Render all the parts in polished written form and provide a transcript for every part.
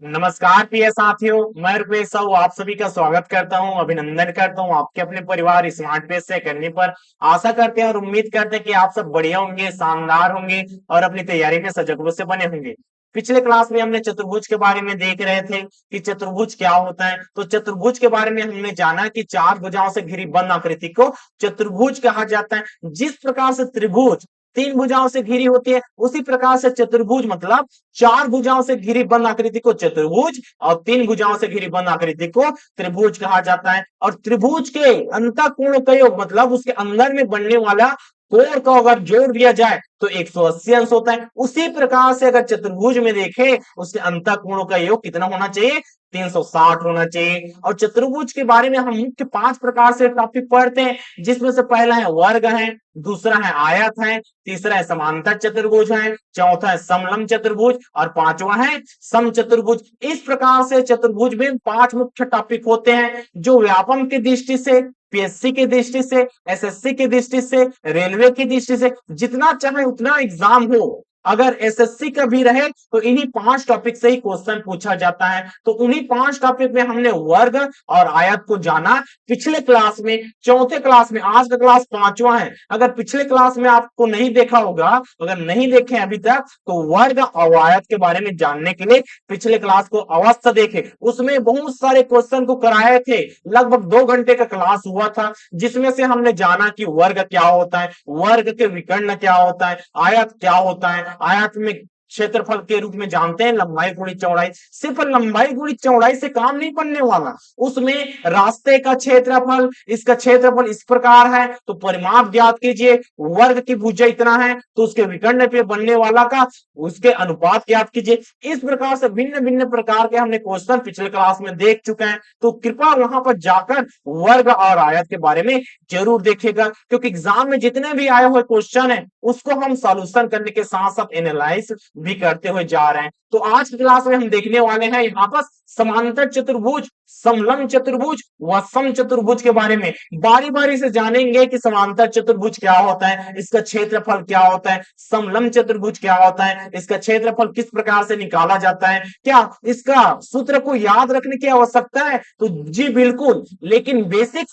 नमस्कार प्रिय साथियों, मैं रुपेश साहू आप सभी का स्वागत करता हूं, अभिनंदन करता हूं आपके अपने परिवार स्मार्ट पेज से करने पर। आशा करते हैं और उम्मीद करते हैं कि आप सब बढ़िया होंगे, शानदार होंगे और अपनी तैयारी में सजग से बने होंगे। पिछले क्लास में हमने चतुर्भुज के बारे में देख रहे थे कि चतुर्भुज क्या होता है। तो चतुर्भुज के बारे में हमने जाना कि चार भुजाओं से घिरी बंद आकृति को चतुर्भुज कहा जाता है। जिस प्रकार से त्रिभुज तीन भुजाओं से घिरी होती है, उसी प्रकार से चतुर्भुज मतलब चार भुजाओं से घिरी बंद आकृति को चतुर्भुज और तीन भुजाओं से घिरी बंद आकृति को त्रिभुज कहा जाता है। और त्रिभुज के अंतःकोण का योग मतलब उसके अंदर में बनने वाला कोण को अगर जोड़ दिया जाए तो 180 अंश होता है। उसी प्रकार से अगर चतुर्भुज में देखें उसके अंतःकोणों का योग कितना होना चाहिए, 360 होना चाहिए। और चतुर्भुज के बारे में हम मुख्य 5 प्रकार से टॉपिक पढ़ते हैं, जिसमें से पहला है वर्ग है, दूसरा है आयत है, तीसरा है समांतर चतुर्भुज है, चौथा है समलंब चतुर्भुज और पांचवा है समचतुर्भुज। इस प्रकार से चतुर्भुज में 5 मुख्य टॉपिक होते हैं जो व्यापम की दृष्टि से, पीएससी की दृष्टि से, एसएससी की दृष्टि से, रेलवे की दृष्टि से जितना चाहे उतना एग्जाम हो, अगर एसएससी का भी रहे तो इन्हीं 5 टॉपिक से ही क्वेश्चन पूछा जाता है। तो उन्हीं 5 टॉपिक में हमने वर्ग और आयत को जाना पिछले क्लास में। चौथे क्लास में, आज का क्लास 5वां है। अगर पिछले क्लास में आपको नहीं देखा होगा, अगर नहीं देखे अभी तक, तो वर्ग और आयत के बारे में जानने के लिए पिछले क्लास को अवश्य देखें। उसमें बहुत सारे क्वेश्चन को कराए थे, लगभग 2 घंटे का क्लास हुआ था, जिसमें से हमने जाना कि वर्ग क्या होता है, वर्ग के विकर्ण क्या होता है, आयत क्या होता है, आयत में क्षेत्रफल के रूप में जानते हैं लंबाई गुणी चौड़ाई। सिर्फ लंबाई गुणी चौड़ाई से काम नहीं बनने वाला, उसमें रास्ते का क्षेत्रफल, इसका क्षेत्रफल इस प्रकार है तो परिमाप ज्ञात कीजिए। वर्ग की भुजा इतना है तो उसके विकर्ण पे बनने वाला का उसके अनुपात ज्ञात कीजिए। इस प्रकार से भिन्न भिन्न प्रकार के हमने क्वेश्चन पिछले क्लास में देख चुके हैं। तो कृपया वहां पर जाकर वर्ग और आयत के बारे में जरूर देखेगा, क्योंकि एग्जाम में जितने भी आए हुए क्वेश्चन है उसको हम सॉल्यूशन करने के साथ साथ एनालाइज भी करते हुए जा रहे हैं। तो आज की क्लास में हम देखने वाले हैं यहाँ पर समांतर चतुर्भुज, समलंब चतुर्भुज व समचतुर्भुज के बारे में। बारी बारी से जानेंगे कि समांतर चतुर्भुज क्या होता है, इसका क्षेत्रफल क्या होता है, समलंब चतुर्भुज क्या होता है, इसका क्षेत्रफल किस प्रकार से निकाला जाता है, क्या इसका सूत्र को याद रखने की आवश्यकता है? तो जी बिल्कुल, लेकिन बेसिक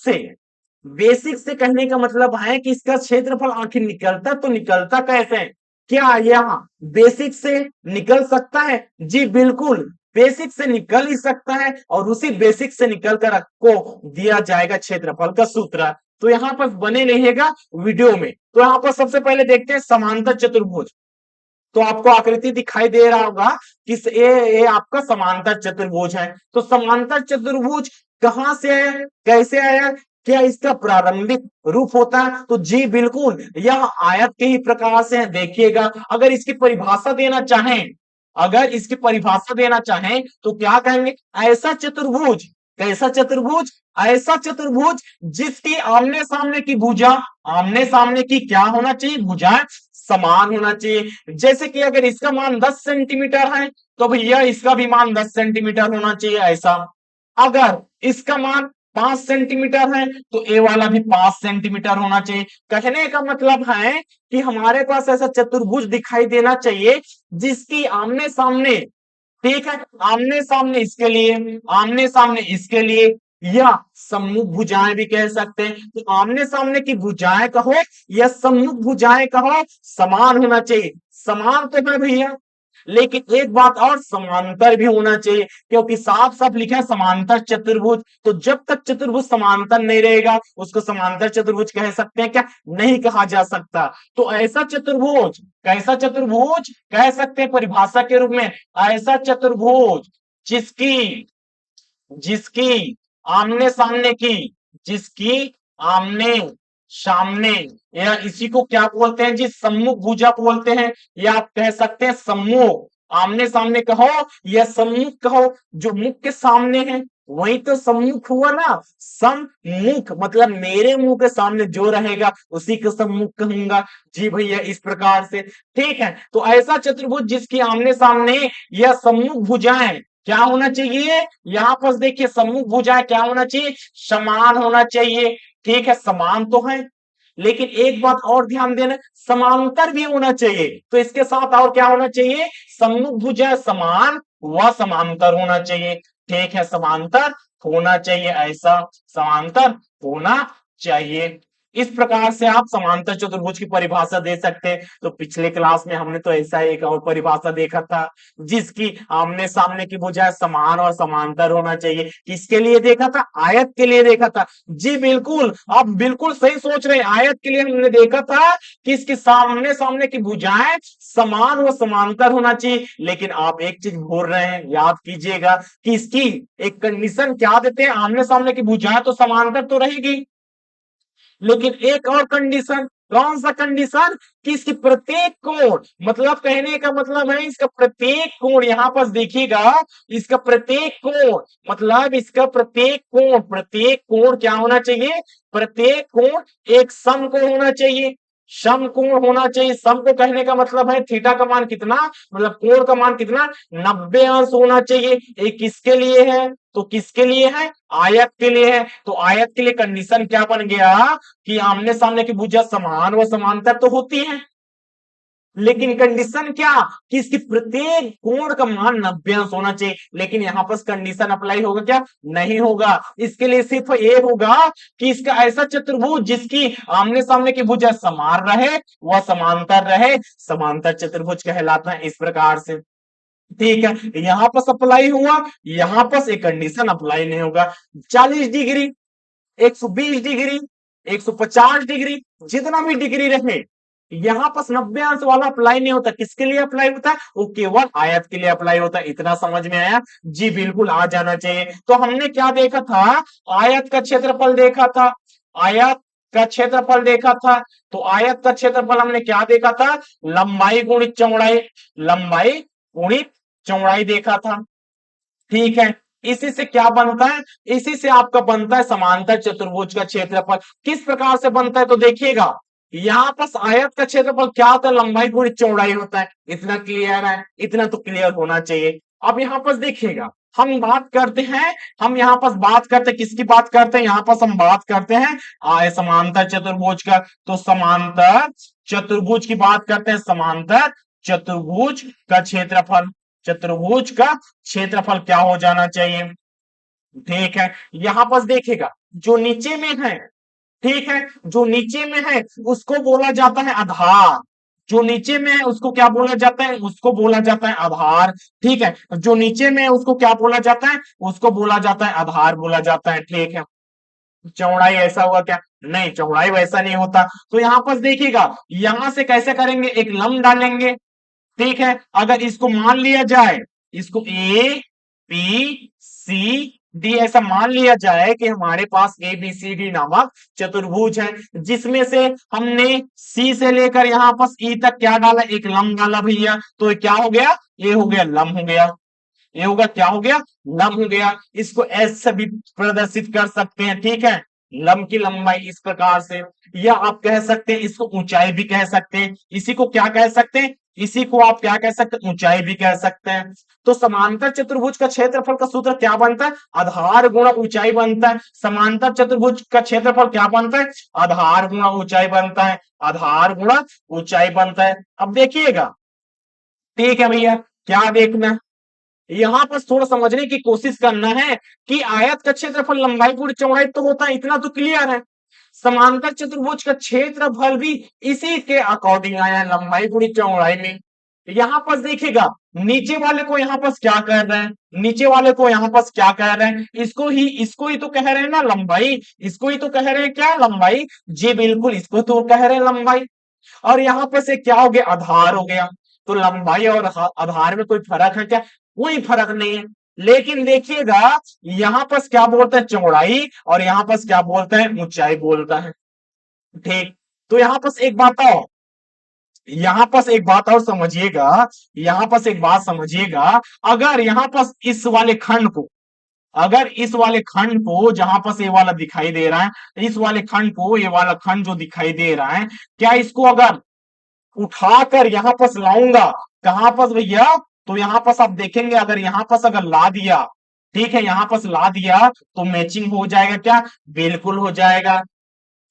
से कहने का मतलब है कि इसका क्षेत्रफल आखिर निकलता तो निकलता कैसे है? क्या यह बेसिक से निकल सकता है? जी बिल्कुल, बेसिक से निकल ही सकता है और उसी बेसिक से निकल कर आपको दिया जाएगा क्षेत्रफल का सूत्र। तो यहाँ पर बने रहिएगा वीडियो में। तो यहाँ पर सबसे पहले देखते हैं समांतर चतुर्भुज। तो आपको आकृति दिखाई दे रहा होगा कि ये आपका समांतर चतुर्भुज है। तो समांतर चतुर्भुज कहां से आया, कैसे आया, क्या इसका प्रारंभिक रूप होता है? तो जी बिल्कुल, यह आयत के ही प्रकार से है। देखिएगा, अगर इसकी परिभाषा देना चाहें, अगर इसकी परिभाषा देना चाहें तो क्या कहेंगे? ऐसा चतुर्भुज, कैसा चतुर्भुज? ऐसा चतुर्भुज जिसकी आमने सामने की भुजा, आमने सामने की क्या होना चाहिए, भुजाएं समान होना चाहिए। जैसे कि अगर इसका मान 10 सेंटीमीटर है तो भैया इसका भी मान 10 सेंटीमीटर होना चाहिए, ऐसा। अगर इसका मान 5 सेंटीमीटर है तो ए वाला भी 5 सेंटीमीटर होना चाहिए। कहने का मतलब है कि हमारे पास ऐसा चतुर्भुज दिखाई देना चाहिए जिसकी आमने सामने, ठीक है, आमने सामने इसके लिए, आमने सामने इसके लिए, या सम्मुख भुजाएं भी कह सकते हैं। तो आमने सामने की भुजाएं कहो या सम्मुख भुजाएं कहो, समान होना चाहिए। समान तो है भैया, लेकिन एक बात और, समांतर भी होना चाहिए, क्योंकि साफ साफ लिखा है समांतर चतुर्भुज। तो जब तक चतुर्भुज समांतर नहीं रहेगा उसको समांतर चतुर्भुज कह सकते हैं क्या? नहीं कहा जा सकता। तो ऐसा चतुर्भुज, कैसा चतुर्भुज कह सकते हैं परिभाषा के रूप में? ऐसा चतुर्भुज जिसकी जिसकी आमने सामने की, जिसकी आमने सामने, या इसी को क्या बोलते हैं जी, सम्मुख भुजा बोलते हैं, या आप कह सकते हैं सम्मुख। आमने सामने कहो या सम्मुख कहो, जो मुख के सामने है वही तो सम्मुख हुआ ना। सम्मुख मतलब मेरे मुंह के सामने जो रहेगा उसी को सम्मुख कहूंगा। जी भैया, इस प्रकार से, ठीक है। तो ऐसा चतुर्भुज जिसकी आमने सामने या सम्मुख भुजाएं क्या होना चाहिए, यहां पर देखिए सम्मुख भुजाएं क्या होना चाहिए, समान होना चाहिए। ठीक है, समान तो है, लेकिन एक बात और ध्यान देना, समांतर भी होना चाहिए। तो इसके साथ और क्या होना चाहिए, सम्मुख भुजाएं समान वह समांतर होना चाहिए। ठीक है, समांतर होना चाहिए, ऐसा समांतर होना चाहिए। इस प्रकार से आप समांतर चतुर्भुज की परिभाषा दे सकते हैं। तो पिछले क्लास में हमने तो ऐसा एक और परिभाषा देखा था, जिसकी आमने सामने की भुजाएं समान और समांतर होना चाहिए। किसके लिए देखा था? आयत के लिए देखा था। जी बिल्कुल, आप बिल्कुल सही सोच रहे हैं। आयत के लिए हमने देखा था कि इसके सामने सामने की भुजाएं समान व समांतर होना चाहिए। लेकिन आप एक चीज भूल रहे हैं, याद कीजिएगा कि इसकी एक कंडीशन क्या देते हैं, आमने सामने की भुजाएं तो समांतर तो रहेगी, लेकिन एक और कंडीशन। कौन सा कंडीशन? कि इसकी प्रत्येक कोण, मतलब कहने का मतलब है इसका प्रत्येक कोण, यहां पर देखिएगा, इसका प्रत्येक कोण मतलब इसका प्रत्येक कोण क्या होना चाहिए? प्रत्येक कोण एक समकोण होना चाहिए। समकोण होना चाहिए। सम को कहने का मतलब है थीटा का मान कितना, मतलब कोण का मान कितना, 90 अंश होना चाहिए। ये किसके लिए है? तो किसके लिए है? आयत के लिए है। तो आयत के लिए कंडीशन क्या बन गया कि आमने सामने की भुजा समान व समांतर तो होती है, लेकिन कंडीशन क्या? कि इसकी प्रत्येक कोण का मान 90 अंश होना चाहिए। लेकिन यहां पर कंडीशन अप्लाई होगा क्या? नहीं होगा। इसके लिए सिर्फ ये होगा कि इसका ऐसा चतुर्भुज जिसकी आमने सामने की भुजा समान रहे, वह समांतर रहे, समांतर चतुर्भुज कहलाता है। इस प्रकार से ठीक है, यहां पर अप्लाई हुआ, यहां पर एक कंडीशन अप्लाई नहीं होगा। 40 डिग्री, 120 डिग्री, 150 डिग्री, जितना भी डिग्री रहे, यहां पर 90 अंश वाला अप्लाई नहीं होता। किसके लिए अप्लाई होता है? वो केवल आयत के लिए अप्लाई होता है। इतना समझ में आया? जी बिल्कुल आ जाना चाहिए। तो हमने क्या देखा था? आयत का क्षेत्रफल देखा था। आयत का क्षेत्रफल देखा था। तो आयत का क्षेत्रफल हमने क्या देखा था? लंबाई गुणित चौड़ाई, लंबाई गुणित चौड़ाई देखा था। ठीक है, इसी से क्या बनता है? इसी से आपका बनता है समांतर चतुर्भुज का क्षेत्रफल। किस प्रकार से बनता है? तो देखिएगा, यहां पर आयत का क्षेत्रफल क्या होता है? लंबाई गुणित चौड़ाई होता है। इतना क्लियर है? इतना तो क्लियर होना चाहिए। अब यहां पर देखिएगा, हम बात करते हैं, हम यहां पर बात करते हैं, किसकी बात करते हैं? यहां पर हम बात करते हैं आय समांतर चतुर्भुज का। तो समांतर चतुर्भुज की बात करते हैं। समांतर चतुर्भुज का क्षेत्रफल, चतुर्भुज का क्षेत्रफल क्या हो जाना चाहिए? ठीक है, यहां पर देखिएगा, जो नीचे में है, ठीक है, जो नीचे में है उसको बोला जाता है आधार। जो नीचे में है उसको क्या बोला जाता है? उसको बोला जाता है आधार। ठीक है, जो नीचे में है उसको क्या बोला जाता है? उसको बोला जाता है आधार, बोला जाता है। ठीक है, चौड़ाई ऐसा हुआ क्या? नहीं, चौड़ाई वैसा नहीं होता। तो यहां पर देखिएगा, यहां से कैसे करेंगे? एक लंब डालेंगे। ठीक है, अगर इसको मान लिया जाए, इसको ए बी सी डी ऐसा मान लिया जाए कि हमारे पास ए बी सी डी नामक चतुर्भुज है, जिसमें से हमने सी से लेकर यहां पर ई तक क्या डाला? एक लंब डाला भैया। तो ये क्या हो गया? ये हो गया लंब हो गया। ये होगा क्या हो गया? लंब हो गया। इसको एस से भी प्रदर्शित कर सकते हैं। ठीक है, लंब की लंबाई इस प्रकार से, या आप कह सकते हैं इसको ऊंचाई भी कह सकते हैं। इसी को क्या कह सकते हैं? इसी को आप क्या कह सकते हैं? ऊंचाई भी कह सकते हैं। तो समांतर चतुर्भुज का क्षेत्रफल का सूत्र क्या बनता है? आधार गुणा ऊंचाई बनता है। समांतर चतुर्भुज का क्षेत्रफल क्या बनता है? आधार गुणा ऊंचाई बनता है। आधार गुणा ऊंचाई बनता है। अब देखिएगा, ठीक है भैया, क्या देखना है? यहां पर थोड़ा समझने की कोशिश करना है कि आयत का क्षेत्रफल लंबाई गुणा चौड़ाई तो होता है, इतना तो क्लियर है। समांतर चतुर्भुज का क्षेत्रफल भी इसी के अकॉर्डिंग आया है, लंबाई गुणा चौड़ाई में। यहां पर देखिएगा, नीचे वाले को यहां पर क्या कह रहे हैं? नीचे वाले को यहां पर क्या कह रहे हैं? इसको ही तो कह रहे हैं ना लंबाई। इसको ही तो कह रहे हैं क्या? लंबाई। जी बिल्कुल, इसको तो कह रहे हैं लंबाई। और यहां पर से क्या हो गया? आधार हो गया। तो लंबाई और आधार में कोई फर्क है क्या? कोई फर्क नहीं है। लेकिन देखिएगा, यहां पर क्या बोलता है? चौड़ाई, और यहां पर क्या बोलता है? ऊंचाई बोलता है। ठीक, तो यहां पर एक बात और, यहां पर एक बात और समझिएगा, यहां पर एक बात समझिएगा। अगर यहां पर इस वाले खंड को, अगर इस वाले खंड को जहां पर ये वाला दिखाई दे रहा है, इस वाले खंड को, ये वाला खंड जो दिखाई दे रहा है, क्या इसको अगर उठाकर यहां पर लाऊंगा, कहां पर भैया? तो यहां पर आप देखेंगे, अगर यहां पर अगर ला दिया, ठीक है, यहां पर ला दिया तो मैचिंग हो जाएगा क्या? बिल्कुल हो जाएगा।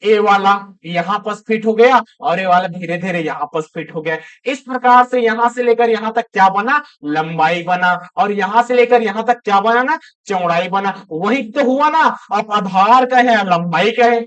ए वाला यहां पर फिट हो गया और ए वाला धीरे धीरे यहां पर फिट हो गया। इस प्रकार से यहां से लेकर यहां तक क्या बना, लंबाई बना, और यहां से लेकर यहां तक क्या बना ना, चौड़ाई बना। वही तो हुआ ना। अब आधार का है, लंबाई का है,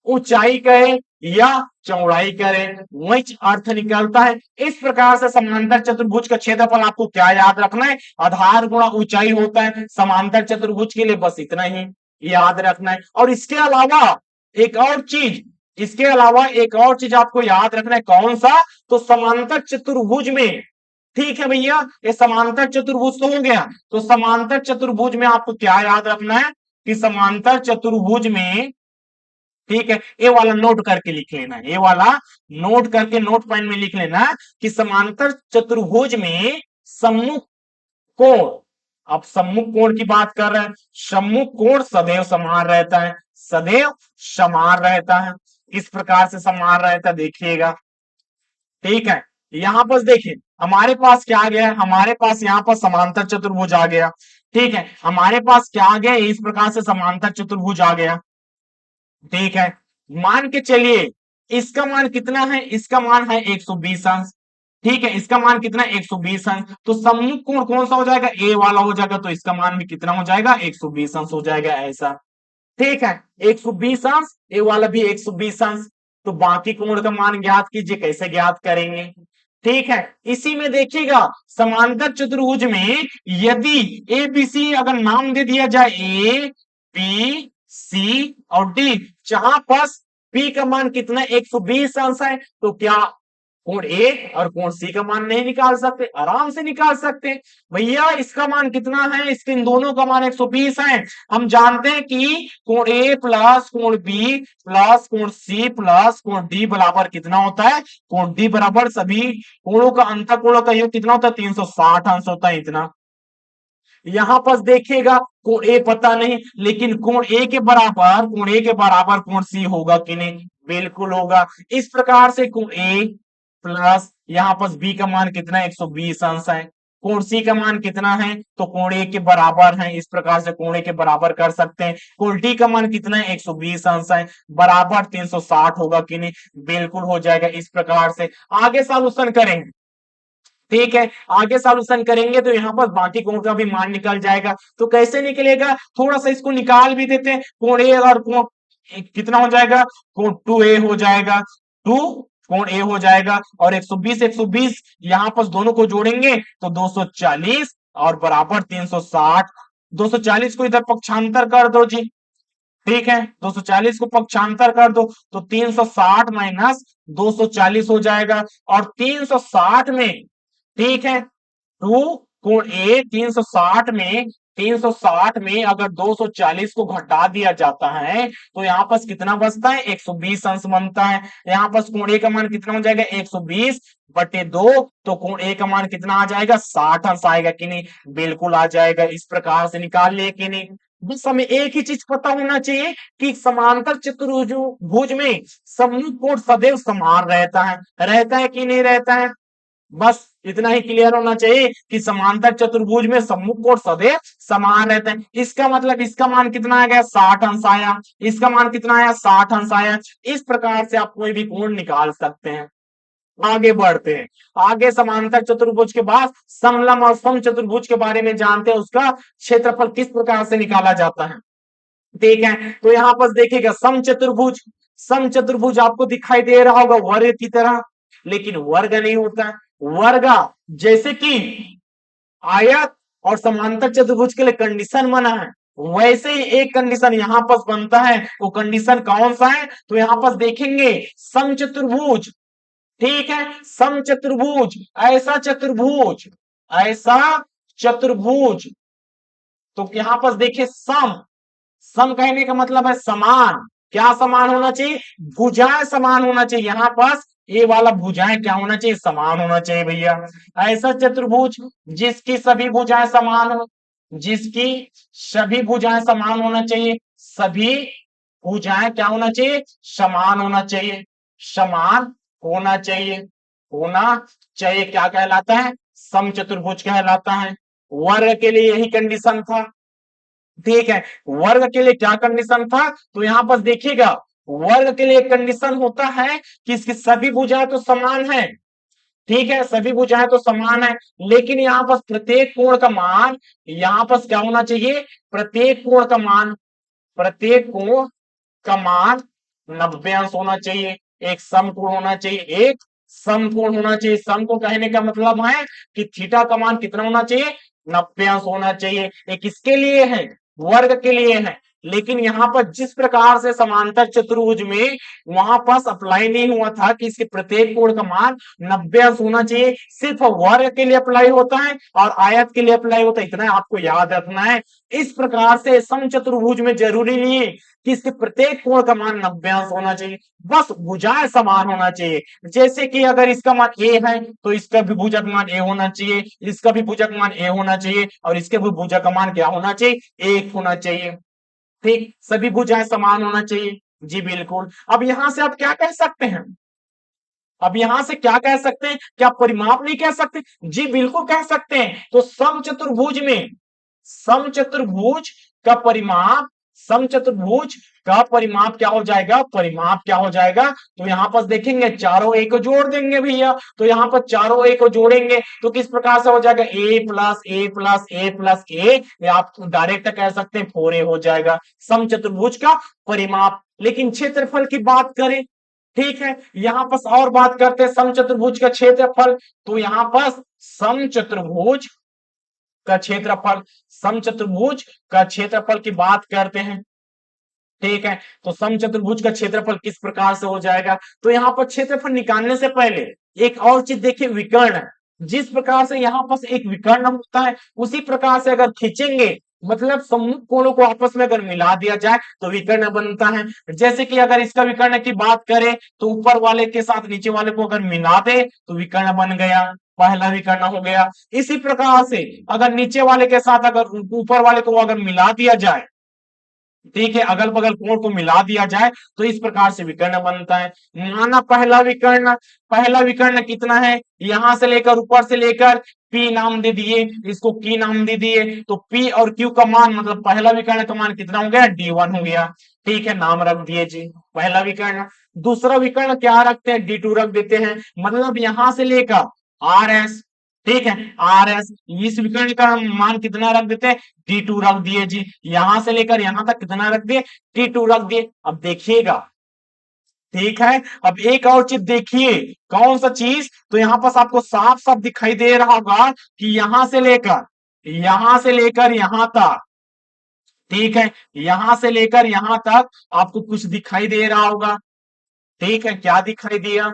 ऊंचाई कहे या चौड़ाई करे, वही अर्थ निकलता है। इस प्रकार से समांतर चतुर्भुज का क्षेत्रफल आपको क्या याद रखना है, आधार गुणा ऊंचाई होता है समांतर चतुर्भुज के लिए, बस इतना ही याद रखना है। और इसके अलावा एक और चीज, इसके अलावा एक और चीज आपको याद रखना है, कौन सा, तो समांतर चतुर्भुज में, ठीक है भैया, ये समांतर चतुर्भुज तो हो गया, तो समांतर चतुर्भुज में आपको क्या याद रखना है कि समांतर चतुर्भुज में, ठीक है, ये वाला नोट करके लिख लेना, ये वाला नोट करके नोट पॉइंट में लिख लेना कि समांतर चतुर्भुज में सम्मुख कोण, अब सम्मुख कोण की बात कर रहे हैं, सम्मुख कोण सदैव समान रहता है, सदैव समान रहता है। इस प्रकार से समान रहता है, देखिएगा, ठीक है। यहां पर देखिए हमारे पास क्या आ गया है, हमारे पास यहाँ पर समांतर चतुर्भुज आ गया, ठीक है, हमारे पास क्या आ गया, इस प्रकार से समांतर चतुर्भुज आ गया, ठीक है। मान के चलिए इसका मान कितना है, इसका मान है 120 अंश, ठीक है, इसका मान कितना, 120 अंश, तो सम्मुख कोण कौन सा हो जाएगा, ए वाला हो जाएगा, तो इसका मान भी कितना हो जाएगा, 120 अंश हो जाएगा, ऐसा, ठीक है। 120 अंश, ए वाला भी 120 अंश, तो बाकी कोण का मान ज्ञात कीजिए, कैसे ज्ञात करेंगे, ठीक है। इसी में देखिएगा समांतर चतुर्भुज में यदि ए बी सी अगर नाम दे दिया जाए, ए बी सी और डी, जहां पर पी का मान कितना 120 अंश है, तो क्या कोण ए और कोण सी का मान नहीं निकाल सकते, आराम से निकाल सकते हैं। भैया इसका मान कितना है, इसके इन दोनों का मान 120 है। हम जानते हैं कि कोण ए प्लस कोण बी प्लस कोण सी प्लस कोण डी बराबर कितना होता है, कोण डी बराबर सभी कोणों का अंतर कोणों का योग कितना होता है, 360 अंश होता है, इतना। यहां पर देखिएगा कोण ए पता नहीं, लेकिन कोण ए के बराबर, कोण ए के बराबर कोण सी होगा कि नहीं, बिल्कुल होगा। इस प्रकार से कोण ए प्लस यहां पर बी का मान कितना है, 120 अंश है, कोण सी का मान कितना है, तो कोण ए के बराबर है, इस प्रकार से कोण ए के बराबर कर सकते हैं। कोण डी का मान कितना है, 120 अंश है, बराबर 360 होगा कि नहीं, बिल्कुल हो जाएगा। इस प्रकार से आगे सॉल्यूशन करेंगे, ठीक है, आगे सॉल्यूशन करेंगे तो यहाँ पर बाकी कोण का भी मान निकल जाएगा। तो कैसे निकलेगा, थोड़ा सा इसको निकाल भी देते हैं, कोण ए और कोण कितना हो जाएगा, कोण 2a हो जाएगा, 2 कोण ए हो जाएगा, और 120 120 यहाँ पर दोनों को जोड़ेंगे तो 240 और बराबर 360, 240 को इधर पक्षांतर कर दो जी, ठीक है, 240 को पक्षांतर कर दो तो 360 माइनस 240 हो जाएगा, और 360 में, ठीक है, टू कोण ए 360 में, 360 में अगर 240 को घटा दिया जाता है तो यहाँ पर कितना बचता है, 120 अंश बनता है। यहाँ पर कोण ए का मान कितना हो जाएगा, 120 बटे 2, तो कोण ए का मान कितना आ जाएगा, 60 अंश आएगा कि नहीं, बिल्कुल आ जाएगा। इस प्रकार से निकाल लिए कि नहीं। बस हमें एक ही चीज पता होना चाहिए कि समांतर चतुर्भुज में सम्मुख कोण सदैव समान रहता है कि नहीं रहता है, बस इतना ही क्लियर होना चाहिए कि समांतर चतुर्भुज में सम्मुख कोण सदैव समान रहते हैं। इसका मतलब इसका मान कितना आ गया, 60 अंश आया, इसका मान कितना आया, 60 अंश आया। इस प्रकार से आप कोई भी कोण निकाल सकते हैं। आगे बढ़ते हैं, आगे समांतर चतुर्भुज के बाद समलंब और सम चतुर्भुज के बारे में जानते हैं, उसका क्षेत्रफल किस प्रकार से निकाला जाता है, ठीक है। तो यहाँ पर देखिएगा समचतुर्भुज, समचतुर्भुज आपको दिखाई दे रहा होगा वर्ग की तरह, लेकिन वर्ग नहीं होता है, वर्ग जैसे कि आयत और समांतर चतुर्भुज के लिए कंडीशन बना है, वैसे ही एक कंडीशन यहाँ पर बनता है। वो कंडीशन कौन सा है, तो यहाँ पर देखेंगे समचतुर्भुज, ठीक है, समचतुर्भुज, ऐसा चतुर्भुज, ऐसा चतुर्भुज, तो यहां पर देखिए सम, सम कहने का मतलब है समान, क्या समान होना चाहिए, भुजाएं समान होना चाहिए, यहाँ पास ये वाला भुजाएं क्या होना चाहिए, समान होना चाहिए भैया। ऐसा चतुर्भुज जिसकी सभी भुजाएं समान हो, जिसकी सभी भुजाएं समान होना चाहिए, सभी भुजाएं क्या होना चाहिए, समान होना चाहिए, समान होना चाहिए, होना चाहिए, क्या कहलाता है, समचतुर्भुज कहलाता है। वर्ग के लिए यही कंडीशन था, ठीक है। वर्ग के लिए क्या कंडीशन था, तो यहां पर देखिएगा वर्ग के लिए कंडीशन होता है कि इसकी सभी भुजाएं तो समान है, ठीक है, सभी भुजाएं तो समान है, लेकिन यहाँ पर प्रत्येक कोण का मान, यहाँ पर क्या होना चाहिए, प्रत्येक कोण का मान, प्रत्येक कोण का मान 90 अंश होना चाहिए, एक समकोण होना चाहिए, एक समकोण होना चाहिए। समकोण कहने का मतलब है कि थीटा का मान कितना होना चाहिए, 90 अंश होना चाहिए। एक किसके लिए है, वर्ग के लिए है। लेकिन यहाँ पर जिस प्रकार से समांतर चतुर्भुज में वहां पास अप्लाई नहीं हुआ था कि इसके प्रत्येक कोण का मान 90 अंश होना चाहिए, सिर्फ वर्ग के लिए अप्लाई होता है और आयत के लिए अप्लाई होता है, इतना आपको याद रखना है। इस प्रकार से समचतुर्भुज में जरूरी नहीं है कि इसके प्रत्येक कोण का मान 90 अंश होना चाहिए, बस भुजाएं समान होना चाहिए। जैसे कि अगर इसका मान ए है तो इसका भी भुजक मान ए होना चाहिए, इसका भी भुजक मान ए होना चाहिए, और इसके भी भुजक का मान क्या होना चाहिए, 1 होना चाहिए। ठीक, सभी भुजाएं समान होना चाहिए। जी बिल्कुल। अब यहां से आप क्या कह सकते हैं, अब यहां से क्या कह सकते हैं, क्या परिमाप नहीं कह सकते, जी बिल्कुल कह सकते हैं। तो समचतुर्भुज में, समचतुर्भुज का परिमाप, समचतुर्भुज का परिमाप क्या हो जाएगा, परिमाप क्या हो जाएगा, तो यहां पर देखेंगे चारों ए को जोड़ देंगे भैया, तो यहां पर चारों ए को जोड़ेंगे तो किस प्रकार से हो जाएगा, ए प्लस ए प्लस ए प्लस ए, आप डायरेक्ट कह सकते हैं 4a हो जाएगा समचतुर्भुज का परिमाप। लेकिन क्षेत्रफल की बात करें, ठीक है, यहां पर और बात करते हैं समचतुर्भुज का क्षेत्रफल, तो यहां पर समचतुर्भुज का क्षेत्रफल, समचतुर्भुज का क्षेत्रफल की बात करते हैं, ठीक है। तो समचतुर्भुज का क्षेत्रफल किस प्रकार से हो जाएगा, तो यहां पर क्षेत्रफल निकालने से पहले एक और चीज देखिए, विकर्ण, जिस प्रकार से यहां पर एक विकर्ण होता है उसी प्रकार से अगर खींचेंगे, मतलब सम्मुख कोणों को आपस में अगर मिला दिया जाए तो विकर्ण बनता है। जैसे कि अगर इसका विकर्ण की बात करें तो ऊपर वाले के साथ नीचे वाले को अगर मिला दे तो विकर्ण बन गया, पहला विकर्ण हो गया। इसी प्रकार से अगर नीचे वाले के साथ अगर ऊपर वाले को अगर मिला दिया जाए, ठीक है, अगल बगल कोण को मिला दिया जाए तो इस प्रकार से विकर्ण बनता है। माना पहला विकर्ण, पहला विकर्ण कितना है, यहां से लेकर ऊपर से लेकर P नाम दे दिए, इसको की नाम दे दिए, तो P और Q का मान, मतलब पहला विकर्ण का मान कितना हो गया, D1 हो गया, ठीक है, नाम रख दिए जी पहला विकर्ण। दूसरा विकर्ण क्या रखते हैं, D2 रख देते हैं, मतलब यहां से लेकर RS, ठीक है, RS, इस विकर्ण का मान कितना रख देते हैं, T2 रख दिए जी, यहां से लेकर यहां तक कितना रख दिए, T2 रख दिए। अब देखिएगा, ठीक है, अब एक और चीज देखिए, कौन सा चीज, तो यहां पर आपको साफ साफ दिखाई दे रहा होगा कि यहां से लेकर यहां तक, ठीक है, यहां से लेकर यहां तक आपको कुछ दिखाई दे रहा होगा, ठीक है, क्या दिखाई दिया,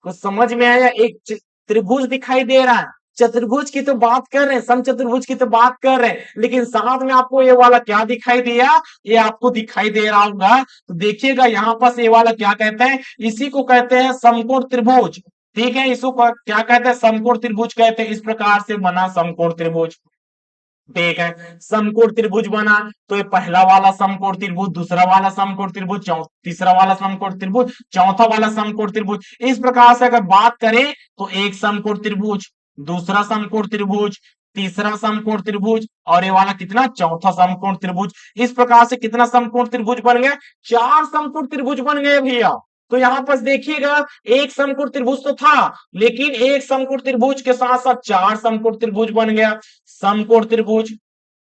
कुछ समझ में आया, एक त्रिभुज दिखाई दे रहा है, चतुर्भुज की तो बात कर रहे हैं, समचतुर्भुज की तो बात कर रहे हैं, लेकिन साथ में आपको ये वाला क्या दिखाई दिया, ये आपको दिखाई दे रहा होगा। तो देखिएगा यहाँ पर ये वाला क्या कहते हैं, इसी को कहते हैं समकोण त्रिभुज, ठीक है, इसको क्या कहते हैं, समकोण त्रिभुज कहते हैं। इस प्रकार से बना समकोण त्रिभुज, ठीक है, समकोण त्रिभुज बना, तो ये पहला वाला समकोण त्रिभुज, दूसरा वाला समकोण त्रिभुज, तीसरा वाला समकोण त्रिभुज, चौथा वाला समकोण त्रिभुज। इस प्रकार से अगर बात करें तो एक समकोण त्रिभुज, दूसरा समकोण त्रिभुज, तीसरा समकोण त्रिभुज, और ये वाला कितना, चौथा समकोण त्रिभुज। इस प्रकार से कितना समकोण त्रिभुज बन गया, 4 समकोण त्रिभुज बन गए भैया। तो यहां पर देखिएगा, एक समकोण त्रिभुज तो था, लेकिन एक समकोण त्रिभुज के साथ साथ 4 समकोण त्रिभुज बन गया, समकोण त्रिभुज।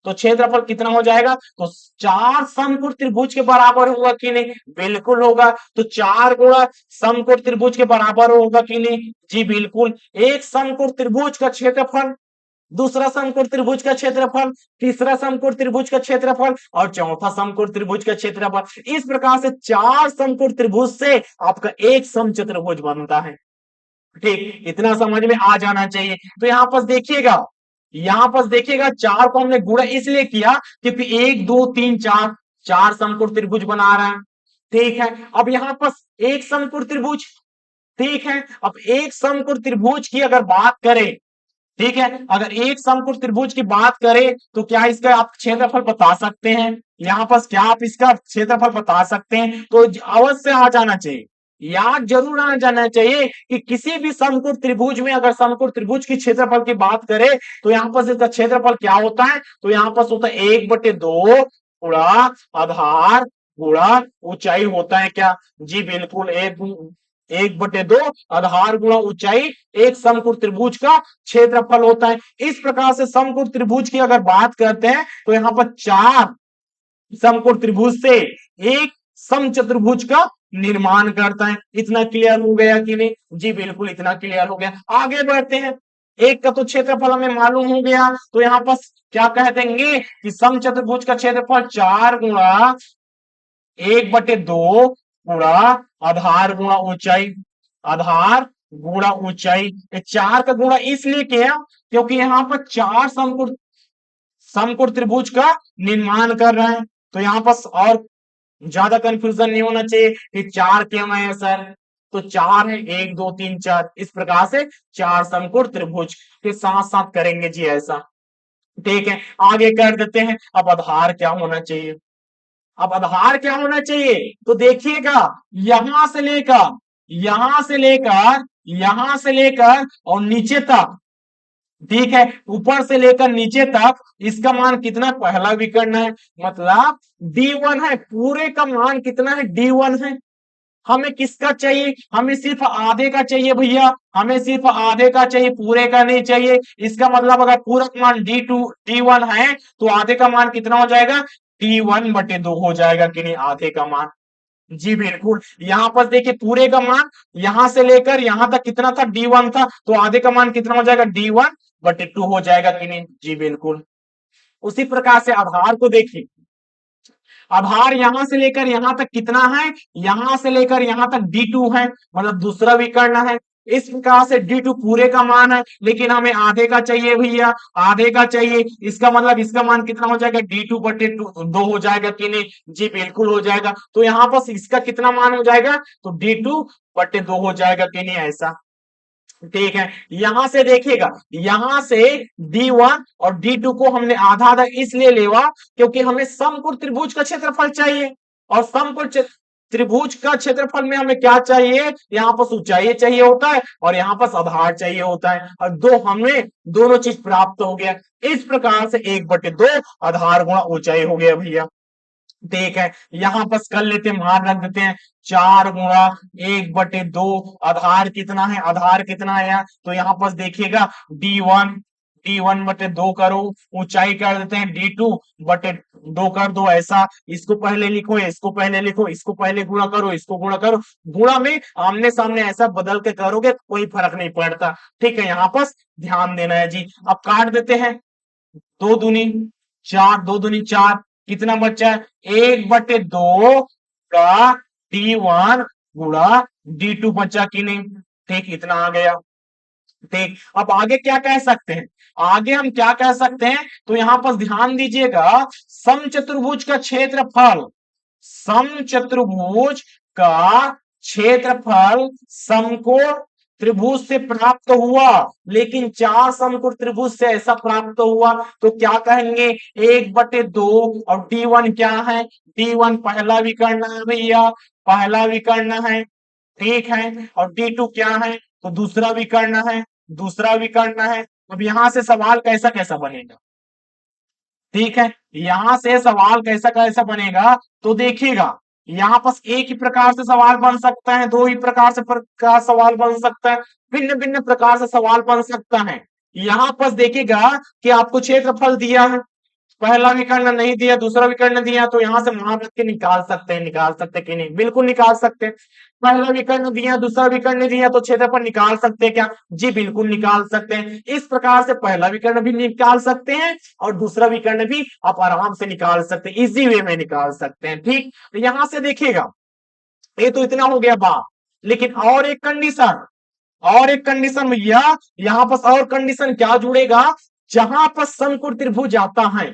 तो क्षेत्रफल कितना हो जाएगा, तो 4 समकोण त्रिभुज के बराबर होगा कि नहीं, बिल्कुल होगा। तो 4 गुणा समकोण त्रिभुज के बराबर होगा कि नहीं, जी बिल्कुल। एक समकोण त्रिभुज का क्षेत्रफल, दूसरा समकोण त्रिभुज का क्षेत्रफल, तीसरा समकोण त्रिभुज का क्षेत्रफल, और चौथा समकोण त्रिभुज का क्षेत्रफल। इस प्रकार से 4 समकोण त्रिभुज से आपका एक समचतुर्भुज बनता है, ठीक, इतना समझ में आ जाना चाहिए। तो यहां पर देखिएगा, यहां पर देखिएगा, 4 को हमने गुणा इसलिए किया क्योंकि 1 2 3 4, 4 समकोण त्रिभुज बना रहा है, ठीक है। अब यहां पर एक समकोण त्रिभुज, ठीक है, अब एक समकोण त्रिभुज की अगर बात करें, ठीक है, अगर एक समकोण त्रिभुज की बात करें तो क्या इसका आप क्षेत्रफल बता सकते हैं, यहां पर क्या आप इसका क्षेत्रफल बता सकते हैं, तो अवश्य आ जाना चाहिए, याद जरूर आ जाना चाहिए कि किसी भी समकोण त्रिभुज में अगर समकोण त्रिभुज की क्षेत्रफल की बात करें तो यहां पर इसका क्षेत्रफल क्या होता है, तो यहां पर होता है 1/2 गुणा आधार गुणा ऊंचाई होता है क्या? जी बिल्कुल, 1/2 आधार गुणा ऊंचाई एक समकोण त्रिभुज का क्षेत्रफल होता है। इस प्रकार से समकोण त्रिभुज की अगर बात करते हैं तो यहाँ पर 4 समकोण त्रिभुज से एक समचतुर्भुज का निर्माण करता है। इतना क्लियर हो गया कि नहीं? जी बिल्कुल, इतना क्लियर हो गया। आगे बढ़ते हैं। एक का तो क्षेत्रफल हमें मालूम हो गया, तो यहाँ पर क्या कह देंगे कि समचतुर्भुज का क्षेत्रफल 4 गुणा 1/2 गुणा आधार गुणा ऊंचाई, आधार गुणा ऊंचाई। 4 का गुणा इसलिए किया क्योंकि यहाँ पर 4 समकोण त्रिभुज का निर्माण कर रहे हैं। तो यहाँ पर और ज्यादा कंफ्यूजन नहीं होना चाहिए कि 4 क्यों है सर, तो 4 है, 1 2 3 4, इस प्रकार से 4 समकोण त्रिभुज के साथ साथ करेंगे जी ऐसा। ठीक है, आगे कर देते हैं। अब आधार क्या होना चाहिए? अब आधार क्या होना चाहिए तो देखिएगा, यहां से लेकर यहां से लेकर यहां से लेकर और नीचे तक, ठीक है, ऊपर से लेकर नीचे तक इसका मान कितना, पहला विकर्ण है, मतलब D1 है। पूरे का मान कितना है? D1 है। हमें किसका चाहिए? हमें सिर्फ आधे का चाहिए भैया, हमें सिर्फ आधे का चाहिए, पूरे का नहीं चाहिए। इसका मतलब अगर पूरा का मान D1 है तो आधे का मान कितना हो जाएगा? D1/2 हो जाएगा कि नहीं, आधे का मान। जी बिल्कुल, यहां पर देखिए पूरे का मान यहां से लेकर यहां तक कितना था? D1 था, तो आधे का मान कितना हो जाएगा? D1/2 हो जाएगा कि नहीं? जी बिल्कुल। उसी प्रकार से आधार को देखिए, आधार यहां से लेकर यहां तक कितना है? यहां से लेकर यहां तक D2 है, मतलब दूसरा विकर्ण है। इस प्रकार से D2 पूरे का मान है, लेकिन हमें आधे का चाहिए भैया, आधे का चाहिए। इसका मतलब इसका मान कितना हो जाएगा? D2/2 हो जाएगा कि नहीं? जी बिल्कुल हो जाएगा। तो यहाँ पर इसका कितना मान हो जाएगा? तो D2/2 हो जाएगा कि नहीं, ऐसा। ठीक है, यहां से देखिएगा, यहां से D1 और D2 को हमने आधा आधा इसलिए लेवा क्योंकि हमें समकोण त्रिभुज का क्षेत्रफल चाहिए, और समकोण त्रिभुज का क्षेत्रफल में हमें क्या चाहिए? यहाँ पर ऊंचाई चाहिए होता है और यहाँ पर आधार चाहिए होता है, और दो हमें दोनों चीज प्राप्त हो गया। इस प्रकार से 1/2 आधार गुणा ऊंचाई हो गया भैया। ठीक है, यहां पर कर लेते हैं, मान रख देते हैं, 4 गुणा 1/2, आधार कितना है? आधार कितना है यहाँ? तो यहाँ पर देखिएगा D1, D1/2 करो, ऊंचाई कर देते हैं D2/2 कर दो, ऐसा। इसको पहले लिखो, इसको पहले लिखो, इसको पहले गुणा करो, इसको गुणा करो। गुणा में आमने सामने ऐसा बदल के करोगे तो कोई फर्क नहीं पड़ता। ठीक है, यहाँ पर ध्यान देना है जी। अब काट देते हैं, 2 दूनी 4, 2 दूनी 4, कितना बचा है? 1/2 का D1 गुणा D2 बचा कि नहीं? ठीक, इतना आ गया। ठीक, अब आगे क्या कह सकते हैं? आगे हम क्या कह सकते हैं? तो यहां पर ध्यान दीजिएगा, समचतुर्भुज का क्षेत्रफल, समचतुर्भुज का क्षेत्रफल समकोण त्रिभुज से प्राप्त हुआ, लेकिन 4 समकोण त्रिभुज से ऐसा प्राप्त हुआ, तो क्या कहेंगे? 1/2, और D1 क्या है? D1 पहला विकर्ण है भैया, पहला विकर्ण है। ठीक है, और D2 क्या है? तो दूसरा विकर्ण है, दूसरा विकर्ण है। अब यहां से सवाल कैसा कैसा बनेगा? ठीक है, यहां से सवाल कैसा कैसा बनेगा तो देखिएगा, यहां पर एक ही प्रकार से सवाल बन सकता है, दो ही प्रकार से सवाल बन सकता है, भिन्न भिन्न प्रकार से सवाल बन सकता है। यहां पर देखिएगा कि आपको क्षेत्रफल दिया है, पहला विकर्ण नहीं दिया, दूसरा विकर्ण दिया, तो यहां से मान रख के निकाल सकते हैं, निकाल सकते हैं कि नहीं? बिल्कुल निकाल सकते हैं। पहला विकर्ण दिया, दूसरा विकर्ण दिया, तो क्षेत्रफल निकाल सकते हैं क्या? जी बिल्कुल निकाल सकते हैं। इस प्रकार से पहला विकर्ण भी निकाल सकते हैं और दूसरा विकर्ण भी आप आराम से निकाल सकते हैं, इजी वे में निकाल सकते हैं। ठीक, तो यहां से देखिएगा, ये तो इतना हो गया बात, लेकिन और एक कंडीशन, और एक कंडीशन भैया, यहां पर और कंडीशन क्या जुड़ेगा? जहां पर समकोण त्रिभुज आता है,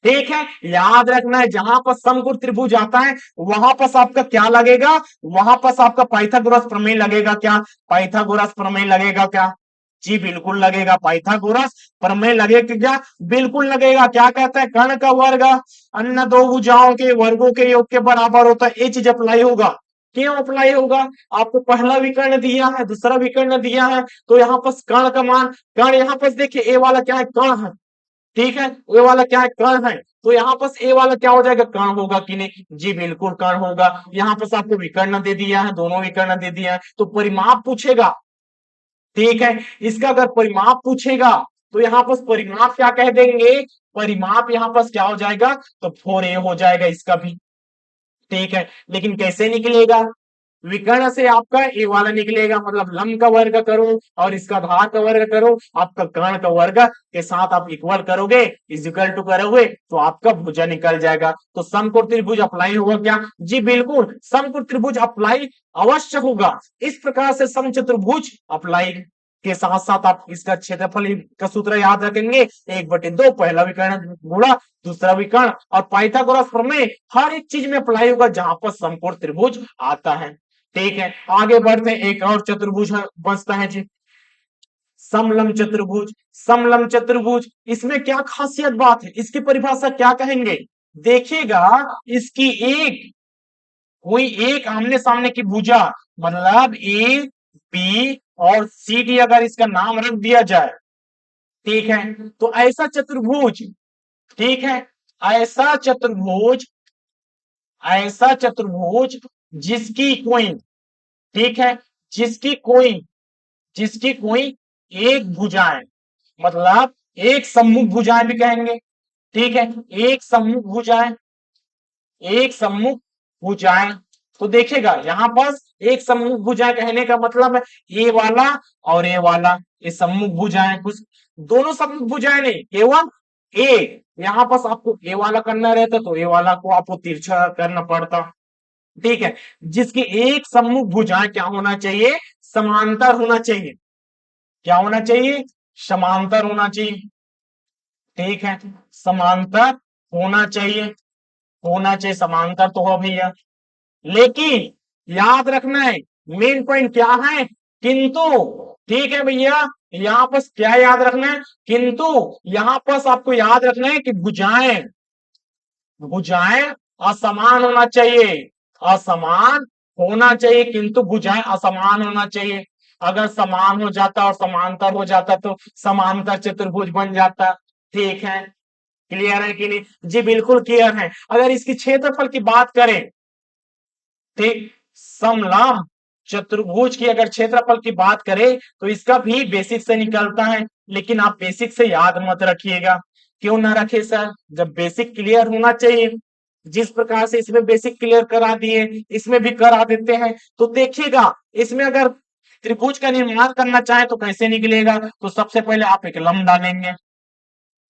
ठीक है, याद रखना है, जहां पर समकोण त्रिभुज आता है वहां पर आपका क्या लगेगा? वहां पर आपका पाइथागोरस प्रमेय लगेगा क्या? पाइथागोरस प्रमेय लगेगा क्या? जी बिल्कुल लगेगा, पाइथागोरस प्रमेय लगेगा क्या? बिल्कुल लगेगा। क्या कहता है? कर्ण का वर्ग अन्य दो भुजाओं के वर्गों के योग के बराबर होता है, ये चीज अप्लाई होगा। क्यों अप्लाई होगा? आपको पहला विकर्ण दिया है, दूसरा विकर्ण दिया है, तो यहाँ पर कर्ण का मान, कर्ण यहाँ पर देखिए, ए वाला क्या है? कर्ण है, ठीक है, ए वाला क्या है, कर्ण है, तो यहाँ पर ए वाला क्या हो जाएगा, कर्ण होगा कि नहीं, जी बिल्कुल कर्ण होगा। यहाँ पर आपको विकर्ण दे दिया है, दोनों विकर्ण दे दिया है, तो परिमाप पूछेगा, ठीक है, इसका अगर परिमाप पूछेगा तो यहाँ पर परिमाप क्या कह देंगे, परिमाप यहाँ पर क्या हो जाएगा, तो 4a हो जाएगा इसका भी, ठीक है। लेकिन कैसे निकलेगा, विकर्ण से आपका ए वाला निकलेगा, मतलब लंब का वर्ग करो और इसका आधार का वर्ग करो, आपका कर्ण का वर्ग के साथ आप इक्वल करोगे, इज इक्वल टू करोगे तो आपका भुजा निकल जाएगा। तो समकोण त्रिभुज अप्लाई होगा क्या, जी बिल्कुल समकोण त्रिभुज अप्लाई अवश्य होगा। इस प्रकार से समचतुर्भुज अप्लाई के साथ साथ आप इसका क्षेत्रफल का सूत्र याद रखेंगे, 1/2 पहला विकर्ण गुणा दूसरा विकर्ण, और पाइथागोरस प्रमेय हर एक चीज में अप्लाई होगा जहां पर समकोण त्रिभुज आता है, ठीक है। आगे बढ़ते हैं, एक और चतुर्भुज बचता है जी, समलंब चतुर्भुज। समलंब चतुर्भुज, इसमें क्या खासियत बात है, इसकी परिभाषा क्या कहेंगे, देखिएगा इसकी एक कोई एक आमने सामने की भुजा, मतलब ए बी और सी डी अगर इसका नाम रख दिया जाए, ठीक है, तो ऐसा चतुर्भुज, ठीक है, ऐसा चतुर्भुज, ऐसा चतुर्भुज जिसकी कोई, ठीक है, जिसकी कोई, जिसकी कोई एक भुजाएं, मतलब एक सम्मुख भुजाएं भी कहेंगे, ठीक है, एक सम्मुख भुजाएं, एक सम्मुख भुजाएं, तो देखिएगा यहां पर एक सम्मुख भुजाएं कहने का मतलब है ए वाला और ए वाला, ये सम्मुख भुजाएं, कुछ दोनों सम्मुख भुजाएं नहीं, केवल ए, यहां पर आपको ए वाला करना रहता तो ए वाला को आपको तिरछा करना पड़ता, ठीक है। जिसकी एक सम्मुख भुजाएं क्या होना चाहिए, समांतर होना चाहिए, क्या होना चाहिए, समांतर होना चाहिए, ठीक है, समांतर होना चाहिए, होना चाहिए, समांतर तो हो भैया। लेकिन याद रखना है, मेन पॉइंट क्या है, किंतु, ठीक है भैया, यहां पर क्या याद रखना है, किंतु यहां पर आपको याद रखना है कि भुजाएं, भुजाएं असमान होना चाहिए, असमान होना चाहिए, किंतु भुजाएं असमान होना चाहिए। अगर समान हो जाता और समांतर हो जाता तो समांतर चतुर्भुज बन जाता, ठीक है, क्लियर है कि नहीं, जी बिल्कुल क्लियर है। अगर इसकी क्षेत्रफल की बात करें, ठीक, समलंब चतुर्भुज की अगर क्षेत्रफल की बात करें तो इसका भी बेसिक से निकलता है, लेकिन आप बेसिक से याद मत रखिएगा, क्यों ना रखे सर, जब बेसिक क्लियर होना चाहिए, जिस प्रकार से इसमें बेसिक क्लियर करा दिए इसमें भी करा देते हैं। तो देखिएगा इसमें अगर त्रिभुज का निर्माण करना चाहे तो कैसे निकलेगा, तो सबसे पहले आप एक लंब डालेंगे,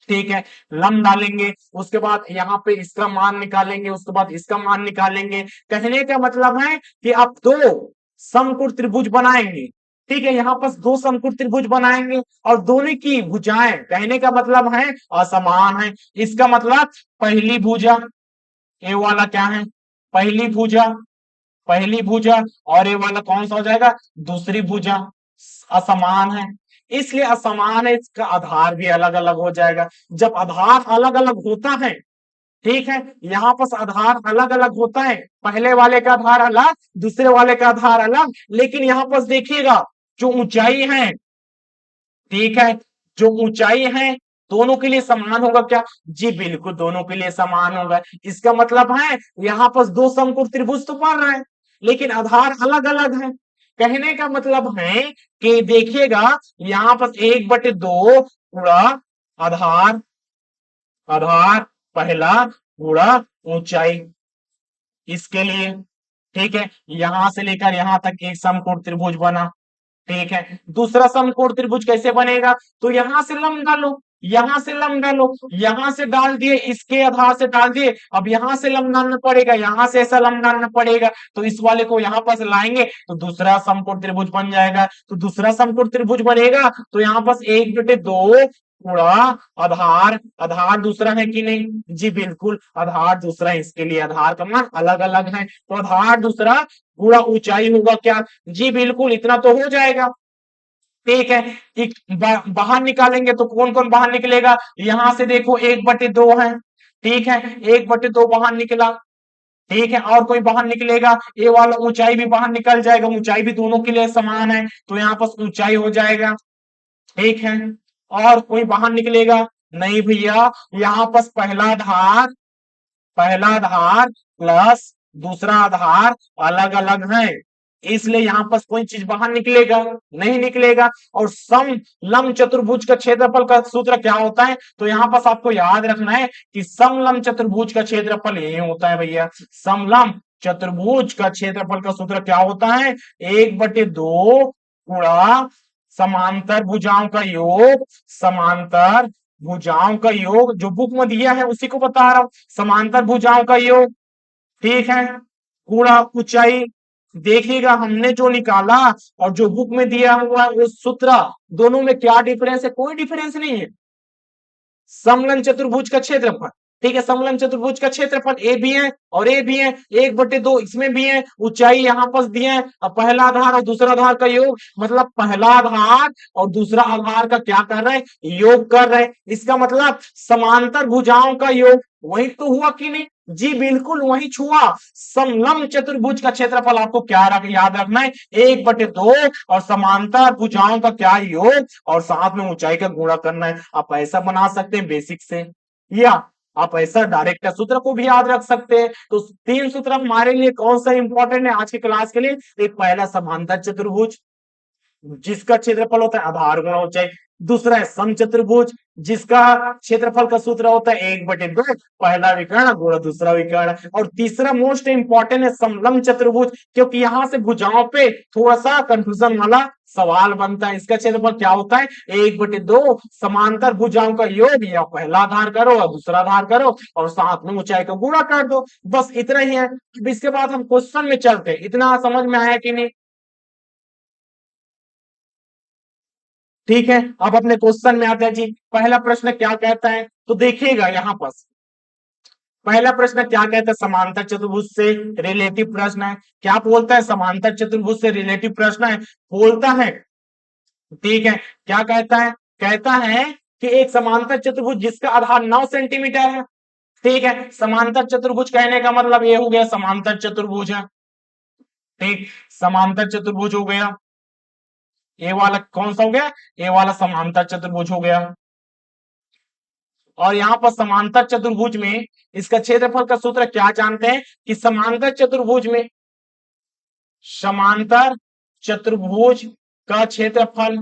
ठीक है, लंब डालेंगे, उसके बाद यहाँ पे इसका मान निकालेंगे, उसके बाद इसका मान निकालेंगे। कहने का मतलब है कि आप दो समकोण त्रिभुज बनाएंगे, ठीक है, यहाँ पर दो समकोण त्रिभुज बनाएंगे और दोनों की भुजाएं कहने का मतलब है असमान है। इसका मतलब पहली भुजा, ए वाला क्या है, पहली भुजा, पहली भुजा, और ये वाला कौन सा हो जाएगा, दूसरी भुजा, असमान है, इसलिए असमान है, इसका आधार भी अलग अलग हो जाएगा। जब आधार अलग अलग होता है, ठीक है, यहाँ पर आधार अलग अलग होता है, पहले वाले का आधार अलग, दूसरे वाले का आधार अलग, लेकिन यहाँ पर देखिएगा जो ऊंचाई है, ठीक है, जो ऊंचाई है दोनों के लिए समान होगा क्या, जी बिल्कुल दोनों के लिए समान होगा। इसका मतलब है यहाँ पर दो समकोण त्रिभुज तो बन रहे हैं लेकिन आधार अलग अलग है। कहने का मतलब है कि देखिएगा यहाँ पर 1/2 पूरा आधार, आधार पहला गुणा ऊंचाई, इसके लिए, ठीक है, यहां से लेकर यहां तक एक समकोण त्रिभुज बना, ठीक है। दूसरा समकोण त्रिभुज कैसे बनेगा, तो यहां से लंब डालो, यहां से लंब डालो, यहां से डाल दिए, इसके आधार से डाल दिए, अब यहां से लंब डालना पड़ेगा, यहां से ऐसा लंब डालना पड़ेगा, तो इस वाले को यहां पर लाएंगे तो दूसरा समकोण त्रिभुज बन जाएगा। तो दूसरा समकोण त्रिभुज बनेगा तो यहाँ पर 1/2 गुणा आधार, आधार दूसरा है कि नहीं, जी बिल्कुल आधार दूसरा है, इसके लिए आधार का मान अलग अलग है, तो आधार दूसरा गुणा ऊंचाई होगा क्या, जी बिल्कुल इतना तो हो जाएगा, ठीक है। एक बाहर निकालेंगे तो कौन कौन बाहर निकलेगा, यहां से देखो 1/2 है, ठीक है, 1/2 बाहर निकला, ठीक है, और कोई बाहर निकलेगा, ये वाला ऊंचाई भी बाहर निकल जाएगा, ऊंचाई भी दोनों के लिए समान है तो यहाँ पर ऊंचाई हो जाएगा, ठीक है, और कोई बाहर निकलेगा नहीं भैया, यहाँ पर पहला आधार प्लस दूसरा आधार अलग अलग है, इसलिए यहाँ पर कोई चीज बाहर निकलेगा नहीं निकलेगा। और सम लंब चतुर्भुज का क्षेत्रफल का सूत्र क्या होता है, तो यहाँ पर आपको याद रखना है कि समलंब चतुर्भुज का क्षेत्रफल यही होता है भैया। समलंब चतुर्भुज का क्षेत्रफल का सूत्र क्या होता है, 1/2 गुणा समांतर भुजाओं का योग, समांतर भुजाओं का योग जो बुक में दिया है उसी को बता रहा हूं, समांतर भुजाओं का योग, ठीक है, गुणा ऊंचाई। देखिएगा हमने जो निकाला और जो बुक में दिया हुआ है वो सूत्र, दोनों में क्या डिफरेंस है, कोई डिफरेंस नहीं है। समलंब चतुर्भुज का क्षेत्रफल, ठीक है, समलंब चतुर्भुज का क्षेत्रफल ए भी है और ए भी है, 1/2 इसमें भी है, ऊंचाई यहाँ पर दिए है, अब पहला आधार और दूसरा आधार का योग, मतलब पहला आधार और दूसरा आधार का क्या कर रहे हैं, योग कर रहे हैं। इसका मतलब समांतर भुजाओं का योग, वही तो हुआ कि नहीं, जी बिल्कुल वही छुआ। समलंब चतुर्भुज का क्षेत्रफल आपको क्या याद रखना है, 1/2 और समांतर भुजाओं का क्या योग और साथ में ऊंचाई का गुणा करना है। आप ऐसा बना सकते हैं बेसिक से, या आप ऐसा डायरेक्ट सूत्र को भी याद रख सकते हैं। तो 3 सूत्र हमारे लिए कौन सा इंपॉर्टेंट है आज की क्लास के लिए, एक पहला समांतर चतुर्भुज जिसका क्षेत्रफल होता है आधार गुणा ऊंचाई, दूसरा है समचतुर्भुज जिसका क्षेत्रफल का सूत्र होता है 1/2 पहला विकर्ण गुणा दूसरा विकर्ण, और तीसरा मोस्ट इंपॉर्टेंट है समलंब चतुर्भुज, क्योंकि यहां से भुजाओं पे थोड़ा सा कंफ्यूजन वाला सवाल बनता है। इसका क्षेत्रफल क्या होता है, 1/2 समांतर भुजाओं का योग, या पहला आधार करो और दूसरा आधार करो और साथ में ऊंचाई का गुणा कर दो, बस इतना ही है। अब इसके बाद हम क्वेश्चन में चलते हैं, इतना समझ में आया कि नहीं, ठीक है। अब अपने क्वेश्चन में आते हैं जी, पहला प्रश्न क्या कहता है, तो देखिएगा यहाँ पर पहला प्रश्न क्या कहता है, समांतर चतुर्भुज से रिलेटिव प्रश्न है। क्या बोलता है, समांतर चतुर्भुज से रिलेटिव प्रश्न है बोलता है, ठीक है। क्या कहता है, कहता है कि एक समांतर चतुर्भुज जिसका आधार 9 सेंटीमीटर है, ठीक है। समांतर चतुर्भुज कहने का मतलब ये हो गया समांतर चतुर्भुज है, ठीक, समांतर चतुर्भुज हो गया, ये वाला कौन सा हो गया, ये वाला समांतर चतुर्भुज हो गया। और यहाँ पर समांतर चतुर्भुज में इसका क्षेत्रफल का सूत्र क्या जानते हैं कि समांतर चतुर्भुज में, समांतर चतुर्भुज का क्षेत्रफल,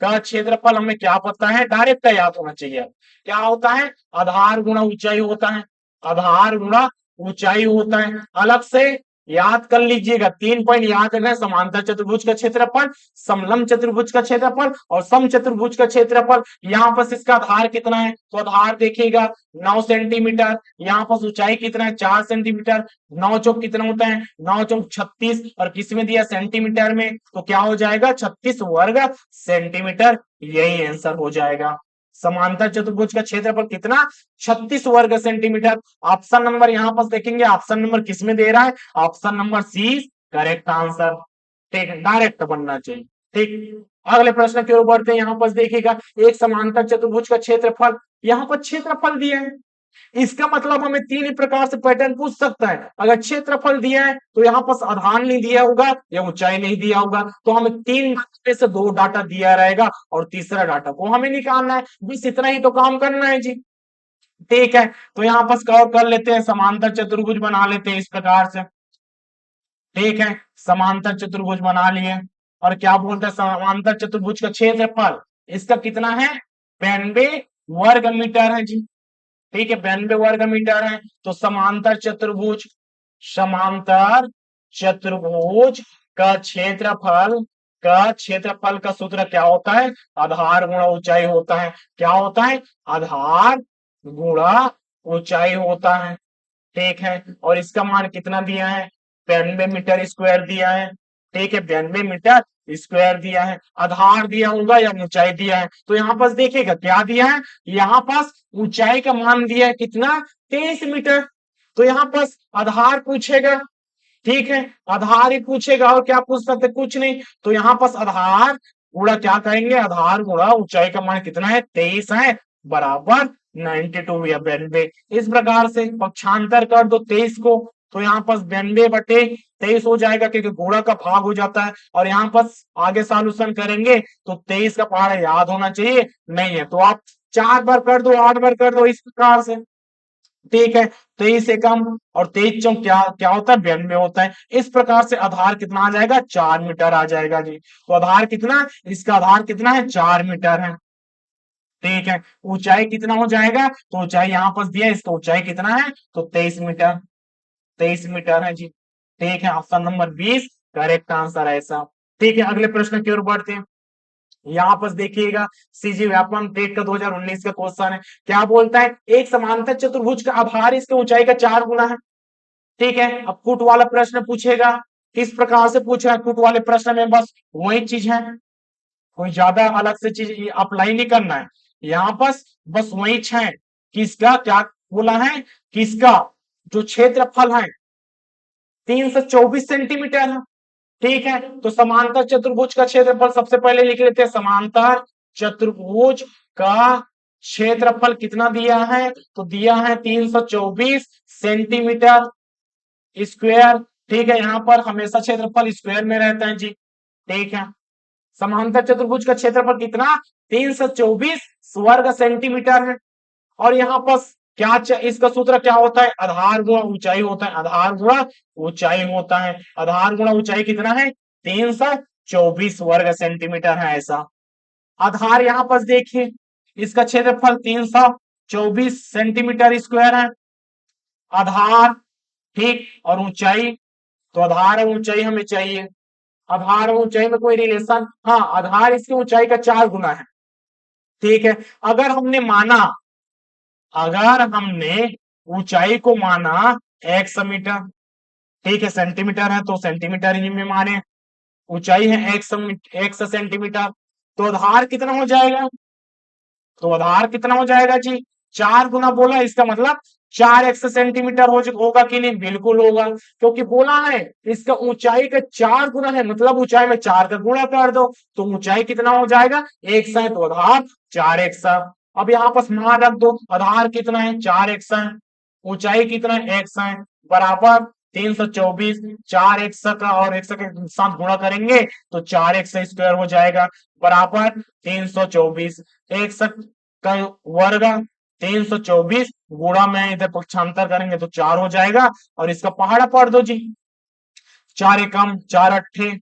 का क्षेत्रफल हमें क्या पता है, डायरेक्ट याद होना चाहिए। क्या होता है, आधार गुणा ऊंचाई होता है, आधार गुणा ऊंचाई होता है। अलग से याद कर लीजिएगा, 3 पॉइंट याद रखना है, समांतर चतुर्भुज का क्षेत्रफल, समलंब चतुर्भुज का क्षेत्रफल और सम चतुर्भुज का क्षेत्रफल। यहाँ पर इसका आधार कितना है, तो आधार देखिएगा 9 सेंटीमीटर, यहाँ पर ऊंचाई कितना है 4 सेंटीमीटर, 9 चौक कितना होता है, 9 चौक 36, और किस में दिया सेंटीमीटर में, तो क्या हो जाएगा 36 वर्ग सेंटीमीटर, यही आंसर हो जाएगा। समांतर चतुर्भुज का क्षेत्रफल कितना, 36 वर्ग सेंटीमीटर। ऑप्शन नंबर यहाँ पर देखेंगे, ऑप्शन नंबर किस में दे रहा है, option number C correct answer, ठीक है, डायरेक्ट बनना चाहिए, ठीक। अगले प्रश्न की ओर बढ़ते हैं, यहाँ पर देखिएगा एक समांतर चतुर्भुज का क्षेत्रफल, यहाँ पर क्षेत्रफल दिया है, इसका मतलब हमें 3 ही प्रकार से पैटर्न पूछ सकता है। अगर क्षेत्रफल दिया है तो यहाँ पर आधार नहीं दिया होगा या ऊंचाई नहीं दिया होगा, तो हमें 3 में से 2 डाटा दिया रहेगा और तीसरा डाटा को हमें निकालना है, बस इतना ही तो काम करना है जी, ठीक है। तो यहाँ पर कवर कर लेते हैं, समांतर चतुर्भुज बना लेते हैं इस प्रकार से, ठीक है, समांतर चतुर्भुज बना लिए। और क्या बोलते हैं, समांतर चतुर्भुज का क्षेत्रफल इसका कितना है, 92 वर्ग मीटर है जी, ठीक है, 92 वर्ग मीटर है। तो समांतर चतुर्भुज, समांतर चतुर्भुज का क्षेत्रफल, का क्षेत्रफल का सूत्र क्या होता है, आधार गुणा ऊंचाई होता है। क्या होता है, आधार गुणा ऊंचाई होता है, ठीक है। और इसका मान कितना दिया है, 92 मीटर स्क्वायर दिया है, ठीक है, 92 मीटर स्क्वायर दिया है। आधार दिया होगा या ऊंचाई दिया है, तो यहाँ पास देखिएगा क्या दिया है, यहाँ पास ऊंचाई का मान दिया है कितना, 23 मीटर। तो यहाँ पास आधार पूछेगा, ठीक है, आधार ही पूछेगा और क्या पूछ सकते, कुछ नहीं। तो यहाँ पास आधार गुणा क्या करेंगे, आधार गुणा ऊंचाई का मान कितना है, 23 है, बराबर 92 या 92। इस प्रकार से पक्षांतर कर दो 23 को, तो यहाँ पास 92/23 हो जाएगा, क्योंकि गुणा का भाग हो जाता है। और यहाँ पर आगे सॉल्यूशन करेंगे तो 23 का पहाड़ा याद होना चाहिए, नहीं है तो आप 4 बार कर दो, 8 बार कर दो, इस प्रकार से। ठीक है, 23 एकम और 23 चौक क्या क्या होता है, 92 होता है। इस प्रकार से आधार कितना आ जाएगा, 4 मीटर आ जाएगा जी। तो आधार कितना, इसका आधार कितना है, 4 मीटर है। ठीक है, ऊंचाई कितना हो जाएगा, तो ऊंचाई यहाँ पर दिया, इसका ऊंचाई कितना है, तो 23 मीटर, 23 मीटर है जी। ठीक है, ऑप्शन नंबर 20 करेक्ट आंसर है ऐसा। ठीक है, अगले प्रश्न की ओर बढ़ते हैं। यहाँ पर देखिएगा, सीजी व्यापम टेट का 2019 का क्वेश्चन है। क्या बोलता है, एक समांतर चतुर्भुज का आधार इसके ऊंचाई का 4 गुना है। ठीक है, अब कूट वाला प्रश्न पूछेगा, किस प्रकार से पूछा है कूट वाले प्रश्न में, बस वही चीज है, कोई ज्यादा अलग से चीज अप्लाई नहीं करना है। यहाँ पर बस वही है, किसका क्या बोला है, किसका जो क्षेत्रफल है 324 सेंटीमीटर है। ठीक है, तो समांतर चतुर्भुज का क्षेत्रफल सबसे पहले लिख लेते हैं, समांतर चतुर्भुज का क्षेत्रफल कितना दिया है, तो दिया है 324 सेंटीमीटर स्क्वायर। ठीक है, यहाँ पर हमेशा क्षेत्रफल स्क्वायर में रहता है जी। ठीक है, समांतर चतुर्भुज का क्षेत्रफल कितना, 324 वर्ग सेंटीमीटर है। और यहाँ पर इसका सूत्र क्या होता है, आधार गुणा ऊंचाई होता है, आधार गुणा ऊंचाई होता है। आधार गुणा ऊंचाई कितना है, 324 वर्ग सेंटीमीटर है ऐसा। आधार यहाँ पर देखिए, इसका क्षेत्रफल 324 सेंटीमीटर स्क्वायर है आधार। ठीक, और ऊंचाई, तो आधार और ऊंचाई हमें चाहिए। आधार और ऊंचाई में कोई रिलेशन, हाँ, आधार इसकी ऊंचाई का 4 गुना है। ठीक है, अगर हमने माना, अगर हमने ऊंचाई को माना 100 मीटर, ठीक है, सेंटीमीटर है तो सेंटीमीटर ही में माने, ऊंचाई है 100 सेंटीमीटर, तो आधार कितना हो जाएगा, तो आधार कितना हो जाएगा जी, 4 गुना बोला, इसका मतलब 4 सेंटीमीटर होगा कि नहीं, बिल्कुल होगा, क्योंकि बोला है इसका ऊंचाई का 4 गुना है, मतलब ऊंचाई में 4 का गुणा कर दो, तो ऊंचाई कितना हो जाएगा, 100 है, तो आधार 4 100। अब यहाँ पर मान रख दो, आधार कितना है, 4 100 है, ऊंचाई कितना है, 100 है, बराबर 324, 4 100 का और 100 के साथ गुणा करेंगे तो 4 100 स्क्वायर हो जाएगा, बराबर 324, 100 का वर्ग 324 गुणा में इधर पक्षांतर करेंगे तो 4 हो जाएगा, और इसका पहाड़ा पढ़ दो जी, 4 एकम 4 अट्ठे,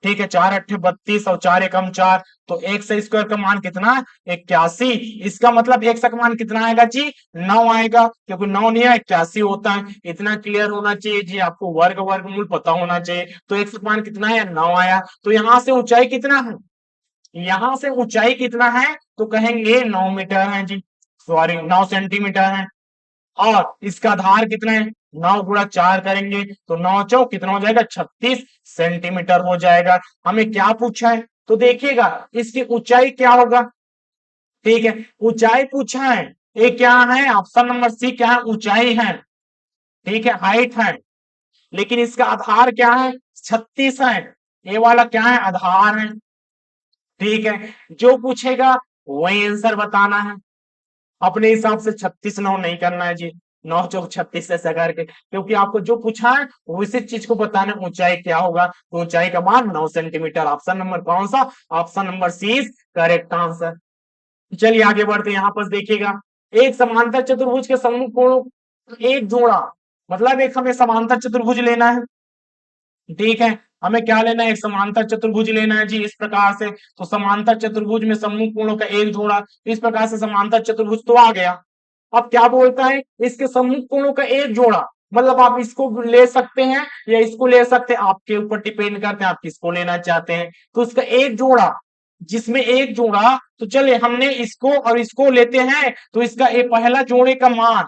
ठीक है, 4 अट्ठे 32 और 4 एकम 4, तो 100 स्क्वायर का मान कितना, 81। इसका मतलब 100 का मान कितना आएगा जी, 9 आएगा, क्योंकि 9 नहीं है 81 होता है। इतना क्लियर होना चाहिए जी, आपको वर्ग वर्गमूल पता होना चाहिए। तो 100 का मान कितना है, 9 आया। तो यहां से ऊंचाई कितना है, यहां से ऊंचाई कितना है, तो कहेंगे 9 मीटर है जी, सॉरी 9 सेंटीमीटर है। और इसका आधार कितना है, 9 गुणा 4 करेंगे तो 9 चौक कितना हो जाएगा, 36 सेंटीमीटर हो जाएगा। हमें क्या पूछा है, तो देखिएगा इसकी ऊंचाई क्या होगा। ठीक है, ऊंचाई पूछा है, ये क्या है, ऑप्शन नंबर सी क्या है, ऊंचाई है। ठीक है, हाइट है, लेकिन इसका आधार क्या है, 36 है, ये वाला क्या है, आधार है। ठीक है, जो पूछेगा वही आंसर बताना है, अपने हिसाब से 36 9 नहीं करना है जी, 9 चौक 36 ऐसा करके, क्योंकि आपको जो पूछा है उसी चीज को बताना है, ऊंचाई क्या होगा, तो ऊंचाई का मान 9 सेंटीमीटर। ऑप्शन नंबर कौन सा, option number C correct answer. चलिए आगे बढ़ते हैं, यहाँ पर देखिएगा, एक समांतर चतुर्भुज के सम्मुख कोणों एक जोड़ा, मतलब एक हमें समांतर चतुर्भुज लेना है। ठीक है, हमें क्या लेना है, एक समांतर चतुर्भुज लेना है जी, इस प्रकार से। तो समांतर चतुर्भुज में सम्मुख कोणों का एक जोड़ा, इस प्रकार से समांतर चतुर्भुज तो आ गया। अब क्या बोलता है, इसके सम्मुख कोणों का एक जोड़ा, मतलब आप इसको ले सकते हैं या इसको ले सकते हैं, आपके ऊपर डिपेंड करते हैं आप किसको लेना चाहते हैं। तो इसका एक जोड़ा, जिसमें एक जोड़ा, तो चलिए हमने इसको और इसको लेते हैं, तो इसका एक पहला जोड़े का मान,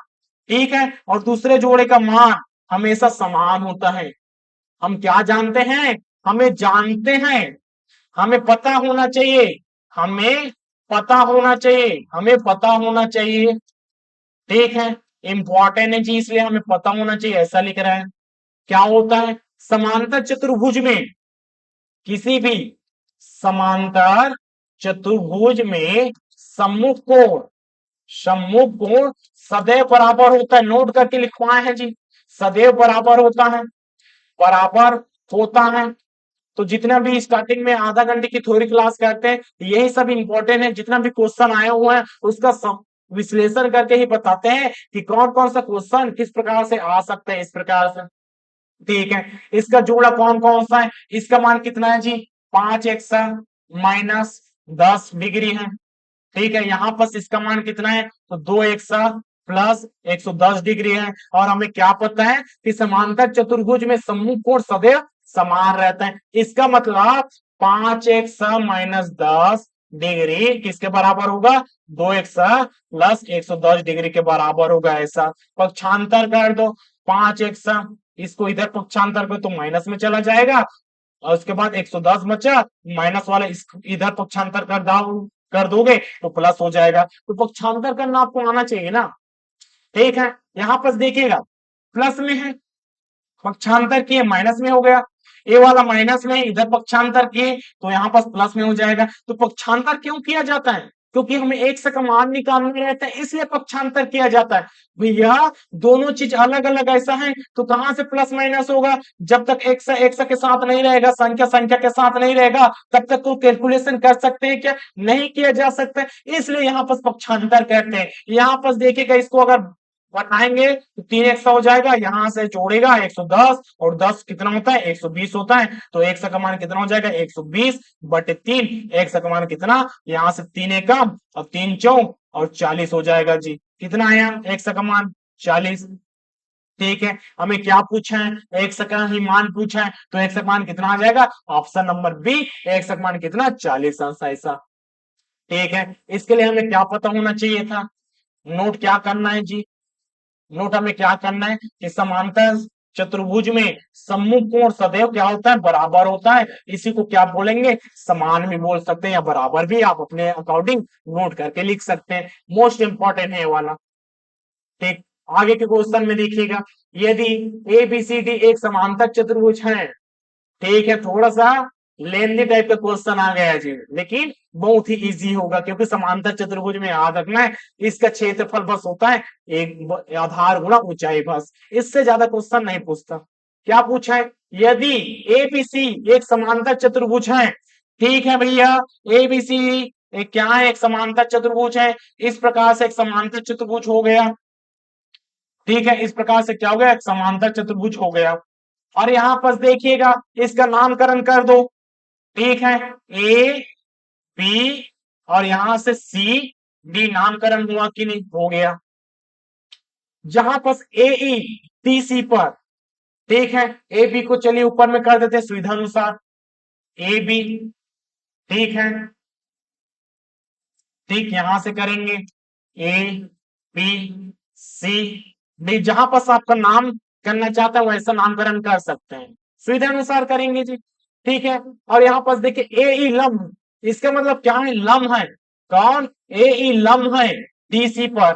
ठीक है, और दूसरे जोड़े का मान हमेशा समान होता है। हम क्या जानते हैं, हमें जानते हैं, हमें पता होना चाहिए, हमें पता होना चाहिए, हमें पता होना चाहिए। ठीक है, इंपॉर्टेंट है जी, इसलिए हमें पता होना चाहिए, ऐसा लिख रहा है। क्या होता है, समांतर चतुर्भुज में, किसी भी समांतर चतुर्भुज में सम्मुख कोण, सम्मुख कोण सदैव बराबर होता है, नोट करके लिखवाए हैं जी, सदैव बराबर होता है, बराबर होता है। तो जितना भी स्टार्टिंग में आधा घंटे की थ्योरी क्लास करते हैं यही सब इंपॉर्टेंट है, जितना भी क्वेश्चन आए हुए हैं उसका सब विश्लेषण करके ही बताते हैं कि कौन कौन सा क्वेश्चन किस प्रकार से आ सकते हैं इस प्रकार से। ठीक है, इसका जोड़ा कौन कौन सा है, इसका मान कितना है जी 5x माइनस 10 डिग्री है। ठीक है, यहाँ पर इसका मान कितना है तो 2x प्लस 110 डिग्री है। और हमें क्या पता है कि समांतर चतुर्भुज में सम्मुख कोण सदैव समान रहता है, इसका मतलब 5x माइनस 10 डिग्री किसके बराबर होगा 2x प्लस 110 डिग्री के बराबर होगा। ऐसा पक्षांतर कर दो 5x, इसको इधर पक्षांतर कर तो माइनस में चला जाएगा और उसके बाद 110 बचा, माइनस वाला इधर पक्षांतर कर दोगे तो प्लस हो जाएगा। तो पक्षांतर करना आपको आना चाहिए ना। ठीक है, यहां पर देखिएगा प्लस में है, पक्षांतर किए माइनस में हो गया, ए वाला माइनस में इधर पक्षांतर किए तो यहाँ पर प्लस में हो जाएगा। तो पक्षांतर क्यों किया जाता है, क्योंकि हमें एक से का मान निकालना रहता है इसलिए पक्षांतर किया जाता है। भैया दोनों चीज अलग अलग ऐसा है तो कहां से प्लस माइनस होगा, जब तक एक के साथ नहीं रहेगा, संख्या संख्या के साथ नहीं रहेगा तब तक तो कैलकुलेशन कर सकते हैं क्या, नहीं किया जा सकता, इसलिए यहाँ पर पक्षांतर कहते हैं। यहाँ पर देखिएगा इसको अगर बढ़ाएंगे तो 3x हो जाएगा, यहां से जोड़ेगा 110 और 10 कितना होता है 120 होता है, तो x का मान कितना हो जाएगा 120 बटे 3, x का मान कितना यहां से 3 एकम और 3 चौक और 40 हो जाएगा जी। कितना आया x का मान 40। ठीक है, हमें क्या पूछा है x का ही मान पूछा है तो x का मान कितना आ जाएगा ऑप्शन नंबर बी, x का मान कितना 40 ऐसा। ठीक है, इसके लिए हमें क्या पता होना चाहिए था, नोट क्या करना है जी, नोट हमें क्या करना है कि समांतर चतुर्भुज में सम्मुख कोण सदैव क्या होता है बराबर होता है, इसी को क्या बोलेंगे समान भी बोल सकते हैं या बराबर भी, आप अपने अकॉर्डिंग नोट करके लिख सकते हैं, मोस्ट इंपॉर्टेंट है ये वाला। ठीक, आगे के क्वेश्चन में देखिएगा, यदि ए बी सी डी एक समांतर चतुर्भुज है, ठीक है, थोड़ा सा लेंदी टाइप का क्वेश्चन आ गया जी, लेकिन बहुत ही इजी होगा क्योंकि समांतर चतुर्भुज में याद रखना है इसका क्षेत्रफल बस होता है एक आधार गुणा ऊंचाई, बस इससे ज्यादा क्वेश्चन नहीं पूछता। क्या पूछा है, यदि ए बी सी एक समांतर चतुर्भुज है, ठीक है भैया, ए बी सी एक क्या है एक समांतर चतुर्भुज है, इस प्रकार से एक समांतर चतुर्भुज हो गया। ठीक है, इस प्रकार से क्या हो गया एक समांतर चतुर्भुज हो गया। और यहां पर देखिएगा इसका नामकरण कर दो, ठीक है, ए बी और यहां से सी डी नामकरण हुआ कि नहीं, हो गया। जहां पर ए ई टी सी पर, ठीक है, ए बी को चलिए ऊपर में कर देते हैं सुविधा अनुसार, ए बी, ठीक है, ठीक यहां से करेंगे ए बी सी डी, जहां पर आपका नाम करना चाहता है वैसा नामकरण कर सकते हैं, सुविधा अनुसार करेंगे जी। ठीक है, और यहाँ पर देखिए ए ई लम्ब, इसका मतलब क्या है लम्ब है, कौन ए ई लम्ब है डीसी पर।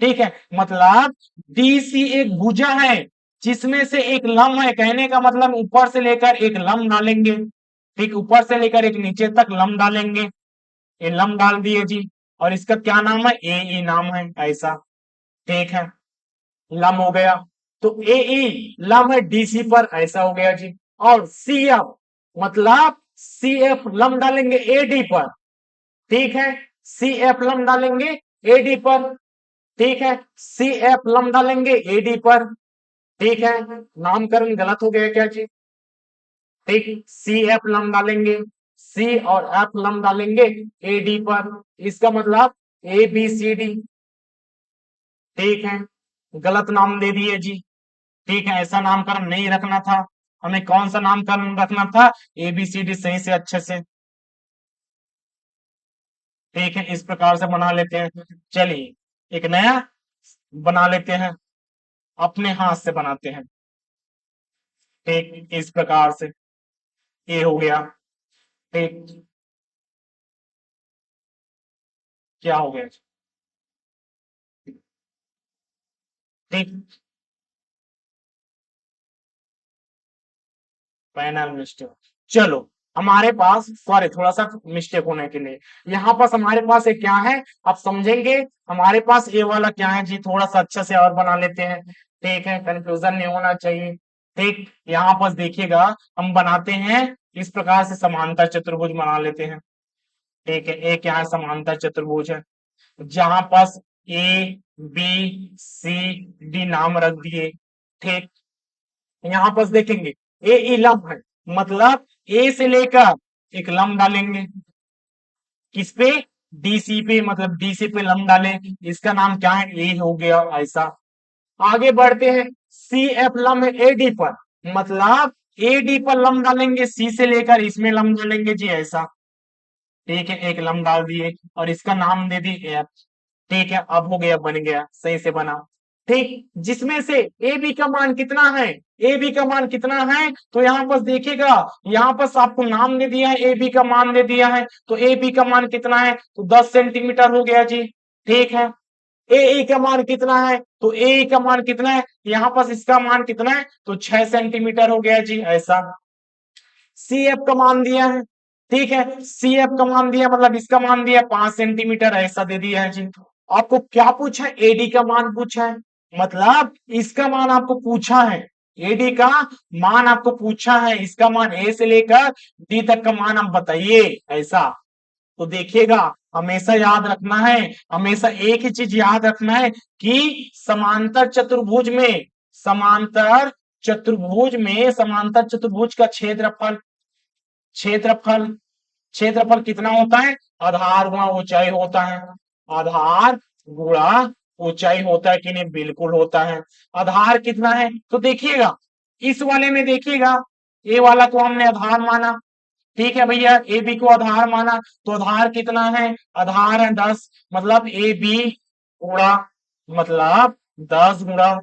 ठीक है, मतलब डीसी एक भुजा है जिसमें से एक लम्ब है, कहने का मतलब ऊपर से लेकर एक लम्ब डालेंगे, ठीक, ऊपर से लेकर एक नीचे तक लम्ब डालेंगे, ये लम्ब डाल दिए जी, और इसका क्या नाम है ए ई नाम है ऐसा। ठीक है, लम हो गया, तो ए ई लम है डीसी पर ऐसा हो गया जी। और सी एफ मतलब सी एफ लम डालेंगे एडी पर, ठीक है, सी एफ लम डालेंगे एडी पर, ठीक है, सी एफ लम डालेंगे एडी पर। ठीक है, नामकरण गलत हो गया क्या जी, ठीक, सी एफ लम डालेंगे, सी और एफ लम डालेंगे एडी पर, इसका मतलब ए बी सी डी। ठीक है, गलत नाम दे दिए जी। ठीक है, ऐसा नामकरण नहीं रखना था, हमें कौन सा नामकरण रखना था एबीसीडी सही से अच्छे से। ठीक है, इस प्रकार से बना लेते हैं, चलिए एक नया बना लेते हैं, अपने हाथ से बनाते हैं। ठीक, इस प्रकार से ये हो गया। ठीक, क्या हो गया, ठीक, पैनल मिस्टेक, चलो हमारे पास सॉरी थोड़ा सा मिस्टेक होने के लिए, यहाँ पास हमारे पास एक क्या है आप समझेंगे, हमारे पास ये वाला क्या है जी, थोड़ा सा अच्छा से और बना लेते हैं, ठीक है, कंफ्यूजन नहीं होना चाहिए। ठीक, यहाँ पर देखिएगा हम बनाते हैं इस प्रकार से समांतर चतुर्भुज बना लेते हैं। ठीक है, एक यहाँ समांतर चतुर्भुज है जहां पास ए बी सी डी नाम रख दिए। ठीक, यहाँ पर देखेंगे ए लंब है, मतलब ए से लेकर एक लंब डालेंगे किस पे, डीसी पे, मतलब डीसी पे लंब डालें, इसका नाम क्या है, ए हो गया। ऐसा आगे बढ़ते हैं, सी एफ लंब है एडी पर, मतलब एडी पर लंब डालेंगे, सी से लेकर इसमें लंब डालेंगे जी। ऐसा ठीक है, एक लंब डाल दिए और इसका नाम दे दी एफ। ठीक है, अब हो गया, बन गया, सही से बना। ठीक, जिसमें से ए बी का मान कितना है, ए बी का मान कितना है, तो यहाँ पर देखिएगा, यहाँ पर आपको नाम दे दिया है, ए बी का मान दे दिया है, तो ए बी का मान कितना है, तो 10 सेंटीमीटर हो गया जी। ठीक है, ए का मान कितना है, तो ए का मान कितना है, यहाँ पर इसका मान कितना है, तो 6 सेंटीमीटर हो गया जी। ऐसा सी एफ का मान दिया है। ठीक है, सी एफ का मान दिया, मतलब इसका मान दिया 5 सेंटीमीटर, ऐसा दे दिया है जी। आपको क्या पूछा है, एडी का मान पूछा है, मतलब इसका मान आपको पूछा है, एडी का मान आपको पूछा है, इसका मान ए से लेकर डी तक का मान आप बताइए। ऐसा तो देखिएगा, हमेशा याद रखना है, हमेशा एक ही चीज याद रखना है कि समांतर समांतर चतुर्भुज का क्षेत्रफल क्षेत्रफल क्षेत्रफल कितना होता है, आधार गुणा ऊंचाई होता है। आधार गुणा ऊंचाई होता है कि नहीं, बिल्कुल होता है। आधार कितना है, तो देखिएगा इस वाले में देखिएगा, ए वाला को हमने आधार माना। ठीक है भैया, ए बी को आधार माना, तो आधार कितना है, आधार है 10, मतलब ए बी गुणा, मतलब 10 गुणा,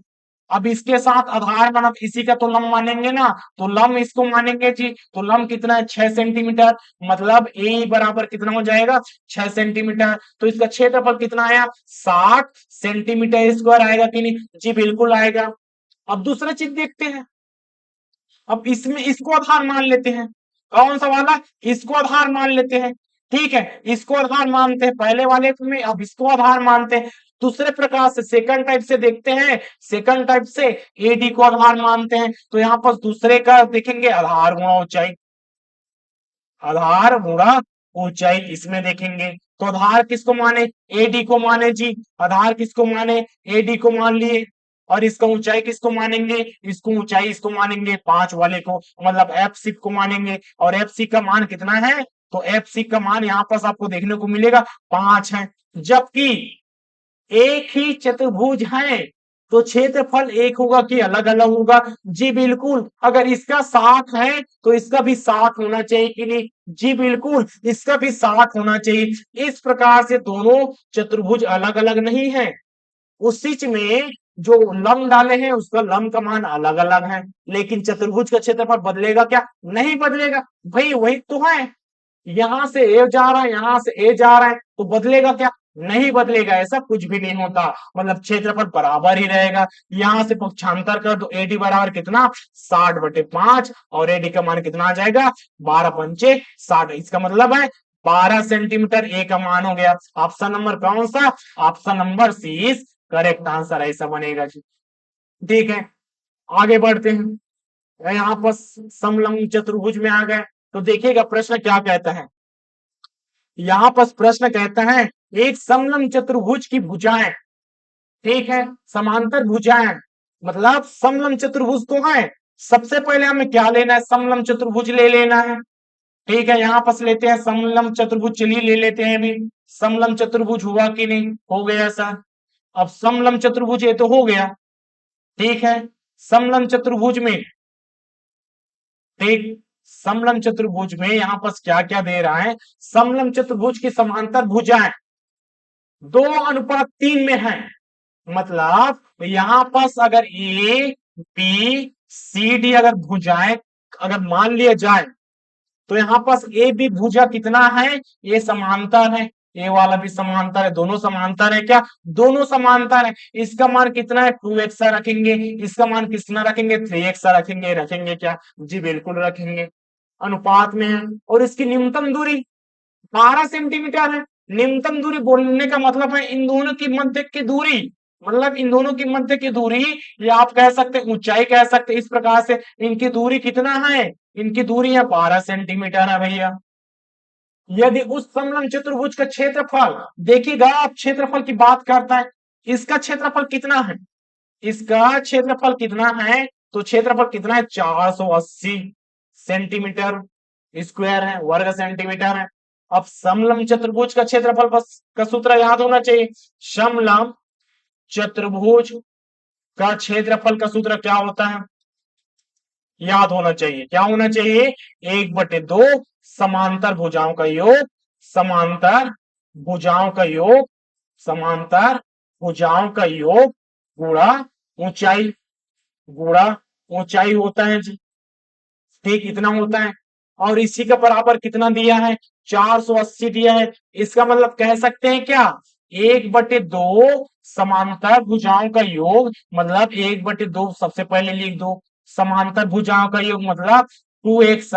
अब इसके साथ आधार माना तो इसी का तो लंब मानेंगे ना, तो लंब इसको मानेंगे जी, तो लंब कितना है, 6 सेंटीमीटर, मतलब ए बराबर कितना हो जाएगा, 6 सेंटीमीटर। तो इसका क्षेत्रफल कितना आया, 60 सेंटीमीटर स्क्वायर आएगा कि नहीं, जी बिल्कुल आएगा। अब दूसरा चीज देखते हैं, अब इसमें इसको आधार मान लेते हैं, कौन सा वाला, इसको आधार मान लेते हैं। ठीक है, इसको आधार मानते हैं पहले वाले में, अब इसको आधार मानते हैं। दूसरे प्रकार से सेकंड टाइप से देखते हैं, सेकंड टाइप से एडी को आधार मानते हैं, तो यहाँ पर दूसरे का देखेंगे, आधार गुणा ऊंचाई, आधार गुणा ऊंचाई, इसमें देखेंगे तो आधार किसको माने, एडी को माने जी, आधार किसको माने, एडी को मान लिए, और इसका ऊंचाई किसको मानेंगे, इसको ऊंचाई इसको मानेंगे 5 वाले को, मतलब एफ सी को मानेंगे, और एफ सी का मान कितना है, तो एफ सी का मान यहाँ पर आपको देखने को मिलेगा 5 है। जबकि एक ही चतुर्भुज है तो क्षेत्रफल एक होगा कि अलग अलग होगा, जी बिल्कुल, अगर इसका 60 है तो इसका भी 60 होना चाहिए कि नहीं, जी बिल्कुल, इसका भी 60 होना चाहिए। इस प्रकार से दोनों चतुर्भुज अलग अलग नहीं है, उसी में जो लंब डाले हैं उसका लंब का मान अलग अलग है, लेकिन चतुर्भुज का क्षेत्रफल बदलेगा क्या, नहीं बदलेगा, भाई वही तो है, यहां से ए जा रहा है, यहां से ए जा रहा है, तो बदलेगा क्या, नहीं बदलेगा, ऐसा कुछ भी नहीं होता, मतलब क्षेत्रफल बराबर ही रहेगा। यहां से पक्षांतर कर दो, एडी बराबर कितना, 60/5, और एडी का मान कितना आ जाएगा, 12×5 = 60, इसका मतलब है 12 सेंटीमीटर ए का मान हो गया। ऑप्शन नंबर कौन सा, option number C is correct answer, ऐसा बनेगा जी। ठीक है, आगे बढ़ते हैं, यहाँ पर समलंब चतुर्भुज में आ गए, तो देखिएगा प्रश्न क्या कहता है, यहाँ पर प्रश्न कहता है एक समलंब चतुर्भुज की भुजाएं, ठीक है, समांतर भुजाएं, मतलब समलंब चतुर्भुज तो है, सबसे पहले हमें क्या लेना है, समलंब चतुर्भुज ले लेना है। ठीक है, यहाँ पर लेते हैं समलंब चतुर्भुज, चलिए ले लेते हैं अभी, समलंब चतुर्भुज हुआ कि नहीं, हो गया सर, अब समलंब चतुर्भुज ये तो हो गया। ठीक है, समलंब चतुर्भुज में, ठीक, समलंब चतुर्भुज में यहाँ पर क्या क्या दे रहा है, समलंब चतुर्भुज की समांतर भुजाएं 2:3 में है, मतलब यहां पर अगर ए बी सी डी अगर भुजाएं अगर मान लिया जाए, तो यहाँ पास ए बी भुजा कितना है, ये समांतर है, ए वाला भी समांतर है, दोनों समांतर है क्या, दोनों समांतर है। इसका मान कितना है, 2x रखेंगे, इसका मान कितना रखेंगे, 3x रखेंगे, रखेंगे क्या, जी बिल्कुल रखेंगे, अनुपात में है। और इसकी न्यूनतम दूरी 12 सेंटीमीटर है, न्यूनतम दूरी बोलने का मतलब है इन दोनों की मध्य की दूरी मतलब इन दोनों की मध्य की दूरी, या आप कह सकते हैं ऊंचाई, कह सकते हैं इस प्रकार से, इनकी दूरी कितना है, इनकी दूरी है 12 सेंटीमीटर है भैया। यदि उस समलंब चतुर्भुज का क्षेत्रफल, देखिएगा आप क्षेत्रफल की बात करता है, इसका क्षेत्रफल कितना है, इसका क्षेत्रफल कितना है, तो क्षेत्रफल कितना है 480 सेंटीमीटर स्क्वायर है, वर्ग सेंटीमीटर है। अब समलंब चतुर्भुज का क्षेत्रफल बस का सूत्र याद होना चाहिए, समलंब चतुर्भुज का क्षेत्रफल का सूत्र क्या होता है, याद होना चाहिए, क्या होना चाहिए, 1/2 समांतर भुजाओं का योग, समांतर भुजाओं का योग, समांतर भुजाओं का योग गुणा ऊंचाई, गुणा ऊंचाई होता है जी। ठीक, इतना होता है। और इसी का बराबर कितना दिया है, 480 दिया है। इसका मतलब कह सकते हैं क्या, 1/2 समांतर भुजाओं का योग, मतलब 1/2 सबसे पहले लिख दो, समांतर भुजाओं का योग मतलब 2x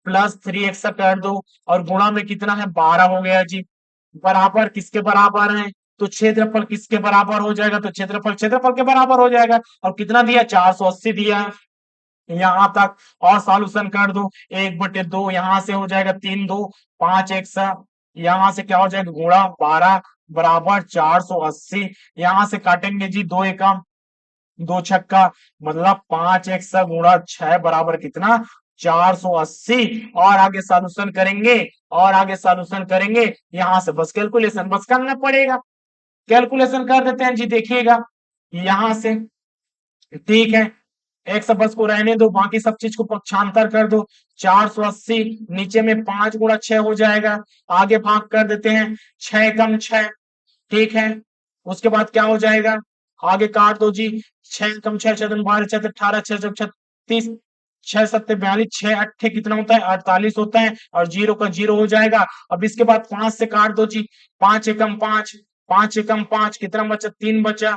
प्लस 3x कर दो, और गुणा में कितना है 12 हो गया जी। बराबर किसके बराबर है, तो क्षेत्रफल किसके बराबर हो जाएगा, तो क्षेत्रफल क्षेत्रफल के बराबर हो जाएगा। और कितना दिया, 480 दिया है यहां तक। और सॉल्यूशन कर दो, 1/2 यहां से हो जाएगा 3 2 5 1 यहां से क्या हो जाएगा गुणा 12 बराबर 480। यहां से काटेंगे जी, 2 एकम 2 छक्का, मतलब 5 1 गुणा 6 बराबर कितना 480। और आगे सॉल्यूशन करेंगे, और आगे सॉल्यूशन करेंगे, यहां से बस कैलकुलेशन बस करना पड़ेगा। कैलकुलेशन कर देते हैं जी, देखिएगा यहां से, ठीक है, एक सब बस को रहने दो, बाकी सब चीज को पक्षांतर कर दो। 480 नीचे में 5 गुणा 6 हो जाएगा, आगे भाग कर देते हैं, 6 कम 6, ठीक है। उसके बाद क्या हो जाएगा, आगे काट दो जी, 6 कम 6 6 12 6 18 6 36 6 7 42 6 8 कितना होता है 48 होता है, और जीरो का जीरो हो जाएगा। अब इसके बाद 5 से काट दो जी, 5 एकम 5, 5 एकम 5 कितना बचा 3 बचा,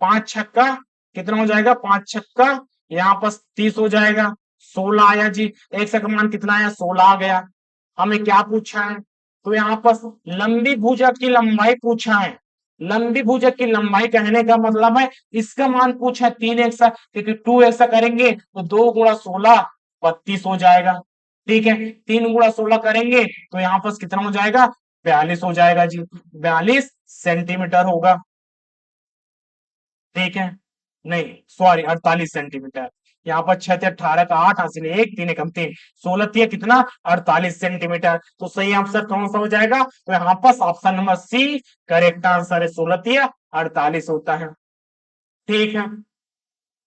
5 छक्का कितना हो जाएगा 5 छक्का, यहाँ पर 30 हो जाएगा, 16 आया जी। एक का मान कितना आया 16 आ गया। हमें क्या पूछा है, तो यहाँ पर लंबी भुजा की लंबाई पूछा है। लंबी भुजा की लंबाई कहने का मतलब है इसका मान पूछा है 3 क्योंकि 2 करेंगे तो 2 गुणा 16 32 हो जाएगा, ठीक है। 3 गुणा 16 करेंगे तो यहाँ पर कितना हो जाएगा 42 हो जाएगा जी, 42 सेंटीमीटर होगा, ठीक है। नहीं सॉरी 48 सेंटीमीटर। यहाँ पर 6 × 18 का 8 हासिल 1 3 एकम 3 16 तिया कितना 48 सेंटीमीटर। तो सही आंसर कौन सा हो जाएगा, तो यहाँ पर option number C correct answer है, 16 तिया 48 होता है, ठीक है।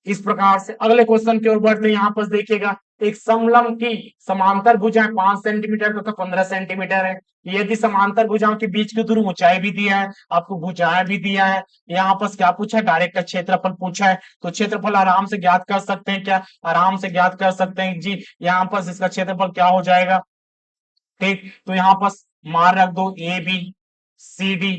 इस प्रकार से अगले क्वेश्चन की ओर बढ़ते हैं। यहाँ पर देखिएगा, एक समलंब की समांतर भुजाएं 5 सेंटीमीटर तथा 15 सेंटीमीटर है। यदि समांतर भुजाओं के बीच की दूरी, ऊंचाई भी दिया है, आपको भुजाएं भी दिया है, यहाँ पर क्या पूछा है डायरेक्ट का क्षेत्रफल पूछा है। तो क्षेत्रफल आराम से ज्ञात कर सकते हैं, क्या आराम से ज्ञात कर सकते हैं जी। यहाँ पर इसका क्षेत्रफल क्या हो जाएगा, ठीक, तो यहाँ पर मान रख दो ए बी सी डी,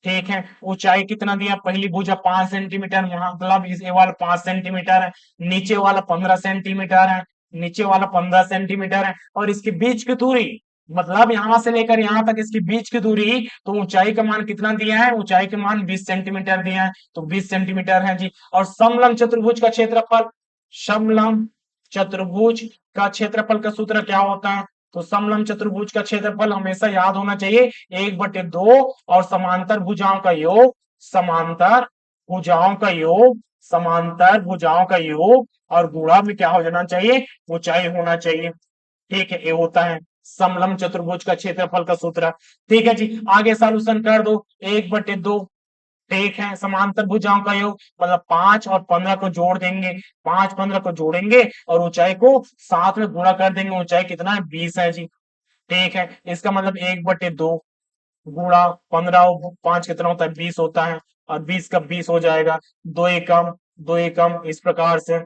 ठीक है। ऊंचाई कितना दिया, पहली भुजा 5 सेंटीमीटर, मतलब इस ये वाला 5 सेंटीमीटर है, नीचे वाला 15 सेंटीमीटर है, नीचे वाला 15 सेंटीमीटर है। और इसके बीच की दूरी, मतलब यहां से लेकर यहां तक इसकी बीच की दूरी, तो ऊंचाई का मान कितना दिया है, ऊंचाई के मान 20 सेंटीमीटर दिया है, तो 20 सेंटीमीटर है जी। और समलंब चतुर्भुज का क्षेत्रफल, समलंब चतुर्भुज का क्षेत्रफल का सूत्र क्या होता है, तो समलंब चतुर्भुज का क्षेत्रफल हमेशा याद होना चाहिए 1/2 और समांतर भुजाओं का योग, समांतर भुजाओं का योग, समांतर भुजाओं का योग, और गुणा में क्या हो जाना चाहिए, ऊंचाई होना चाहिए, ठीक है। ये होता है समलंब चतुर्भुज का क्षेत्रफल का सूत्र, ठीक है जी। आगे सॉल्यूशन कर दो, 1/2, ठीक है, समांतर भुजाओं का योग मतलब 5 और 15 को जोड़ देंगे, 5 15 को जोड़ेंगे और ऊंचाई को साथ में गुणा कर देंगे, ऊंचाई कितना है 20 है जी, ठीक है। इसका मतलब 1/2 गुणा 15 और 5 कितना होता है 20 होता है, और 20 का 20 हो जाएगा, 2 एकम इस प्रकार से,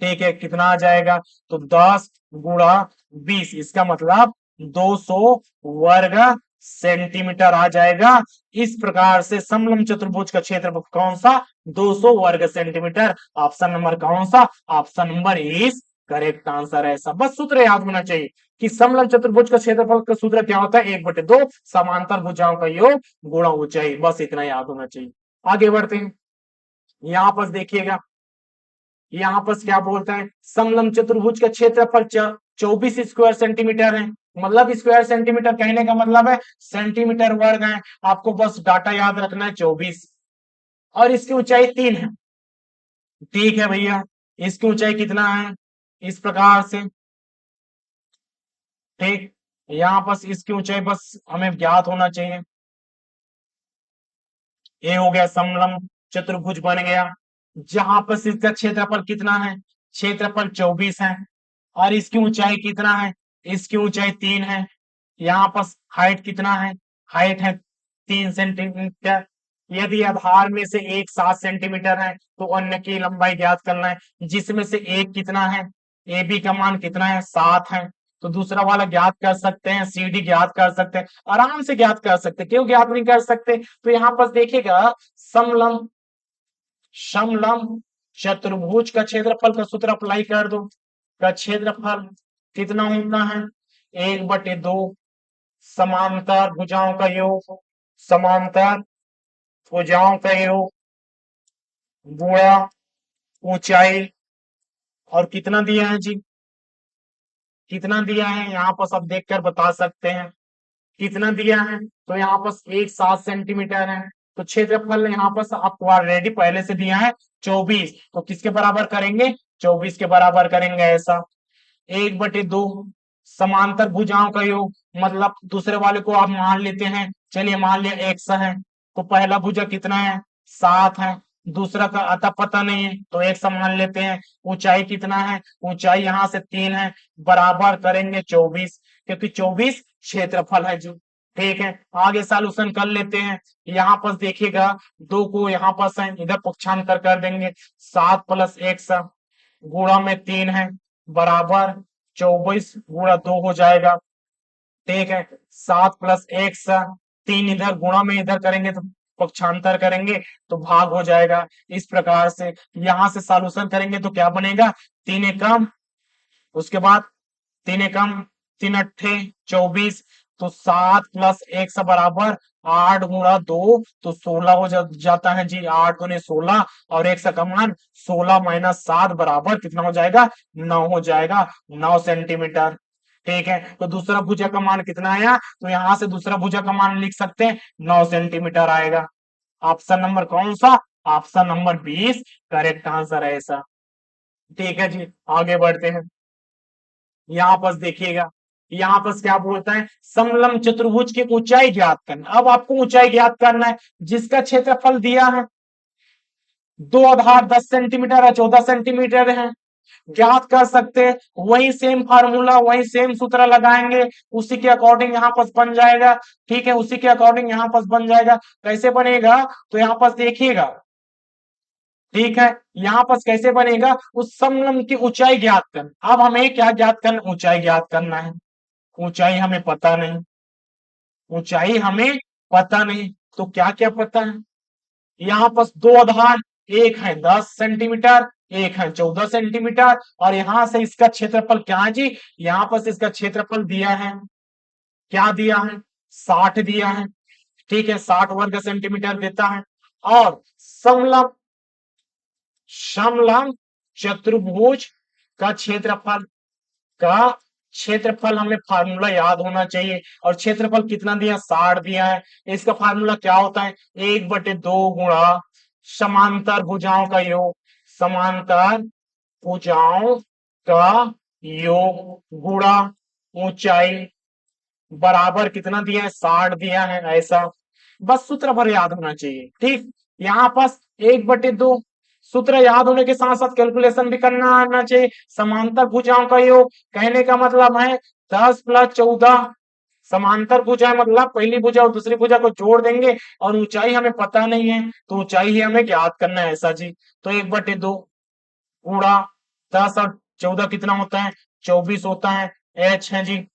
ठीक है। कितना आ जाएगा, तो 10 × 20, इसका मतलब 200 वर्ग सेंटीमीटर आ जाएगा। इस प्रकार से समलंब चतुर्भुज का क्षेत्रफल कौन सा, 200 वर्ग सेंटीमीटर। ऑप्शन नंबर कौन सा, option number is correct answer है। ऐसा बस सूत्र याद होना चाहिए कि समलंब चतुर्भुज का क्षेत्रफल का सूत्र क्या होता है, 1/2 समांतर भुजाओं का योग गुणा ऊंचाई, बस इतना याद होना चाहिए। आगे बढ़ते हैं। यहाँ पर देखिएगा, यहाँ पर क्या बोलता है, समलंब चतुर्भुज का क्षेत्रफल 24 स्क्वायर सेंटीमीटर है। मतलब स्क्वायर सेंटीमीटर कहने का मतलब है सेंटीमीटर वर्ग है, आपको बस डाटा याद रखना है 24। और इसकी ऊंचाई 3 है। ठीक है भैया, इसकी ऊंचाई कितना है, इस प्रकार से। ठीक, यहाँ पर इसकी ऊंचाई बस हमें ज्ञात होना चाहिए। ये हो गया समलंब चतुर्भुज बन गया। जहां पर इसका क्षेत्रफल कितना है, क्षेत्रफल 24 है, और इसकी ऊंचाई कितना है, इसकी ऊंचाई 3 है। यहाँ पर हाइट कितना है, हाइट है 3 सेंटीमीटर। यदि आधार में से एक 7 सेंटीमीटर है तो अन्य की लंबाई ज्ञात करना है, जिसमें से एक कितना है, ए बी का मान कितना है, 7 है। तो दूसरा वाला ज्ञात कर सकते हैं, सी डी ज्ञात कर सकते हैं, आराम से ज्ञात कर सकते हैं। क्यों ज्ञात नहीं कर सकते, तो यहाँ पर देखिएगा, समलंब समलंब चतुर्भुज का क्षेत्रफल का सूत्र अप्लाई कर दो। का क्षेत्रफल कितना होता है, 1/2 समांतर भुजाओं का योग, समांतर भुजाओं का योग गुणा ऊंचाई। और कितना दिया है जी, कितना दिया है, यहाँ पर सब देखकर बता सकते हैं कितना दिया है। तो यहाँ पर एक 7 सेंटीमीटर है, तो क्षेत्रफल यहाँ पर आपको ऑलरेडी पहले से दिया है 24। तो किसके बराबर करेंगे, 24 के बराबर करेंगे ऐसा। 1/2 समांतर भुजाओं का योग, मतलब दूसरे वाले को आप मान लेते हैं, चलिए मान लिया x है, तो पहला भुजा कितना है, 7 है। दूसरा का अतः पता नहीं है तो x मान लेते हैं। ऊंचाई कितना है, ऊंचाई यहाँ से 3 है, बराबर करेंगे 24, क्योंकि 24 क्षेत्रफल है जो। ठीक है, आगे सॉल्यूशन कर लेते हैं। यहाँ पर देखिएगा, दो को यहाँ पर साइन इधर पक्षांतर कर देंगे, 7 + x गुणा में 3 है, बराबर 24 गुणा 2 हो जाएगा। ठीक है, 7 + x 3 इधर गुणा में इधर करेंगे तो पक्षांतर करेंगे तो भाग हो जाएगा। इस प्रकार से यहां से सॉल्यूशन करेंगे तो क्या बनेगा, 3 एकम, उसके बाद 3 एकम 3 अट्ठे 24, तो 7 + x बराबर 8 गुणा 2 तो 16 हो जाता है जी, 8 दूनी 16, और x का मान 16 - 7 बराबर कितना हो जाएगा, 9 हो जाएगा, 9 सेंटीमीटर। ठीक है, तो दूसरा भुजा का मान कितना आया, तो यहां से दूसरा भुजा का मान लिख सकते हैं, 9 सेंटीमीटर आएगा। ऑप्शन नंबर कौन सा, ऑप्शन नंबर 20 करेक्ट आंसर है ऐसा। ठीक है जी, आगे बढ़ते हैं। यहाँ पर देखिएगा, यहाँ पर क्या बोलता है, समलंब चतुर्भुज की ऊंचाई ज्ञात करना। अब आपको ऊंचाई ज्ञात करना है, जिसका क्षेत्रफल दिया है, दो आधार 10 सेंटीमीटर है, 14 सेंटीमीटर है, ज्ञात कर सकते हैं। वही सेम फार्मूला, वही सेम सूत्र लगाएंगे, उसी के अकॉर्डिंग यहाँ पर बन जाएगा। ठीक है, उसी के अकॉर्डिंग यहाँ पर बन जाएगा। कैसे बनेगा, तो यहाँ पर देखिएगा, ठीक है, यहाँ पर कैसे बनेगा, उस समलंब की ऊंचाई ज्ञात करना। अब हमें क्या ज्ञात करना, ऊंचाई ज्ञात करना है। ऊंचाई हमें पता नहीं, ऊंचाई हमें पता नहीं, तो क्या क्या पता है, यहाँ पर दो आधार, एक है 10 सेंटीमीटर, एक है 14 सेंटीमीटर, और यहां से इसका क्षेत्रफल क्या है जी, यहाँ पर इसका क्षेत्रफल दिया है, क्या दिया है, 60 दिया है। ठीक है, 60 वर्ग सेंटीमीटर देता है। और समलंब समलंब चतुर्भुज का क्षेत्रफल, का क्षेत्रफल हमें फार्मूला याद होना चाहिए। और क्षेत्रफल कितना दिया, 60 दिया है। इसका फार्मूला क्या होता है, 1/2 गुणा समांतर भुजाओं का योग, समांतर भुजाओं का योग गुणा ऊंचाई, बराबर कितना दिया है, 60 दिया है ऐसा। बस सूत्र भर याद होना चाहिए। ठीक, यहाँ पास 1/2 सूत्र याद होने के साथ साथ कैलकुलेशन भी करना आना चाहिए। समांतर भुजाओं का योग कहने का मतलब है 10 + 14, समांतर भुजा मतलब पहली भुजा और दूसरी भुजा को जोड़ देंगे, और ऊंचाई हमें पता नहीं है तो ऊंचाई ही हमें ज्ञात करना है ऐसा जी। तो 1/2 गुणा 10 और 14 कितना होता है, 24 होता है। एच है जी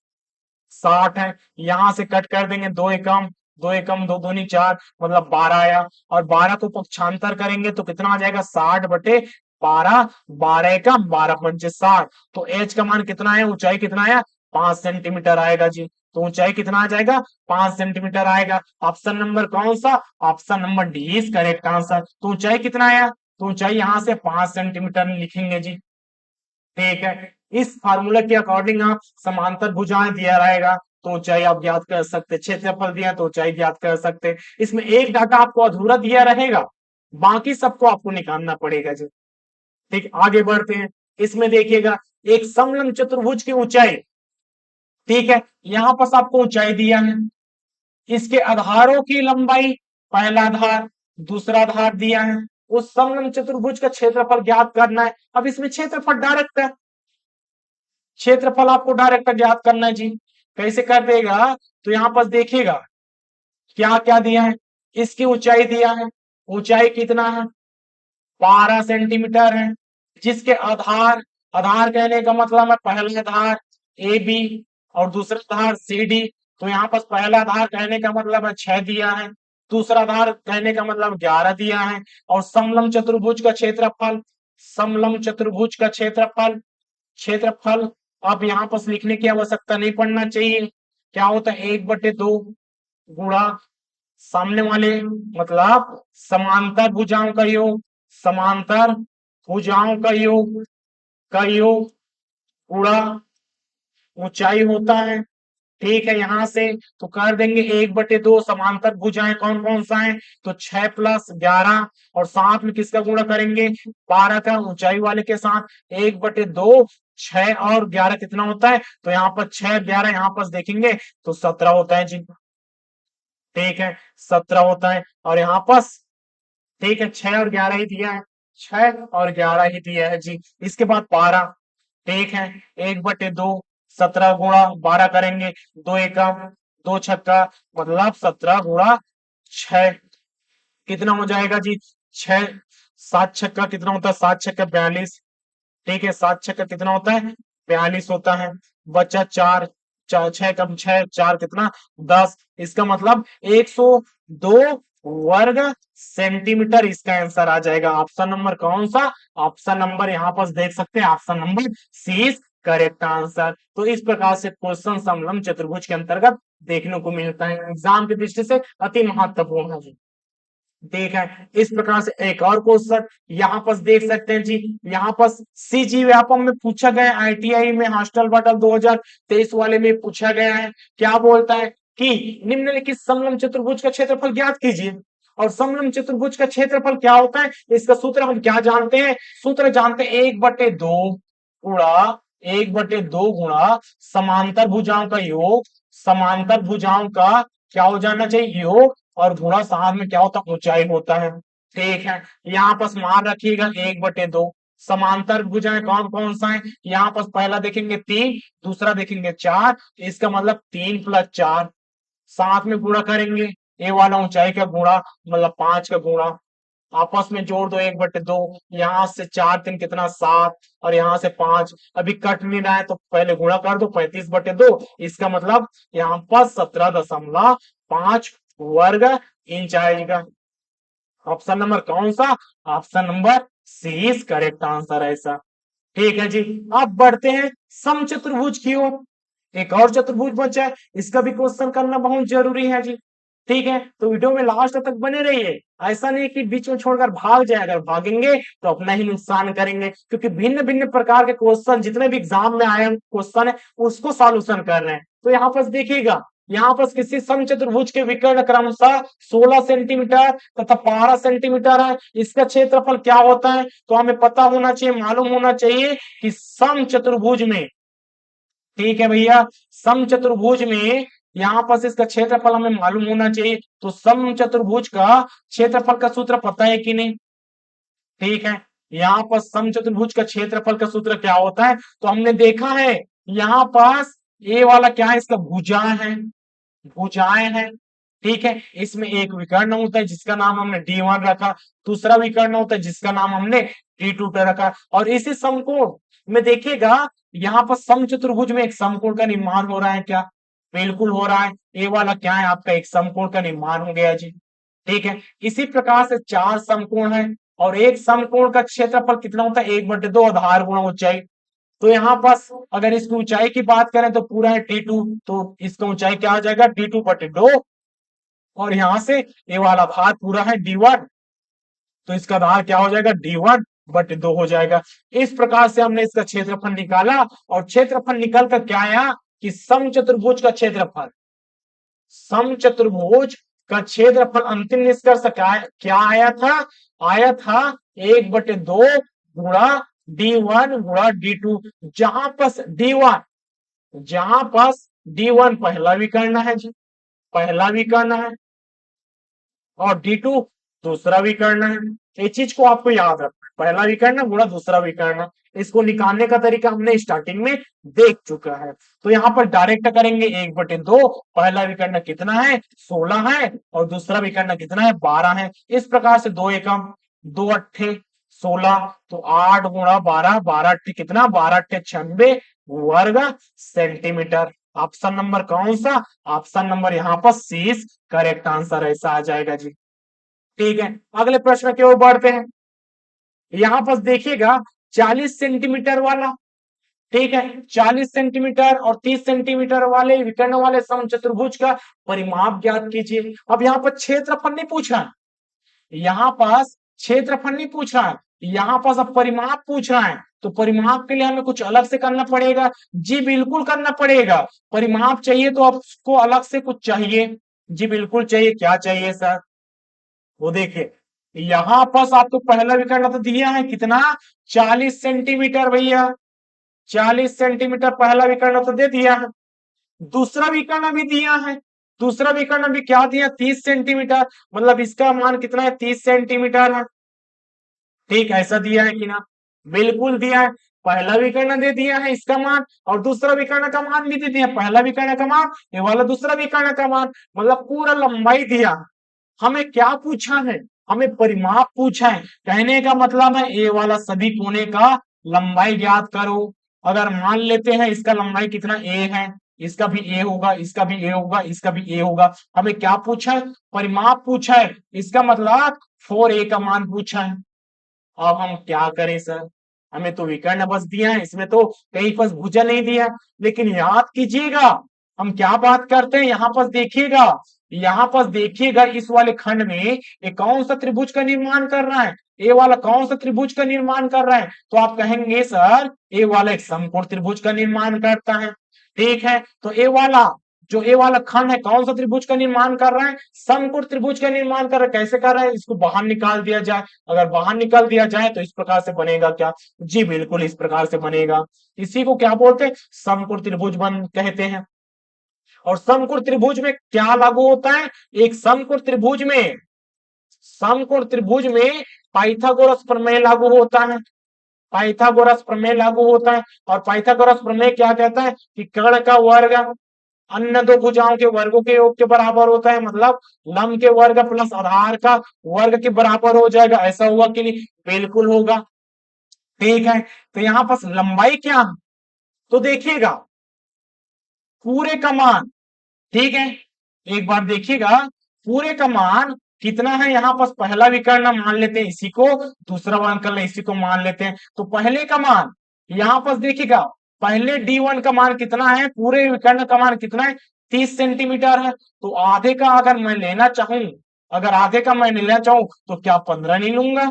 60 है, यहां से कट कर देंगे, दो एकम, दो एकम दो दूनी 4, मतलब 12 आया। और 12 को पक्षांतर करेंगे तो कितना आ जाएगा, 60/12, 12 एकम 12×5 = 60। तो एच का मान कितना है, ऊंचाई कितना आया, 5 सेंटीमीटर आएगा जी। तो ऊंचाई कितना आ जाएगा, 5 सेंटीमीटर आएगा। ऑप्शन नंबर कौन सा, option number D is correct answer. तो ऊंचाई कितना आया, तो ऊंचाई यहां से 5 सेंटीमीटर लिखेंगे जी। ठीक है, इस फार्मूला के अकॉर्डिंग आप समांतर भुजाएं दिया रहेगा तो ऊंचाई आप ज्ञात कर सकते, क्षेत्रफल दिया तो ऊंचाई ज्ञात कर सकते। इसमें एक डाटा आपको अधूरा दिया रहेगा, बाकी सबको आपको निकालना पड़ेगा जी। ठीक, आगे बढ़ते हैं। इसमें देखिएगा एक समलंब चतुर्भुज की ऊंचाई, ठीक है, यहां पर आपको ऊंचाई दिया है, इसके आधारों की लंबाई, पहला आधार दूसरा आधार दिया है, उस समलंब चतुर्भुज का क्षेत्रफल ज्ञात करना है। अब इसमें क्षेत्रफल डायरेक्ट है, क्षेत्रफल आपको डायरेक्ट ज्ञात करना है जी। कैसे कर देगा, तो यहां पर देखिएगा क्या क्या दिया है, इसकी ऊंचाई दिया है, ऊंचाई कितना है 12 सेंटीमीटर है, जिसके आधार, आधार कहने का मतलब है पहला आधार ए बी और दूसरा आधार सी डी। तो यहाँ पर पहला आधार कहने का मतलब है 6 दिया है, दूसरा आधार कहने का मतलब 11 दिया है। और समलंब चतुर्भुज का क्षेत्रफल, समलंब चतुर्भुज का क्षेत्रफल, क्षेत्रफल अब यहाँ पर लिखने की आवश्यकता नहीं पड़ना चाहिए, क्या होता है 1/2 गुणा सामने वाले, मतलब समांतर भुजाओं का योग, समांतर भुजाओं का योग गुणा ऊंचाई होता है। ठीक है, यहां से तो कर देंगे 1/2, समांतर भुजाएं कौन कौन सा है, तो 6 + 11 और साथ में किसका गुणा करेंगे 12 का, ऊंचाई वाले के साथ 1/2, 6 और 11 कितना होता है, तो यहाँ पर 6 11 यहाँ पर देखेंगे तो 17 होता है जी। ठीक है, 17 होता है और यहाँ पर, ठीक है, 6 और 11 ही दिया है, 6 और 11 ही दिया है जी। इसके बाद 12, ठीक है, 1/2, 17 गुणा 12 करेंगे, 2 एकम 2 छक्का, मतलब 17 गुणा 6 कितना हो जाएगा जी 6, 7 छक्का कितना होता है 7 छक्का 42। ठीक है, 7 छक्का कितना होता है 42 होता है। बचा 4, 6 कम 6 4 कितना 10, इसका मतलब 102 वर्ग सेंटीमीटर इसका आंसर आ जाएगा। ऑप्शन नंबर कौन सा, ऑप्शन नंबर यहाँ पर देख सकते हैं, option number C is correct answer. तो इस प्रकार से क्वेश्चन समलंब चतुर्भुज के अंतर्गत देखने को मिलता है, एग्जाम की दृष्टि से अति महत्वपूर्ण है जी। ठीक है, इस प्रकार से एक और क्वेश्चन यहाँ पर देख सकते हैं जी, यहाँ पर सीजी व्यापम में पूछा गया, आईटीआई में हॉस्टल बटल 2023 वाले में पूछा गया है। क्या बोलता है कि निम्नलिखित समलंब चतुर्भुज का क्षेत्रफल ज्ञात कीजिए। और समलंब चतुर्भुज का क्षेत्रफल क्या होता है, इसका सूत्र हम क्या जानते हैं, सूत्र जानते हैं 1/2 गुणा 1/2 गुणा समांतर भुजाओं का योग, समांतर भुजाओं का क्या हो जाना चाहिए योग, और गुणा साथ में क्या होता है ऊंचाई होता है। ठीक है, यहाँ पर मान रखिएगा 1/2, समांतर भुजाएं कौन कौन सा है, यहाँ पर पहला देखेंगे 3, दूसरा देखेंगे 4, इसका मतलब 3 + 4, साथ में गुणा करेंगे, ए वाला ऊंचाई का गुणा मतलब 5 का गुणा, आपस में जोड़ दो 1/2, यहाँ से 4 3 कितना 7 और यहाँ से 5, अभी कट नहीं रहा है तो पहले गुणा कर दो 35/2, इसका मतलब यहाँ पर 17.5 वर्ग इंच आएगा। ऑप्शन नंबर कौन सा, option number C is correct answer ऐसा। ठीक है जी, अब बढ़ते हैं समचतुर्भुज की ओर। एक और चतुर्भुज बचा है, इसका भी क्वेश्चन करना बहुत जरूरी है जी। ठीक है, तो वीडियो में लास्ट तक बने रहिए, ऐसा नहीं कि बीच में छोड़कर भाग जाए, अगर भागेंगे तो अपना ही नुकसान करेंगे, क्योंकि भिन्न भिन्न प्रकार के क्वेश्चन जितने भी एग्जाम में आए क्वेश्चन है उसको सॉल्यूशन कर रहे हैं। तो यहाँ पर देखिएगा, यहाँ पर किसी समचतुर्भुज के विकर्ण क्रमशः 16 सेंटीमीटर तथा 12 सेंटीमीटर है, इसका क्षेत्रफल क्या होता है, तो हमें पता होना चाहिए, मालूम होना चाहिए कि समचतुर्भुज में, ठीक है भैया, समचतुर्भुज में यहाँ पर इसका क्षेत्रफल हमें मालूम होना चाहिए। तो समचतुर्भुज का क्षेत्रफल का सूत्र पता है कि नहीं, ठीक है, यहाँ पर समचतुर्भुज का क्षेत्रफल का सूत्र क्या होता है, तो हमने देखा है यहाँ पास ये वाला क्या है, इसका भुजाएं है, भुजाएं हैं। ठीक है, इसमें एक विकर्ण होता है जिसका नाम हमने D1 रखा, दूसरा विकर्ण होता है जिसका नाम हमने D2 रखा। और इसी समकोण में देखिएगा यहाँ पर समचतुर्भुज में एक समकोण का निर्माण हो रहा है क्या, बिल्कुल हो रहा है, ये वाला क्या है आपका एक समकोण का निर्माण हो गया जी। ठीक है, इसी प्रकार से 4 समकोण है और एक समकोण का क्षेत्रफल कितना होता है 1/2 आधार गुणा ऊंचाई। तो यहाँ पास अगर इसकी ऊंचाई की बात करें तो पूरा है T2, तो इसका ऊंचाई क्या आ जाएगा D2/2, और यहां से ये वाला भाग पूरा है D1, तो इसका आधार क्या हो जाएगा, D1/2 हो जाएगा। इस प्रकार से हमने इसका क्षेत्रफल निकाला और क्षेत्रफल निकल कर क्या आया कि समचतुर्भुज का क्षेत्रफल, समचतुर्भुज का क्षेत्रफल अंतिम निष्कर्ष क्या आया था 1/2 गुणा D1 गुणा D2, जहां पास D1 पहला विकर्ण है जी, पहला विकर्ण है, और D2 दूसरा विकर्ण है। ये चीज को आपको याद रखना है, पहला विकर्ण गुणा दूसरा विकर्ण। इसको निकालने का तरीका हमने स्टार्टिंग में देख चुका है। तो यहाँ पर डायरेक्ट करेंगे 1/2, पहला विकर्ण कितना है 16 है और दूसरा विकर्ण कितना है 12 है। इस प्रकार से 2 एकम 2 अट्ठे 16, तो 8 गुणा 12, 12 अट्ठे कितना 12 अट्ठे 96 वर्ग सेंटीमीटर। ऑप्शन नंबर कौन सा, ऑप्शन नंबर यहाँ पर सी करेक्ट आंसर ऐसा आ जाएगा जी। ठीक है, अगले प्रश्न की ओर बढ़ते हैं। यहां पर देखिएगा 40 सेंटीमीटर वाला, ठीक है, 40 सेंटीमीटर और 30 सेंटीमीटर वाले विकर्ण वाले समचतुर्भुज का परिमाप ज्ञात कीजिए। अब यहाँ पर क्षेत्रफल नहीं पूछ रहा है, यहाँ पास क्षेत्रफल नहीं पूछ रहा है, यहाँ पास अब परिमाप पूछ रहा है। तो परिमाप के लिए हमें कुछ अलग से करना पड़ेगा जी, बिल्कुल करना पड़ेगा। परिमाप चाहिए तो आपको अलग से कुछ चाहिए जी, बिल्कुल चाहिए। क्या चाहिए सर, वो देखिए यहां पास आपको पहला विकर्ण तो दिया है कितना 40 सेंटीमीटर भैया, 40 सेंटीमीटर पहला विकर्ण तो दे दिया है। दूसरा विकर्ण भी दिया है, दूसरा विकर्ण भी क्या दिया 30 सेंटीमीटर, मतलब इसका मान कितना है 30 सेंटीमीटर है। ठीक, ऐसा दिया है कि ना, बिल्कुल दिया है। पहला विकर्ण दे दिया है इसका मान और दूसरा विकर्ण का मान भी दे दिया, पहला विकर्ण का मान ये वाला दूसरा विकर्ण का मान, मतलब पूरा लंबाई दिया। हमें क्या पूछा है, हमें परिमाप पूछा है। कहने का मतलब है ए वाला सभी कोने का लंबाई ज्ञात करो। अगर मान लेते हैं इसका लंबाई कितना ए है, इसका भी ए होगा, इसका भी ए होगा, इसका भी ए होगा। हमें क्या पूछा है, परिमाप पूछा है, इसका मतलब 4a का मान पूछा है। अब हम क्या करें सर, हमें तो विकर्ण बस दिया है, इसमें तो कहीं पर भुजा नहीं दिया। लेकिन याद कीजिएगा हम क्या बात करते हैं, यहाँ पर देखिएगा इस वाले खंड में ये कौन सा त्रिभुज का निर्माण कर रहा है, ए वाला कौन सा त्रिभुज का निर्माण कर रहा है। तो आप कहेंगे सर ए वाला एक समकोण त्रिभुज का निर्माण करता है। ठीक है, तो ए वाला खंड है कौन सा त्रिभुज का निर्माण कर रहा है, समकोण त्रिभुज का निर्माण कर रहा है। कैसे कर रहा है, इसको बाहर निकाल दिया जाए, अगर बाहर निकाल दिया जाए तो इस प्रकार से बनेगा क्या जी, बिल्कुल इस प्रकार से बनेगा। इसी को क्या बोलते हैं, समकोण त्रिभुज बन कहते हैं। और समकोण त्रिभुज में क्या लागू होता है, एक समकोण त्रिभुज में पाइथागोरस प्रमेय लागू होता है, पाइथागोरस प्रमेय लागू होता है। और पाइथागोरस प्रमेय क्या कहता है कि कर्ण का वर्ग अन्य दो भुजाओं के वर्गों के योग के बराबर होता है, मतलब लंब के वर्ग प्लस आधार का वर्ग के बराबर हो जाएगा। ऐसा हुआ कि नहीं, बिल्कुल होगा। ठीक है, तो यहां पर लंबाई क्या है, तो देखिएगा पूरे का मान, ठीक है, एक बार देखिएगा पूरे का मान कितना है। यहाँ पास पहला विकर्ण मान लेते हैं इसी को, दूसरा विकर्ण इसी को मान लेते हैं। तो पहले का मान यहाँ पास देखिएगा, पहले D1 का मान कितना है, पूरे विकर्ण का मान कितना है 30 सेंटीमीटर है। तो आधे का अगर मैं लेना चाहूं, अगर आधे का मैं लेना चाहूं तो क्या 15 नहीं लूंगा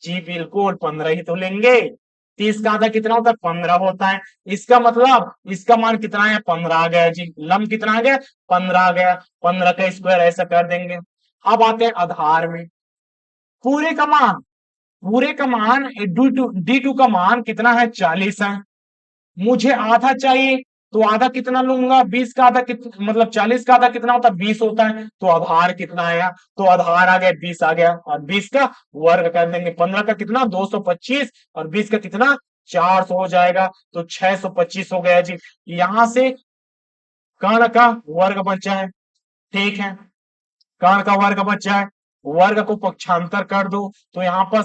जी, बिल्कुल 15 ही तो लेंगे। 30 का आधा कितना होता है 15 होता है। इसका मतलब इसका मान कितना है 15 आ गया जी, लंब कितना आ गया 15 आ गया, 15 का स्क्वायर ऐसा कर देंगे। अब आते हैं आधार में, पूरे का मान, पूरे का मान D2 का मान कितना है 40 है। मुझे आधा चाहिए तो आधा कितना लूंगा, 20 का आधा मतलब 40 का आधा कितना होता है 20 होता है। तो आधार कितना आया, तो आधार आ गया 20 आ गया, और 20 का वर्ग कर देंगे। 15 का कितना 225 और 20 का कितना 400 हो जाएगा, तो 625 हो गया जी। यहां से कर्ण का वर्ग बचा है, ठीक है, कर्ण का वर्ग बचा है, वर्ग को पक्षांतर कर दो तो यहाँ पर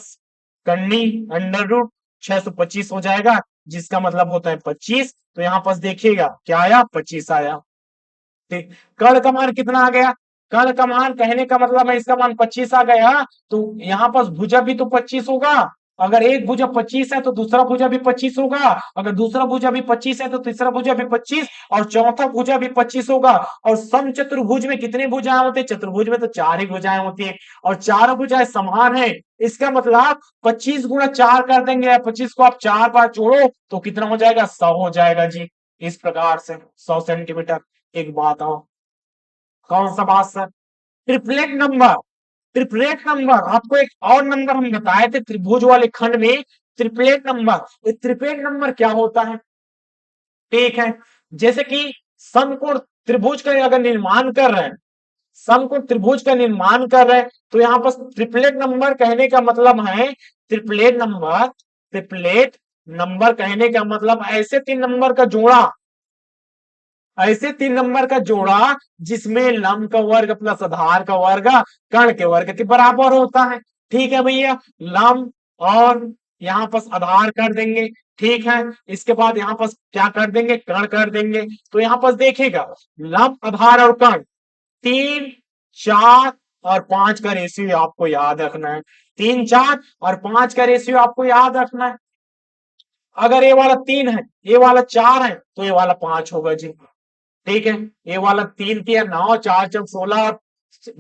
कन्नी √ 625 हो जाएगा, जिसका मतलब होता है 25। तो यहाँ पर देखिएगा क्या आया 25 आया। ठीक, कर्ण का मान कितना आ गया, कर्ण का मान कहने का मतलब है इसका मान 25 आ गया। तो यहाँ पर भुजा भी तो 25 होगा अगर एक भुजा 25 है तो दूसरा भुजा भी 25 होगा, अगर दूसरा भुजा भी 25 है तो तीसरा भुजा भी 25 और चौथा भुजा भी 25 होगा। और समचतुर्भुज में कितनी भुजाएं होती है? चतुर्भुज में तो 4 ही भुजाएं होती है और चारों भुजाएं समान है। इसका मतलब 25 गुणा 4 कर देंगे, 25 को आप 4 बार जोड़ो तो कितना हो जाएगा? 100 हो जाएगा जी। इस प्रकार से 100 सेंटीमीटर। एक बात और, कौन सा बात sir? Triplet number. Triplet number आपको एक और नंबर हम बताए थे त्रिभुज वाले खंड में, ट्रिपलेट नंबर। ये ट्रिपलेट नंबर क्या होता है? ठीक है, जैसे कि समकोण त्रिभुज का अगर निर्माण कर रहे हैं, समकोण त्रिभुज का निर्माण कर रहे हैं तो यहाँ पर ट्रिपलेट नंबर कहने का मतलब है, ट्रिपलेट नंबर, ट्रिपलेट नंबर कहने का मतलब ऐसे 3 नंबर का जोड़ा, ऐसे 3 नंबर का जोड़ा जिसमें लंब का वर्ग प्लस आधार का वर्ग कर्ण के वर्ग के बराबर होता है। ठीक है भैया, लंब और यहाँ पर आधार कर देंगे। ठीक है, इसके बाद यहाँ पर क्या कर देंगे? कर्ण कर देंगे। तो यहाँ पर देखिएगा, लंब आधार और कर्ण 3, 4 और 5 का रेशियो आपको याद रखना है। 3, 4 और 5 का रेशियो आपको याद रखना है। अगर ये वाला 3 है, ये वाला 4 है तो ये वाला 5 होगा जी। ठीक है, ये वाला 3 3 9, 4 4 16 और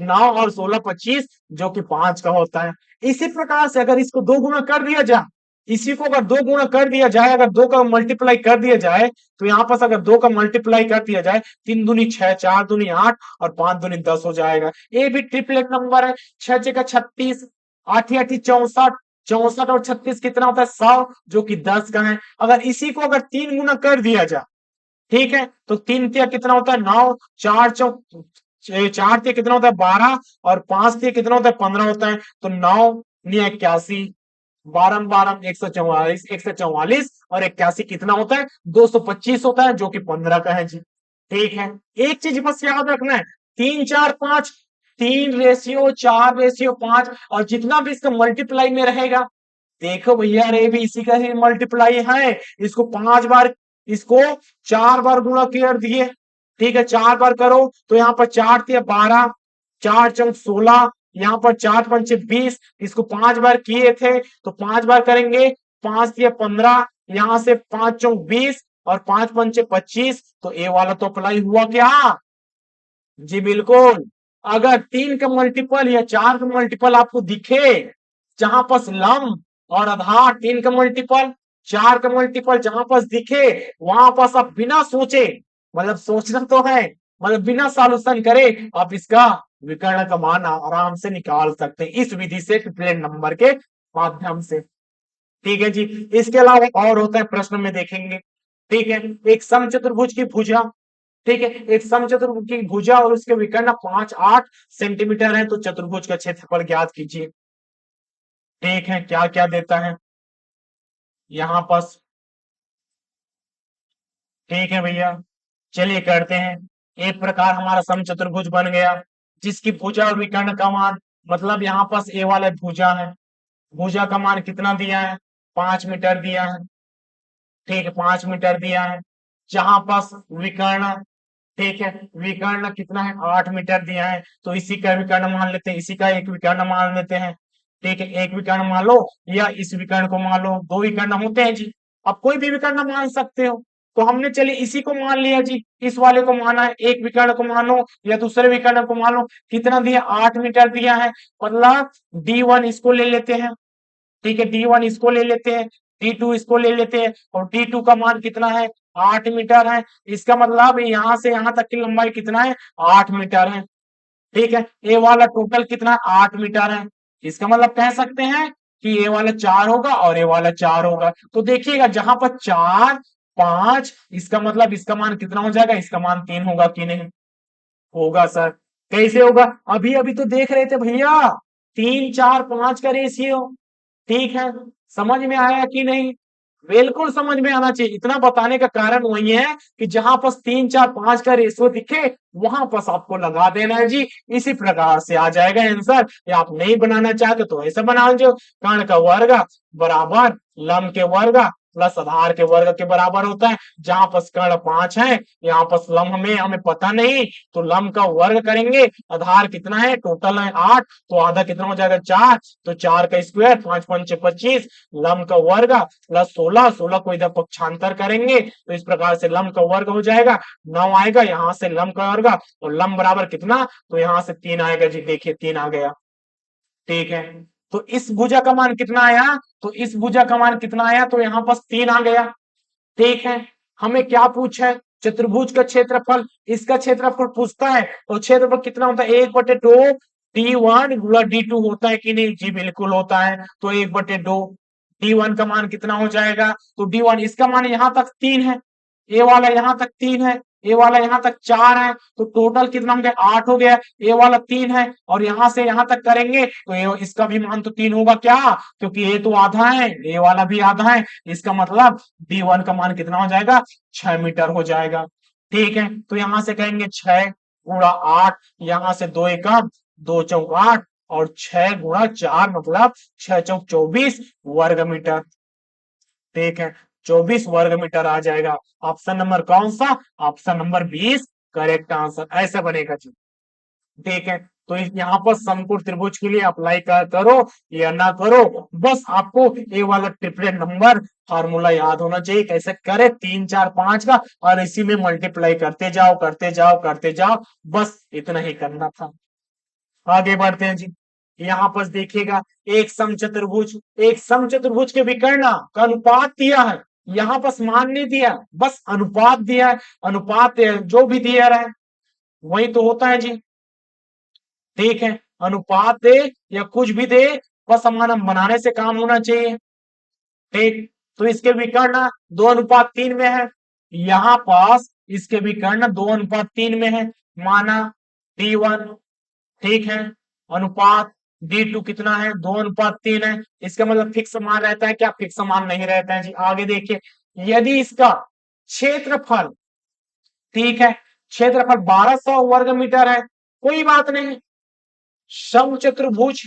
9 और 16 25 जो कि 5 का होता है। इसी प्रकार से अगर इसको 2 गुना कर दिया जाए, इसी को अगर 2 गुना कर दिया जाए, अगर 2 का मल्टीप्लाई कर दिया जाए तो यहाँ पास अगर 2 का मल्टीप्लाई कर दिया जाए, 3 दूनी 6, 4 दूनी 8 और 5 दूनी 10 हो जाएगा। ये भी ट्रिपलेट नंबर है। 6 6 36, 8 8 64, 64 और 36 कितना होता है? 100 जो कि 10 का है। अगर इसी को अगर 3 गुना कर दिया जाए, ठीक है, तो 3 तिया कितना होता है? 9, 4 चौक 4 तिया कितना होता है? 12 और 5 तिया कितना होता है? 15 होता है। तो 9 नी 81, 12 12 144, 144 और 81 कितना होता है? 225 होता है जो कि 15 का है जी। ठीक है, एक चीज बस याद रखना है, 3 4 5, 3 रेशियो 4 रेशियो 5 और जितना भी इसका मल्टीप्लाई में रहेगा, देखो भैया रे भी इसी का ही मल्टीप्लाई है। इसको 5 बार, इसको 4 बार गुणा कर दिए। ठीक है, 4 बार करो तो यहाँ पर 4 तिया 12, 4 चौक 16, यहाँ पर 4 पंचे 20, इसको 5 बार किए थे तो 5 बार करेंगे, 5 तिया 15, यहाँ से 5 चौक 20 और 5 पंचे 25। तो ए वाला तो अप्लाई हुआ क्या? जी बिल्कुल। अगर 3 का मल्टीपल या 4 का मल्टीपल आपको दिखे, जहां पर लंब और आधार 3 का मल्टीपल, 4 का मल्टीपल जहां पर दिखे, वहां पर आप बिना सोचे, मतलब सोचना तो है, मतलब बिना सॉल्यूशन करे आप इसका विकर्ण का मान आराम से निकाल सकते हैं इस विधि से, ट्रिपलेट नंबर के माध्यम से। ठीक है जी, इसके अलावा और होता है प्रश्न में देखेंगे। ठीक है, एक समचतुर्भुज की भुजा, ठीक है, एक समचतुर्भुज की भुजा और उसके विकर्ण 5 8 सेंटीमीटर है, तो चतुर्भुज का क्षेत्रफल ज्ञात कीजिए। ठीक है, क्या क्या देता है यहाँ पर? ठीक है भैया, चलिए करते हैं। एक प्रकार हमारा समचतुर्भुज बन गया जिसकी भुजा और विकर्ण का मान, मतलब यहाँ पास ए वाला भुजा है, भुजा का मान कितना दिया है? 5 मीटर दिया है। ठीक है, 5 मीटर दिया है। जहां पास विकर्ण, ठीक है, विकर्ण कितना है? 8 मीटर दिया है, तो इसी का विकर्ण मान लेते हैं, इसी का एक विकर्ण मान लेते हैं। ठीक है, एक विकर्ण मान लो या इस विकर्ण को मान लो, 2 विकर्ण होते हैं जी। अब कोई भी विकर्ण मान सकते हो, तो हमने चलिए इसी को मान लिया जी, इस वाले को माना है, एक विकर्ण को मानो या दूसरे विकर्ण को मान लो। कितना दिया? 8 मीटर दिया है, मतलब D1 इसको ले लेते हैं। ठीक है, D1 इसको ले लेते हैं, D2 इसको ले लेते हैं और D2 का मान कितना है? 8 मीटर है। इसका मतलब यहां से यहां तक की लंबाई कितना है? 8 मीटर है। ठीक है, ए वाला टोटल कितना? 8 मीटर है। इसका मतलब कह सकते हैं कि ए वाला 4 होगा और ए वाला 4 होगा। तो देखिएगा जहां पर 4 5, इसका मतलब इसका मान कितना हो जाएगा? इसका मान 3 होगा कि नहीं? होगा सर। कैसे होगा? अभी अभी तो देख रहे थे भैया, 3 4 5 का रेशियो। ठीक है, समझ में आया कि नहीं? बिल्कुल समझ में आना चाहिए। इतना बताने का कारण वही है कि जहां पर 3 4 5 का रेशियो दिखे वहां पर आपको लगा देना है जी। इसी प्रकार से आ जाएगा आंसर। या आप नहीं बनाना चाहते तो ऐसा बना लीजिए, कर्ण का वर्ग बराबर लंब के वर्ग प्लस आधार के वर्ग के बराबर होता है। जहां पर कर्ण 5 है, यहाँ पर लम्ब में हमें पता नहीं, तो लम्ब का वर्ग करेंगे। आधार कितना है, टोटल है 8, तो आधा कितना हो जाएगा 4, तो 4 का स्क्वायर, 5 पंचे 25, लम्ब का वर्ग प्लस 16, 16 को इधर पक्षांतर करेंगे तो इस प्रकार से लम्ब का वर्ग हो जाएगा, 9 आएगा। यहाँ से लम्ब का वर्ग और लम्ब बराबर कितना, तो यहाँ से 3 आएगा जी, देखिए 3 आ गया। ठीक है, तो इस भुजा का मान कितना आया, तो इस भुजा का मान कितना आया, तो यहाँ पास 3 आ गया। ठीक है, हमें क्या पूछा है, चतुर्भुज का क्षेत्रफल, इसका क्षेत्रफल पूछता है, और क्षेत्रफल कितना होता है, 1/2 D1 गुणा D2 होता है कि नहीं, जी बिल्कुल होता है। तो 1/2 D1 का मान कितना हो जाएगा, तो D1 इसका मान यहां तक 3 है, ए वाला यहां तक 3 है, ए वाला यहां तक 4 है, तो टोटल कितना हो गया 8 हो गया। ए वाला 3 है और यहां से यहां तक करेंगे तो इसका भी मान तो 3 होगा, क्या, क्योंकि ए तो आधा है, ए वाला भी आधा है, इसका मतलब D1 का मान कितना हो जाएगा, 6 मीटर हो जाएगा। ठीक है, तो यहां से कहेंगे 6 गुणा 8, यहां से 2 एकम 2 चौक 8 और 6 गुणा 4 मतलब 6 चौक 24 वर्ग मीटर। ठीक है, 24 वर्ग मीटर आ जाएगा। ऑप्शन नंबर कौन सा, ऑप्शन नंबर 20 करेक्ट आंसर, ऐसा बनेगा जी। ठीक है, तो यहाँ पर समकोण त्रिभुज के लिए अप्लाई करो या ना करो, बस आपको ये वाला ट्रिपलेट नंबर फार्मूला याद होना चाहिए, कैसे करे 3 4 5 का, और इसी में मल्टीप्लाई करते जाओ करते जाओ करते जाओ, बस इतना ही करना था। आगे बढ़ते हैं जी। यहाँ पर देखिएगा, एक समचतुर्भुज के विकर्ण का अनुपात दिया है, यहाँ पर मान नहीं दिया, बस अनुपात दिया है। अनुपात जो भी दिया रहा है वही तो होता है जी। ठीक है, अनुपात दे या कुछ भी दे, बस हमारा बनाने से काम होना चाहिए। ठीक, तो इसके विकर्ण 2:3 में है, यहाँ पास इसके विकर्ण 2:3 में है, माना D1। ठीक है, अनुपात D2 कितना है, 2:3 है, इसका मतलब फिक्स मान रहता है क्या, फिक्स मान नहीं रहता है जी। आगे देखिए, यदि इसका क्षेत्रफल, ठीक है, क्षेत्रफल 1200 वर्ग मीटर है, कोई बात नहीं, समचतुर्भुज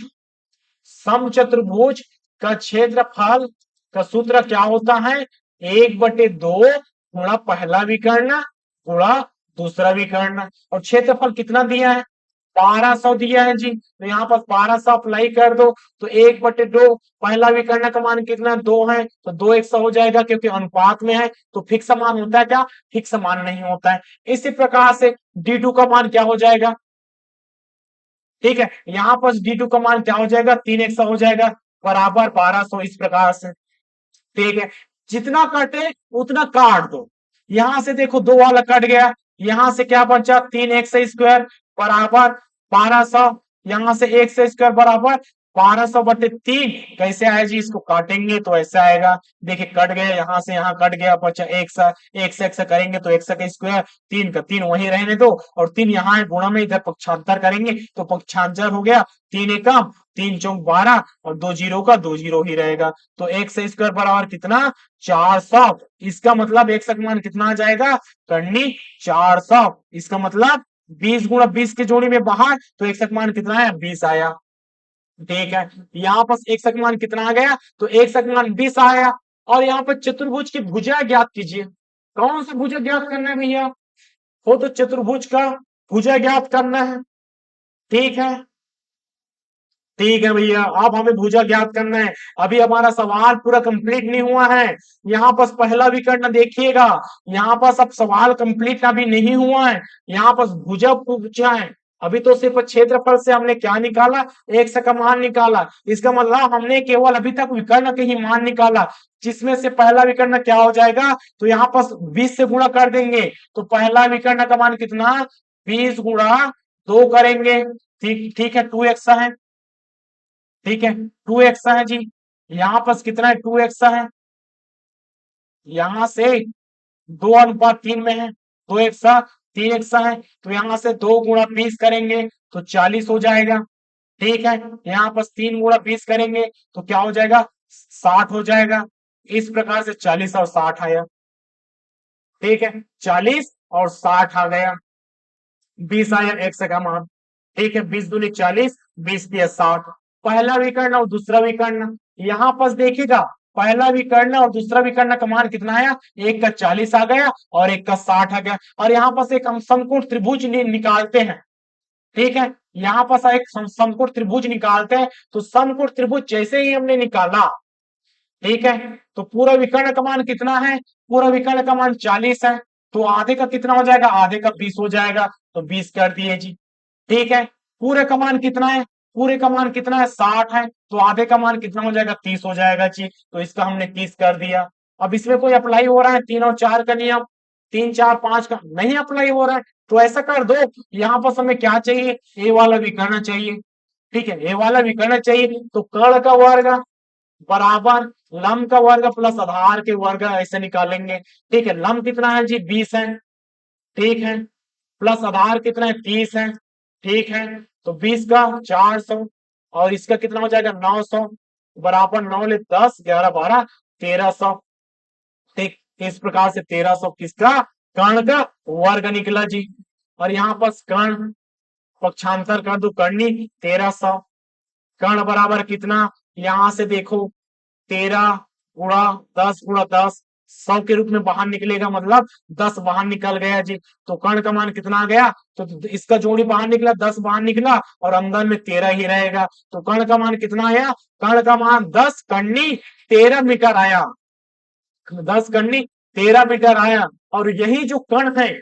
समचतुर्भुज का क्षेत्रफल का सूत्र क्या होता है, 1/2 गुणा पहला विकर्ण गुणा दूसरा विकर्ण, और क्षेत्रफल कितना दिया है, 1200 दिया है जी, तो यहाँ पर 1200 अप्लाई कर दो, तो 1/2 पहला विकर्ण का मान कितना 2 है, तो 2 हो जाएगा, क्योंकि अनुपात में है तो फिक्स मान होता है क्या, फिक्स मान नहीं होता है। इसी प्रकार से D2 का मान क्या हो जाएगा, ठीक है, यहाँ पर D2 का मान क्या हो जाएगा, 3 हो जाएगा, बराबर 1200, इस प्रकार से। ठीक है, जितना कटे उतना काट दो, यहां से देखो 2 वाला कट गया, यहां से क्या बचा 3x² बराबर 1200, यहां से x² बराबर 1200/3, कैसे आया जी, इसको काटेंगे तो ऐसा आएगा, देखिए कट गया, यहां से यहां कट गया, बचा x करेंगे तो x का स्क्वायर, 3 का 3 वही रहने दो, और 3 यहाँ है गुणा में, इधर पक्षांतर करेंगे तो पक्षांतर हो गया, 3 एकम 3 चौक 12 और 2 जीरो का 2 जीरो ही रहेगा, तो x² बराबर कितना 400, इसका मतलब x का मान कितना आ जाएगा, करनी 400, इसका मतलब 20 गुणा 20 के जोड़ी में बाहर, तो x का मान कितना है 20 आया। ठीक है, यहाँ पर x का मान कितना आ गया, तो x का मान 20 आया, और यहाँ पर चतुर्भुज की भुजा ज्ञात कीजिए, कौन सा भुजा ज्ञात करना है भैया, हो तो चतुर्भुज का भुजा ज्ञात करना है। ठीक है, ठीक है भैया, अब हमें भुजा ज्ञात करना है, अभी हमारा सवाल पूरा कंप्लीट नहीं हुआ है, यहाँ पर पहला विकर्ण देखिएगा, यहाँ पर सब सवाल कंप्लीट अभी नहीं हुआ है, यहाँ पर भुजा पूछा है, अभी तो सिर्फ क्षेत्रफल से हमने क्या निकाला, x का मान निकाला, इसका मतलब हमने केवल अभी तक विकर्ण के ही मान निकाला, जिसमें से पहला विकर्ण क्या हो जाएगा, तो यहाँ पर 20 से गुणा कर देंगे, तो पहला विकर्ण का मान कितना 20 गुणा 2 करेंगे, ठीक ठीक है 2x है, ठीक है 2x है जी, यहाँ पर कितना है 2x है, यहां से 2:3 में है, 2x 3x है, तो यहां से 2 गुणा 20 करेंगे तो 40 हो जाएगा। ठीक है, यहाँ पर 3 गुणा 20 करेंगे तो क्या हो जाएगा 60 हो जाएगा, इस प्रकार से 40 और 60 आया। ठीक है, 40 और 60 आ गया, 20 आया x का मान। ठीक है, 20 दूनी 40, 20 दिया 60, पहला विकर्ण और दूसरा विकर्ण, यहाँ पर देखिएगा पहला विकर्ण और दूसरा विकर्ण का मान कितना आया, एक का 40 आ गया और एक का 60 आ गया। और यहाँ पर से एक हम समकोण त्रिभुज निकालते हैं, ठीक है, यहाँ पर एक समकोण त्रिभुज निकालते हैं। तो समकोण त्रिभुज जैसे ही हमने निकाला, ठीक है, तो पूरा विकर्ण का मान कितना है, पूरा विकर्ण का मान 40 है। तो आधे का कितना हो जाएगा, आधे का 20 हो जाएगा, तो 20 कर दिए जी। ठीक है, पूरे का मान कितना है, पूरे का मान कितना है, 60 है, तो आधे का मान कितना हो जाएगा, 30 हो जाएगा जी। तो इसका हमने 30 कर दिया। अब इसमें कोई अप्लाई हो रहा है 3 और 4 का नियम, 3 4 5 का नहीं अप्लाई हो रहा है, तो ऐसा कर दो, यहाँ पर हमें क्या चाहिए, ए वाला विकर्ण चाहिए। ठीक है, ए वाला विकर्ण चाहिए, तो कर्ण का वर्ग बराबर लंब का वर्ग प्लस आधार के वर्ग ऐसे निकालेंगे। ठीक है, लंब कितना है जी, 20 है, ठीक है, प्लस आधार कितना है, 30 है, ठीक है, तो 20 का 400 और इसका कितना हो जाएगा, 900 बराबर 9 ले 10 11 12 1300। ठीक, इस प्रकार से 1300 किसका, कर्ण का वर्ग निकला जी। और यहाँ पर कर्ण पक्षांतर कर दो, कर्णी 1300, कर्ण बराबर कितना, यहां से देखो 13 गुणा 10 गुणा 10 100 के रूप में बाहर निकलेगा, मतलब 10 बाहर निकल गया जी। तो कर्ण का मान कितना आ गया, तो इसका जोड़ी बाहर निकला, 10 बाहर निकला और अंदर में 13 ही रहेगा। तो कर्ण का मान कितना आया, कर्ण का मान 10 कर्णी 13 मीटर आया, 10 कर्णी 13 मीटर आया। और यही जो कर्ण है,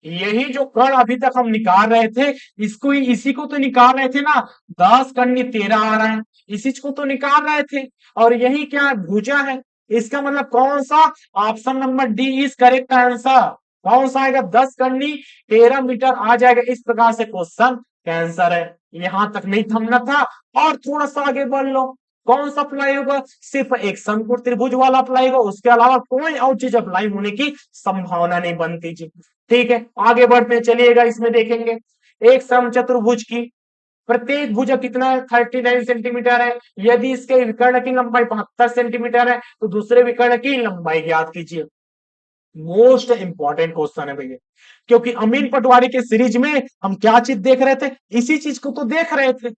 यही जो कर्ण अभी तक हम निकाल रहे थे, इसको ही इसी को तो निकाल रहे थे ना, 10 कर्णी 13 आ रहा है, इसी को तो निकाल रहे थे। और यही क्या है, भुजा है। इसका मतलब कौन सा, option number D is correct answer. कौन सा आएगा, 10 कर्णी 13 मीटर आ जाएगा। इस प्रकार से क्वेश्चन का आंसर है। यहां तक नहीं थमना था, और थोड़ा सा आगे बढ़ लो। कौन सा अप्लाई होगा, सिर्फ एक समकोण त्रिभुज वाला अप्लाई होगा, उसके अलावा कोई और चीज अप्लाई होने की संभावना नहीं बनती जी। ठीक है, आगे बढ़ते चलिएगा, इसमें देखेंगे एक समचतुर्भुज की प्रत्येक भुजा कितना है, 39 सेंटीमीटर है। यदि इसके विकर्ण की लंबाई 72 सेंटीमीटर है, तो दूसरे विकर्ण की लंबाई ज्ञात कीजिए। मोस्ट इंपॉर्टेंट क्वेश्चन है भैया, क्योंकि अमीन पटवारी के सीरीज में हम क्या चीज देख रहे थे, इसी चीज को तो देख रहे थे।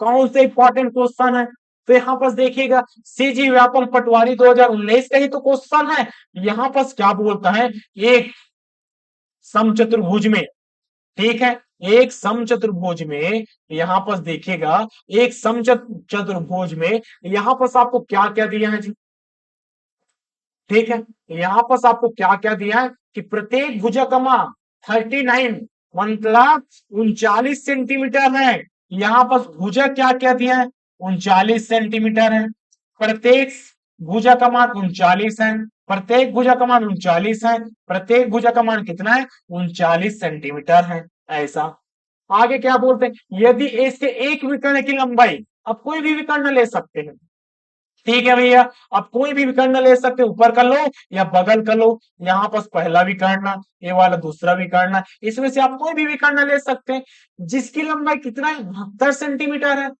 कौन से इंपॉर्टेंट क्वेश्चन है, तो यहाँ पर देखिएगा, सीजी व्यापम पटवारी 2019 का ही तो क्वेश्चन है। यहाँ पर क्या बोलता है, एक समचतुर्भुज में, ठीक है, एक समचतुर्भुज में, यहां पर देखिएगा, एक समचतुर्भुज में यहां पर आपको क्या क्या दिया है जी। ठीक है, यहां पर आपको क्या क्या दिया है कि प्रत्येक भुजा का मान 39 मतलब 39 सेंटीमीटर है। यहां पर भुजा क्या क्या दिया है, 39 सेंटीमीटर है। प्रत्येक भुजा का मान 39 है, प्रत्येक भुजा का मान 39 है, प्रत्येक भुजा का मान कितना है, 39 सेंटीमीटर है। ऐसा आगे क्या बोलते हैं, यदि इसके एक विकर्ण की लंबाई, अब कोई भी विकर्ण ले सकते हैं, ठीक है भैया, अब कोई भी विकर्ण ले सकते, ऊपर कर लो या बगल कर लो। यहाँ पर पहला विकर्ण, ये वाला दूसरा विकर्ण, इसमें से आप कोई भी विकर्ण ले सकते हैं जिसकी लंबाई कितना है, 72 सेंटीमीटर है।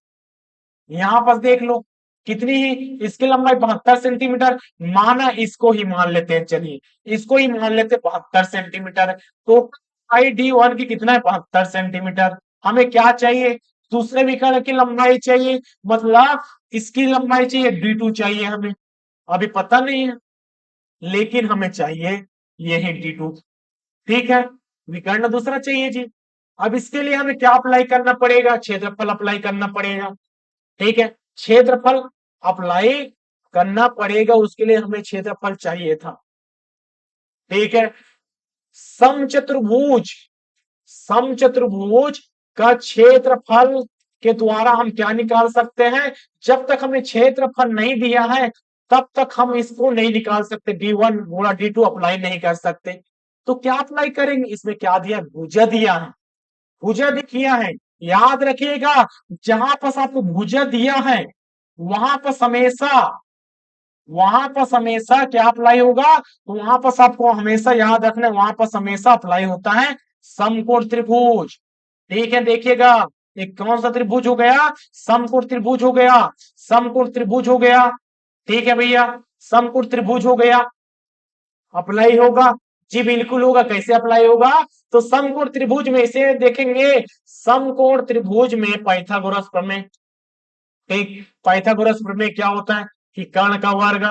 यहाँ पर देख लो कितनी ही, इसकी लंबाई 72 सेंटीमीटर, माना इसको ही मान लेते हैं, चलिए इसको ही मान लेते 72 सेंटीमीटर है। तो आई डी वन की कितना है, 72 सेंटीमीटर। हमें क्या चाहिए, दूसरे विकर्ण की लंबाई चाहिए, मतलब इसकी लंबाई चाहिए, D2 चाहिए हमें, अभी पता नहीं है, लेकिन हमें चाहिए यही D2। ठीक है, विकर्ण दूसरा चाहिए जी। अब इसके लिए हमें क्या अप्लाई करना पड़ेगा, क्षेत्रफल अप्लाई करना पड़ेगा। ठीक है, क्षेत्रफल अप्लाई करना पड़ेगा, उसके लिए हमें क्षेत्रफल चाहिए था। ठीक है, समचतुर्भुज, समचतुर्भुज का क्षेत्रफल के द्वारा हम क्या निकाल सकते हैं, जब तक हमें क्षेत्रफल नहीं दिया है तब तक हम इसको नहीं निकाल सकते, D1 गुणा D2 अप्लाई नहीं कर सकते। तो क्या अप्लाई करेंगे, इसमें क्या दिया, भुजा दिया है, भुजा दिया है। याद रखिएगा, जहां पर आपको भुजा दिया है वहां पर हमेशा, वहां पर हमेशा क्या अप्लाई होगा, तो वहां पर आपको हमेशा याद रखना, वहां पर हमेशा अप्लाई होता है समकोण त्रिभुज। ठीक है, देखिएगा एक कौन सा त्रिभुज हो गया, समकोण त्रिभुज हो गया, समकोण त्रिभुज हो गया। ठीक है भैया, समकोण त्रिभुज हो गया, अप्लाई होगा जी, बिल्कुल होगा। कैसे अप्लाई होगा, तो समकोण त्रिभुज में इसे देखेंगे, समकोण त्रिभुज में पाइथागोरस प्रमेय। ठीक, पाइथागोरस प्रमेय क्या होता है कि कर्ण का वर्ग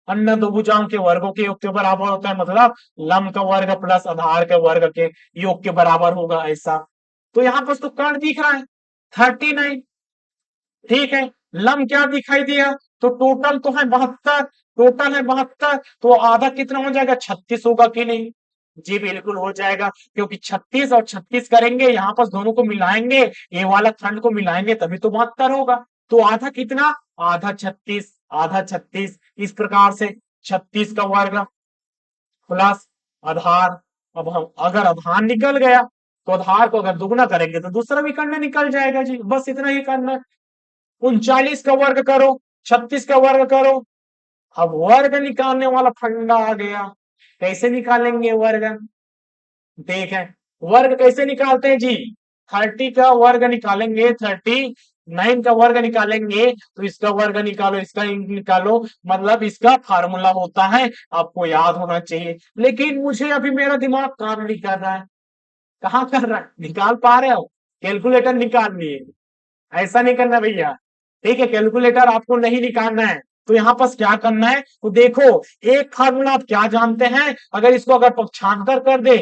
अन्य दो भुजाओं के वर्गों के योग के बराबर होता है, मतलब लंब का वर्ग प्लस आधार के वर्ग के योग के बराबर होगा ऐसा। तो यहाँ पर तो कर्ण दिख रहा है 39, ठीक है। लंब क्या दिखाई दिया, तो टोटल तो है 72, टोटल है 72, तो आधा कितना हो जाएगा 36 होगा कि नहीं? जी बिल्कुल हो जाएगा, क्योंकि 36 और 36 करेंगे यहाँ पर दोनों को मिलाएंगे, ये वाला खंड को मिलाएंगे तभी तो 72 होगा। तो आधा कितना, आधा 36, आधा 36 इस प्रकार से 36 का वर्ग प्लस आधार। अब हम अगर आधार निकल गया तो आधार को अगर दुगना करेंगे तो दूसरा भी करना निकल जाएगा जी, बस इतना ही करना है। 39 का वर्ग करो, 36 का वर्ग करो। अब वर्ग निकालने वाला फंडा आ गया, कैसे निकालेंगे वर्ग? देखें वर्ग कैसे निकालते हैं जी, 30 का वर्ग निकालेंगे, 39 का वर्ग निकालेंगे तो इसका वर्ग निकालो, इसका निकालो, मतलब इसका फार्मूला होता है, आपको याद होना चाहिए। लेकिन मुझे अभी मेरा दिमाग काम नहीं कर रहा है, कहाँ कर रहा है, निकाल पा रहे हो? कैलकुलेटर निकाल लिए, ऐसा नहीं करना भैया, ठीक है, कैलकुलेटर आपको नहीं निकालना है। तो यहाँ पर क्या करना है, तो देखो एक फार्मूला आप क्या जानते हैं, अगर इसको अगर पक्षांतर कर दे,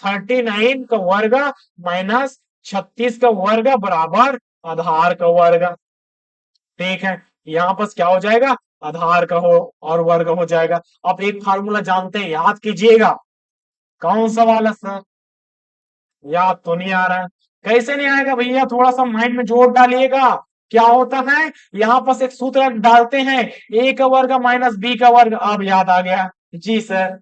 39 का वर्ग माइनस 36 का वर्ग बराबर आधार का वर्ग, ठीक है। यहाँ पर क्या हो जाएगा, आधार का हो और वर्ग हो जाएगा। अब एक फार्मूला जानते हैं, याद कीजिएगा, कौन सा वाला सर? याद तो नहीं आ रहा है, कैसे नहीं आएगा भैया, थोड़ा सा माइंड में जोर डालिएगा। क्या होता है, यहाँ पर एक सूत्र डालते हैं, ए का वर्ग माइनस बी का वर्ग, अब याद आ गया जी सर,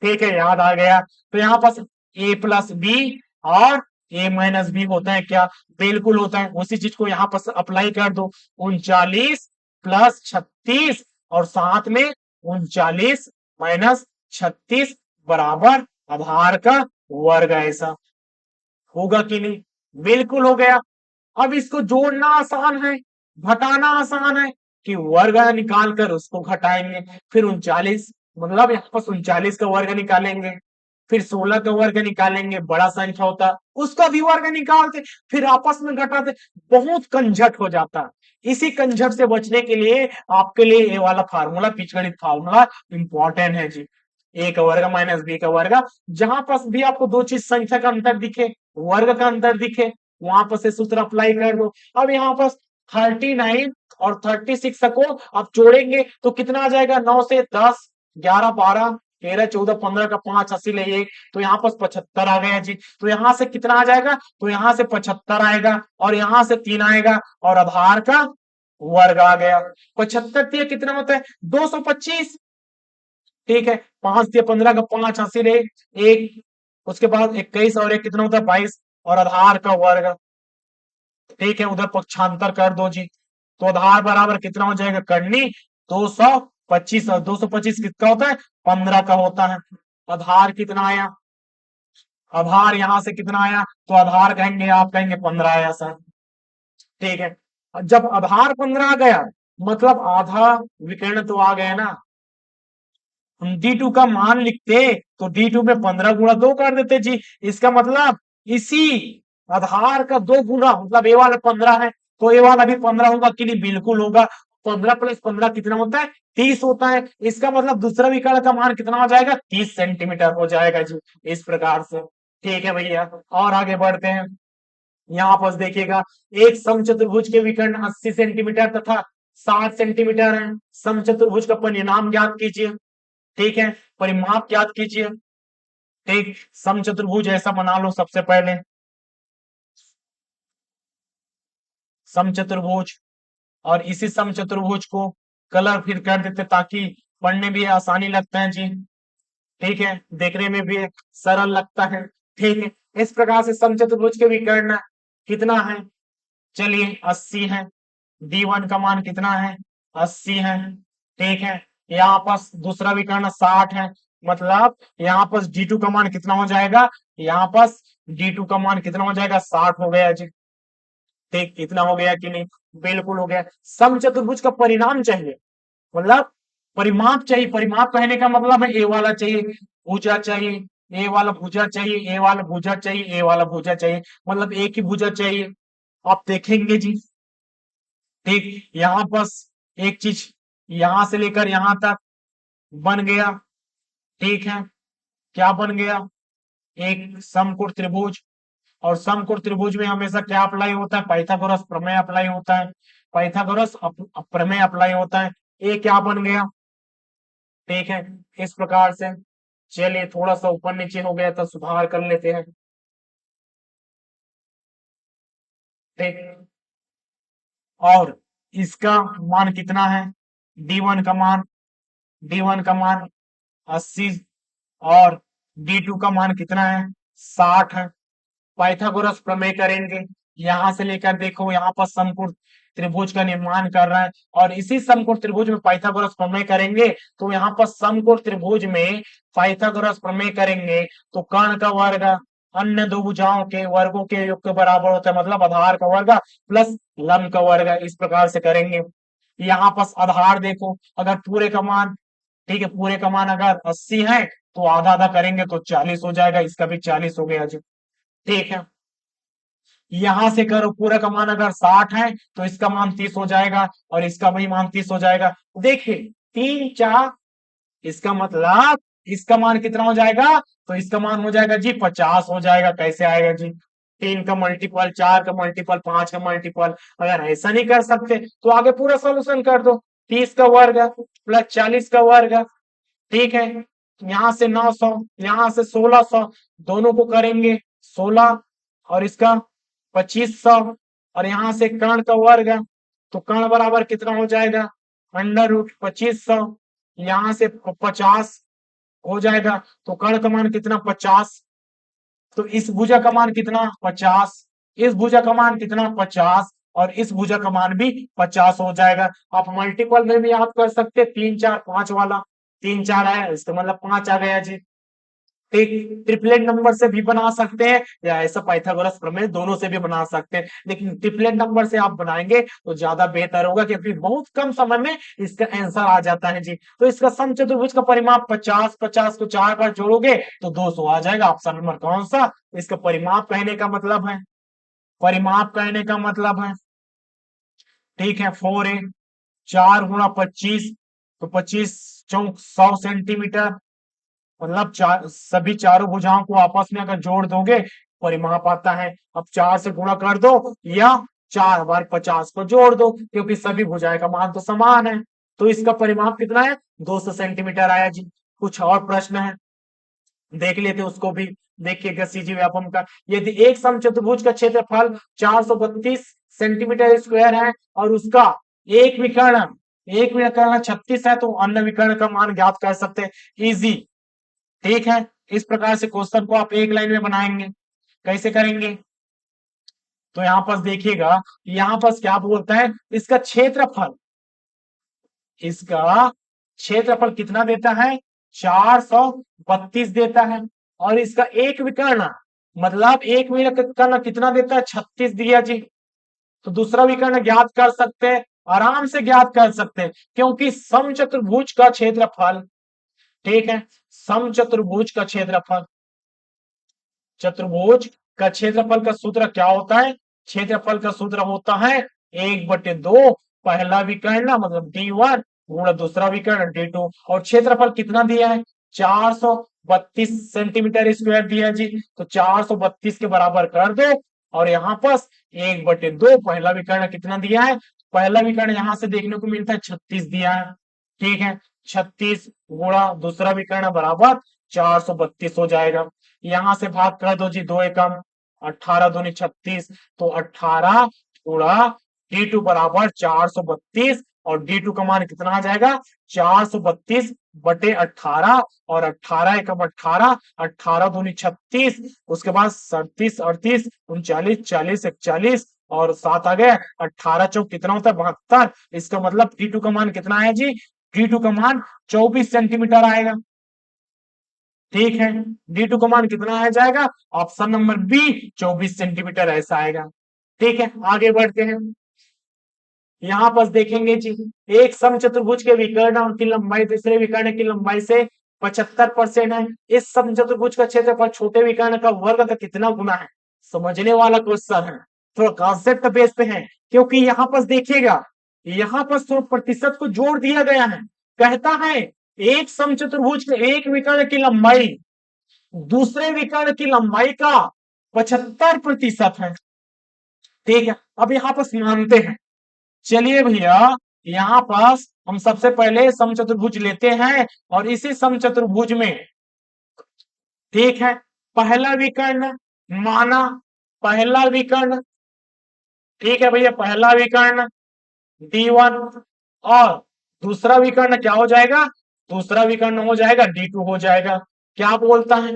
ठीक है याद आ गया। तो यहाँ पर ए प्लस बी और ए माइनस बी होता है क्या, बिल्कुल होता है, उसी चीज को यहाँ पर अप्लाई कर दो, 39 प्लस 36 और साथ में 39 माइनस 36 बराबर आधार का वर्ग, ऐसा होगा कि नहीं? बिल्कुल हो गया। अब इसको जोड़ना आसान है, घटाना आसान है, कि वर्ग निकाल कर उसको घटाएंगे, फिर 39, मतलब यहाँ पर 39 का वर्ग निकालेंगे, फिर 16 का वर्ग निकालेंगे, बड़ा संख्या होता है उसका भी वर्ग निकालते, फिर आपस में घटाते, बहुत कंझट हो जाता है। इसी कंझट से बचने के लिए आपके लिए ये वाला फार्मूला, बीजगणित फार्मूला इंपॉर्टेंट है जी। ए का वर्ग माइनस बी का वर्ग, जहां पर भी आपको दो चीज संख्या का अंतर दिखे, वर्ग का अंतर दिखे, वहां पर से सूत्र अप्लाई कर दो। अब यहाँ पर 39 और 36 को आप जोड़ेंगे तो कितना आ जाएगा, 9 से 10, 11, 12, 13, 14, 15 का 5 80 ले एक, तो यहाँ पर 75 आ गया जी। तो यहाँ से कितना आ जाएगा, तो यहाँ से 75 आएगा और यहाँ से 3 आएगा और आधार का वर्ग आ गया। 75 कितना होता है, 225, ठीक है। 5 दिया 15 का 5 80 ले एक, उसके बाद 21 और एक कितना होता है 22 और आधार का वर्ग, ठीक है। उधर पक्षांतर कर दो जी, तो आधार बराबर कितना हो जाएगा, करनी 225 और 225 कितना होता है, 15 का होता है। आधार कितना आया, आधार यहां से कितना आया, तो आधार कहेंगे, आप कहेंगे 15 आया सर, ठीक है। जब आधार 15 आ गया मतलब आधा विकर्ण तो आ गया ना, हम D2 का मान लिखते तो D2 में 15 गुणा 2 कर देते जी, इसका मतलब इसी आधार का 2 गुना, मतलब ए वाला 15 है तो ए वाला भी 15 होगा कि नहीं, बिल्कुल होगा। 15 प्लस 15 कितना होता है, 30 होता है, इसका मतलब दूसरा विकर्ण का मान कितना हो जाएगा, 30 सेंटीमीटर हो जाएगा जी, इस प्रकार से, ठीक है भैया। और आगे बढ़ते हैं, यहाँ पर देखिएगा एक समचतुर्भुज के विकर्ण 80 सेंटीमीटर तथा 60 सेंटीमीटर है, समचतुर्भुज का परिणाम ज्ञात कीजिए, ठीक है, परिमाप ज्ञात कीजिए, ठीक। समचतुर्भुज ऐसा बना लो सबसे पहले, समचतुर्भुज, और इसी समचतुर्भुज को कलर फिर कर देते ताकि पढ़ने भी आसानी लगता है जी, ठीक है, देखने में भी सरल लगता है, ठीक है। इस प्रकार से समचतुर्भुज के विकर्ण कितना है, चलिए 80 है, D1 का मान कितना है, 80 है, ठीक है। यहाँ पर दूसरा विकर्ण 60 है, मतलब यहाँ पर D2 का मान कितना हो जाएगा, यहाँ पर D2 का मान कितना हो जाएगा, 60 हो गया जी, ठीक, कितना हो गया कि नहीं, बिल्कुल हो गया। समचतुर्भुज का परिणाम चाहिए, मतलब परिमाप चाहिए, परिमाप कहने का मतलब है ए वाला चाहिए, भुजा चाहिए, ए वाला भुजा चाहिए, ए वाला भुजा चाहिए, ए वाला भुजा चाहिए, मतलब एक ही भुजा चाहिए। आप देखेंगे जी, ठीक, यहाँ पर एक चीज यहां से लेकर यहां तक बन गया। ठीक है, क्या बन गया? एक समकोण त्रिभुज। और समकोण त्रिभुज में हमेशा क्या अप्लाई होता है? पाइथागोरस प्रमेय अप्लाई होता है। पाइथागोरस प्रमेय अप्लाई होता है। ये क्या बन गया? ठीक है, इस प्रकार से। चलिए, थोड़ा सा ऊपर नीचे हो गया तो सुधार कर लेते हैं। ठीक, और इसका मान कितना है? D1 का मान, D1 का मान 80, और D2 का मान कितना है? 60 है। पाइथागोरस प्रमेय करेंगे। यहां से लेकर देखो, यहाँ पर समकोण त्रिभुज का निर्माण कर रहा है, और इसी समकोण त्रिभुज में पाइथागोरस प्रमेय करेंगे। तो यहाँ पर समकोण त्रिभुज में पाइथागोरस प्रमेय करेंगे तो कर्ण का वर्ग अन्य दो भुजाओं के वर्गों के योग के बराबर होता है, मतलब आधार का वर्ग प्लस लंब का वर्ग, इस प्रकार से करेंगे। यहाँ पर आधार देखो, अगर पूरे का मान, ठीक है, पूरे का मान अगर 80 है तो आधा आधा करेंगे तो 40 हो जाएगा, इसका भी 40 हो गया जी। ठीक है, यहां से करो, पूरा का मान अगर 60 है तो इसका मान 30 हो जाएगा, और इसका भी मान 30 हो जाएगा। देखिए, 3 4, इसका मतलब इसका मान कितना हो जाएगा? तो इसका मान हो जाएगा जी 50 हो जाएगा। कैसे आएगा जी? 3 का मल्टीपल, 4 का मल्टीपल, 5 का मल्टीपल। अगर ऐसा नहीं कर सकते तो आगे पूरा सोल्यूशन कर दो। 30 का वर्ग प्लस 40 का वर्ग, ठीक है, यहाँ से 900, यहाँ से 1600, दोनों को करेंगे 16, और इसका 2500, और यहाँ से कर्ण का वर्ग, तो कर्ण बराबर कितना हो जाएगा? √2500। यहाँ से 50 हो जाएगा, तो कर्ण का मान कितना? 50। तो इस भुजा का मान कितना? 50। इस भुजा का मान कितना? 50। और इस भुजा का मान भी 50 हो जाएगा। आप मल्टीपल में भी याद कर सकते, 3 4 5 वाला। 3 4 आया, इसका मतलब 5 आ गया जी। ठीक, ट्रिपलेट नंबर से भी बना सकते हैं, या ऐसा पाइथागोरस प्रमेय दोनों से भी बना सकते हैं, लेकिन ट्रिपलेट नंबर से आप बनाएंगे तो ज्यादा बेहतर होगा, क्योंकि बहुत कम समय में इसका आंसर आ जाता है जी। तो इसका समचतुर्भुज का परिमाप 50, 50 को 4 बार जोड़ोगे तो 200 आ जाएगा। ऑप्शन नंबर कौन सा? इसका परिमाप कहने का मतलब है, परिमाप कहने का मतलब है, ठीक है, 4a, 4 × 25, तो 25 चौक 100 सेंटीमीटर, मतलब सभी चारों भुजाओं को आपस में अगर जोड़ दोगे परिमाप आता है। अब 4 से गुणा कर दो, या 4 बार 50 को जोड़ दो, क्योंकि सभी भुजाएं का मान तो समान है। तो इसका परिमाप कितना है? 200 सेंटीमीटर आया जी। कुछ और प्रश्न है, देख लेते उसको भी। देखिएगा, सीजी व्यापम का, यदि एक समचतुर्भुज का क्षेत्रफल 432 सेंटीमीटर स्क्वायर है, और उसका एक विकर्ण, एक विकर्ण 36 है, तो अन्य विकर्ण का मान ज्ञात कर सकते हैं। इजी, ठीक है। इस प्रकार से क्वेश्चन को आप एक लाइन में बनाएंगे। कैसे करेंगे? तो यहां पर देखिएगा, यहां पर क्या बोलता है? इसका क्षेत्रफल, इसका क्षेत्रफल कितना देता है? 432 देता है। और इसका एक विकर्ण, मतलब एक विकर्ण कितना देता है? 36 दिया जी। तो दूसरा विकर्ण ज्ञात कर सकते हैं, आराम से ज्ञात कर सकते हैं, क्योंकि समचतुर्भुज का क्षेत्रफल, ठीक है, समचतुर्भुज का क्षेत्रफल, चतुर्भुज का क्षेत्रफल का सूत्र क्या होता है? क्षेत्रफल का सूत्र होता है 1/2 पहला विकर्ण मतलब D1 गुणा दूसरा विकर्ण D2। और क्षेत्रफल कितना दिया है? 432 सेंटीमीटर स्क्वायर दिया जी। तो 432 के बराबर कर दो, और यहाँ पर 1/2 पहला विकर्ण कितना दिया है? पहला विकर्ण यहाँ से देखने को मिलता है 36 दिया है, ठीक है। 36 गुणा दूसरा विकर्ण बराबर 432 हो जाएगा। यहां से भाग कर दो जी, 2 एकम 18 दूनी 36, तो 18 गुणा D2 बराबर 432, और D2 का मान कितना आ जाएगा? 432/18, और 18 एकम 18, 18 दूनी 36, उसके बाद 37 38 39 40 41, और 7 आ गए, 18 चौक कितना होता है? 72। इसका मतलब D2 का मान कितना है जी? D2 का मान 24 सेंटीमीटर आएगा, ठीक है। D2 का मान कितना आ जाएगा? ऑप्शन नंबर बी, 24 सेंटीमीटर ऐसा आएगा। ठीक है, आगे बढ़ते हैं। यहां पर देखेंगे जी, एक समचतुर्भुज के विकर्ण की लंबाई दूसरे विकर्ण की लंबाई से 75% है। इस समचतुर्भुज का क्षेत्रफल छोटे विकर्ण का वर्ग का कितना गुना है? समझने वाला क्वेश्चन है, थोड़ा कॉन्सेप्ट बेस पे है, क्योंकि यहाँ पर देखिएगा, यहाँ पर तो प्रतिशत को जोड़ दिया गया है। कहता है एक समचतुर्भुज के एक विकर्ण की लंबाई दूसरे विकर्ण की लंबाई का 75% है। ठीक है, अब यहाँ पर मानते हैं। चलिए भैया, यहाँ पास हम सबसे पहले समचतुर्भुज लेते हैं और इसी समचतुर्भुज में, ठीक है, पहला विकर्ण माना, पहला विकर्ण, ठीक है भैया, पहला विकर्ण D1 और दूसरा विकर्ण क्या हो जाएगा, दूसरा विकर्ण हो जाएगा D2 हो जाएगा। क्या बोलता है,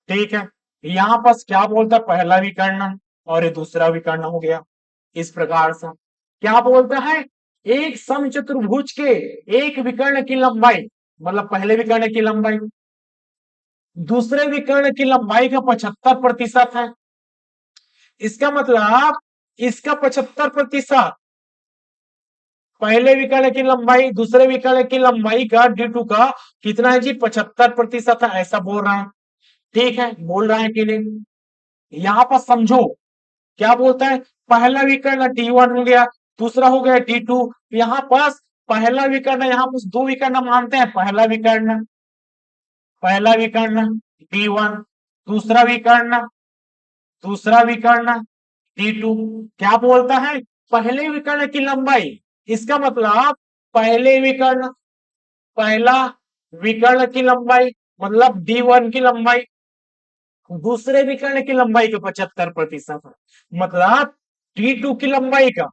ठीक है, यहाँ पास क्या बोलता है, पहला विकर्ण और ये दूसरा विकर्ण हो गया। इस प्रकार से क्या बोलता है, एक समचतुर्भुज के एक विकर्ण की लंबाई, मतलब पहले विकर्ण की लंबाई दूसरे विकर्ण की लंबाई का 75% है। इसका मतलब इसका 75% पहले विकर्ण की लंबाई दूसरे विकर्ण की लंबाई का D2 का कितना है जी, 75% है, ऐसा बोल रहा है। ठीक है, बोल रहा है कि नहीं, यहां पर समझो क्या बोलता है, पहला विकर्ण D1 हो गया, दूसरा हो गया D2। यहाँ पास पहला विकर्ण, यहाँ पास दो विकर्ण मानते हैं, पहला विकर्ण D1, दूसरा विकर्ण, D2। क्या बोलता है, पहले विकर्ण की लंबाई, इसका मतलब पहले विकर्ण, पहला विकर्ण की लंबाई मतलब D1 की लंबाई दूसरे विकर्ण की लंबाई का 75% है। मतलब D2 की लंबाई का,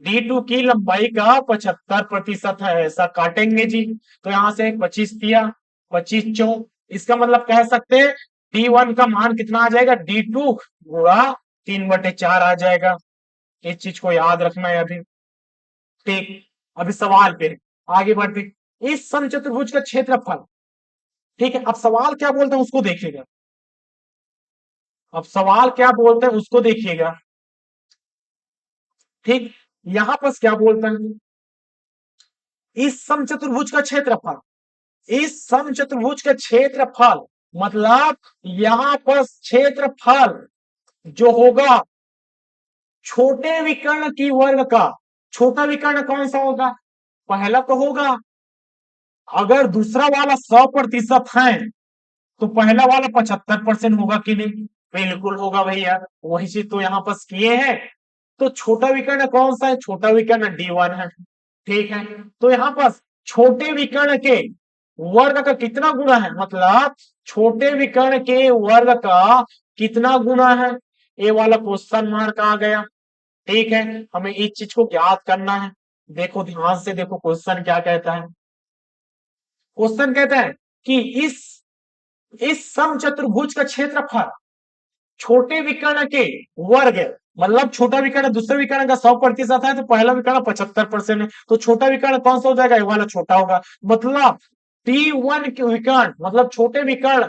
D2 की लंबाई का 75% है, ऐसा काटेंगे जी। तो यहां से 25 दिया, 25 चौक, इसका मतलब कह सकते हैं D1 का मान कितना आ जाएगा, D2 गुणा 3/4 आ जाएगा। इस चीज को याद रखना है अभी। ठीक, अभी सवाल पे आगे बढ़ते, इस समचतुर्भुज का क्षेत्रफल, ठीक है, अब सवाल क्या बोलते हैं उसको देखिएगा, अब सवाल क्या बोलते हैं उसको देखिएगा। ठीक, यहां पर क्या बोलते हैं, इस समचतुर्भुज का क्षेत्रफल, इस समचतुर्भुज का क्षेत्रफल मतलब यहां पर क्षेत्रफल जो होगा छोटे विकर्ण की वर्ग का, छोटा विकर्ण कौन सा होगा, पहला तो होगा, अगर दूसरा वाला 100% है तो पहला वाला 75% होगा कि नहीं, बिल्कुल होगा भैया, वही चीज तो यहाँ पर किए हैं। तो छोटा विकर्ण कौन सा है, छोटा विकर्ण D1 है। ठीक है, तो यहाँ पर छोटे विकर्ण के वर्ग का कितना गुना है, मतलब छोटे विकर्ण के वर्ग का कितना गुना है, ये वाला क्वेश्चन मार्क आ गया। ठीक है, हमें इस चीज को याद करना है। देखो ध्यान से देखो, क्वेश्चन क्या कहता है, क्वेश्चन कहता है कि इस समचतुर्भुज का क्षेत्रफल छोटे विकर्ण के वर्ग, मतलब छोटा विकर्ण दूसरे विकर्ण का 100% है तो पहला विकर्ण 75% है, तो छोटा विकर्ण कौन सा हो जाएगा, ये वाला छोटा होगा। मतलब T1 के विकर्ण मतलब छोटे विकर्ण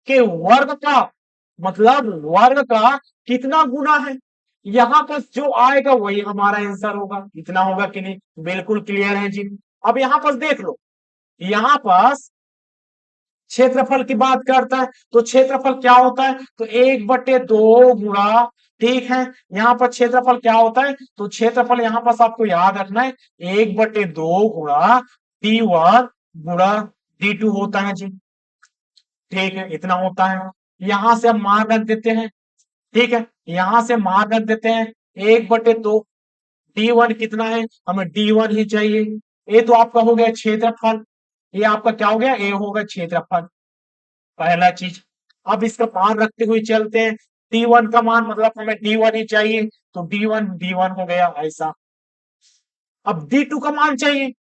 के वर्ग का, मतलब वर्ग का कितना गुना है, यहां पर जो आएगा वही हमारा आंसर होगा। इतना होगा कि नहीं, बिल्कुल क्लियर है जी। अब यहां पर देख लो, यहां पास क्षेत्रफल की बात करता है तो क्षेत्रफल क्या होता है, तो 1/2 गुणा, ठीक है, यहाँ पर क्षेत्रफल क्या होता है, तो क्षेत्रफल यहाँ पर आपको याद रखना है 1/2 गुणा D1 गुणा D2 होता है जी। ठीक है, इतना होता है, यहां से हम मान रख देते हैं। ठीक है, यहां से मान रख देते हैं 1/2, D1 कितना है, हमें D1 ही चाहिए। ये तो आपका हो गया क्षेत्रफल, ये आपका क्या हो गया, ए होगा क्षेत्रफल, पहला चीज। अब इसका मान रखते हुए चलते हैं, D1 का मान मतलब हमें D1 ही चाहिए, तो D1 हो गया ऐसा। अब D2 का मान चाहिए,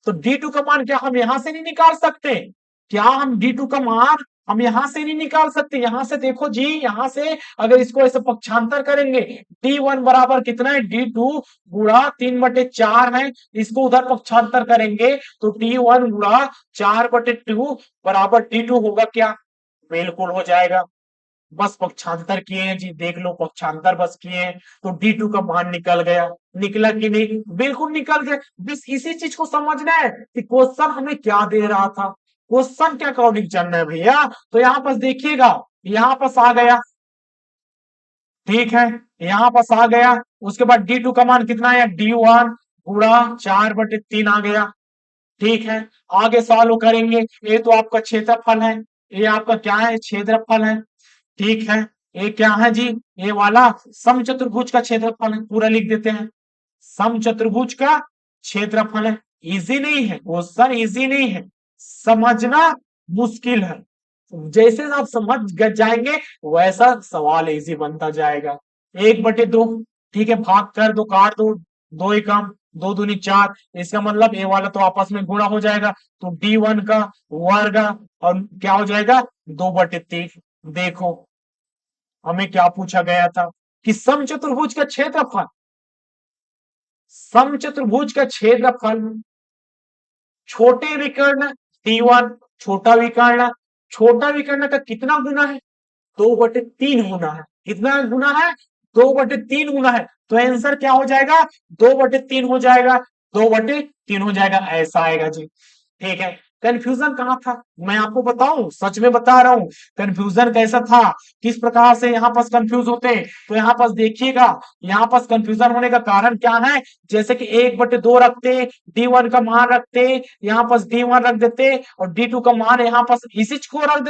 तो D2 का मान क्या हम यहां से नहीं निकाल सकते, क्या हम D2 का मान हम यहां से नहीं निकाल सकते, यहां से देखो जी, यहां से अगर इसको ऐसे पक्षांतर करेंगे, D1 बराबर कितना है, D2 गुणा 3/4 है, इसको उधर पक्षांतर करेंगे तो D1 गुणा 4/2 बराबर D2 होगा क्या, बिल्कुल हो जाएगा। बस पक्षांतर किए हैं जी, देख लो पक्षांतर बस किए हैं तो D2 का मान निकल गया। निकला कि नहीं, बिल्कुल निकल गया। बस इसी चीज को समझना है कि क्वेश्चन हमें क्या दे रहा था, क्वेश्चन के अकॉर्डिंग चलना है भैया। तो यहाँ पर देखिएगा, यहाँ पर आ गया, ठीक है, यहाँ पर आ गया उसके बाद D2 का मान कितना है, D1 गुणा 4/3 आ गया। ठीक है, आगे सॉल्व करेंगे। ये तो आपका क्षेत्रफल है, ये आपका क्या है, क्षेत्रफल है। ठीक है, ये क्या है जी, ये वाला समचतुर्भुज का क्षेत्रफल है, पूरा लिख देते हैं। समचतुर्भुज का क्षेत्रफल है। इजी नहीं है क्वेश्चन, इजी नहीं है, समझना मुश्किल है। जैसे आप समझ जाएंगे वैसा सवाल इजी बनता जाएगा। 1/2, ठीक है, भाग कर दो, काट दो, दो ही कम, दो दूनी 4, इसका मतलब ये वाला तो आपस में गुणा हो जाएगा, तो D1 का वर्ग और क्या हो जाएगा, 2/3। देखो हमें क्या पूछा गया था कि समचतुर्भुज का क्षेत्रफल, समचतुर्भुज का क्षेत्रफल छोटे विकर्ण T1, छोटा विकर्ण का कितना गुना है, 2/3 गुना है। कितना गुना है, 2/3 गुना है। तो आंसर क्या हो जाएगा, 2/3 हो जाएगा, 2/3 हो जाएगा, ऐसा आएगा जी। ठीक है, कंफ्यूजन कहां था, मैं आपको बताऊं, सच में बता रहा हूं। कंफ्यूजन कैसा था, किस प्रकार से यहाँ पर कंफ्यूज होते हैं, तो यहाँ पर देखिएगा, यहाँ पर कंफ्यूजन होने का कारण क्या है, जैसे कि 1/2 रखते, D1 का मान रखते, यहाँ पर D1 रख देते और D2 का मान यहाँ पर इसी को रख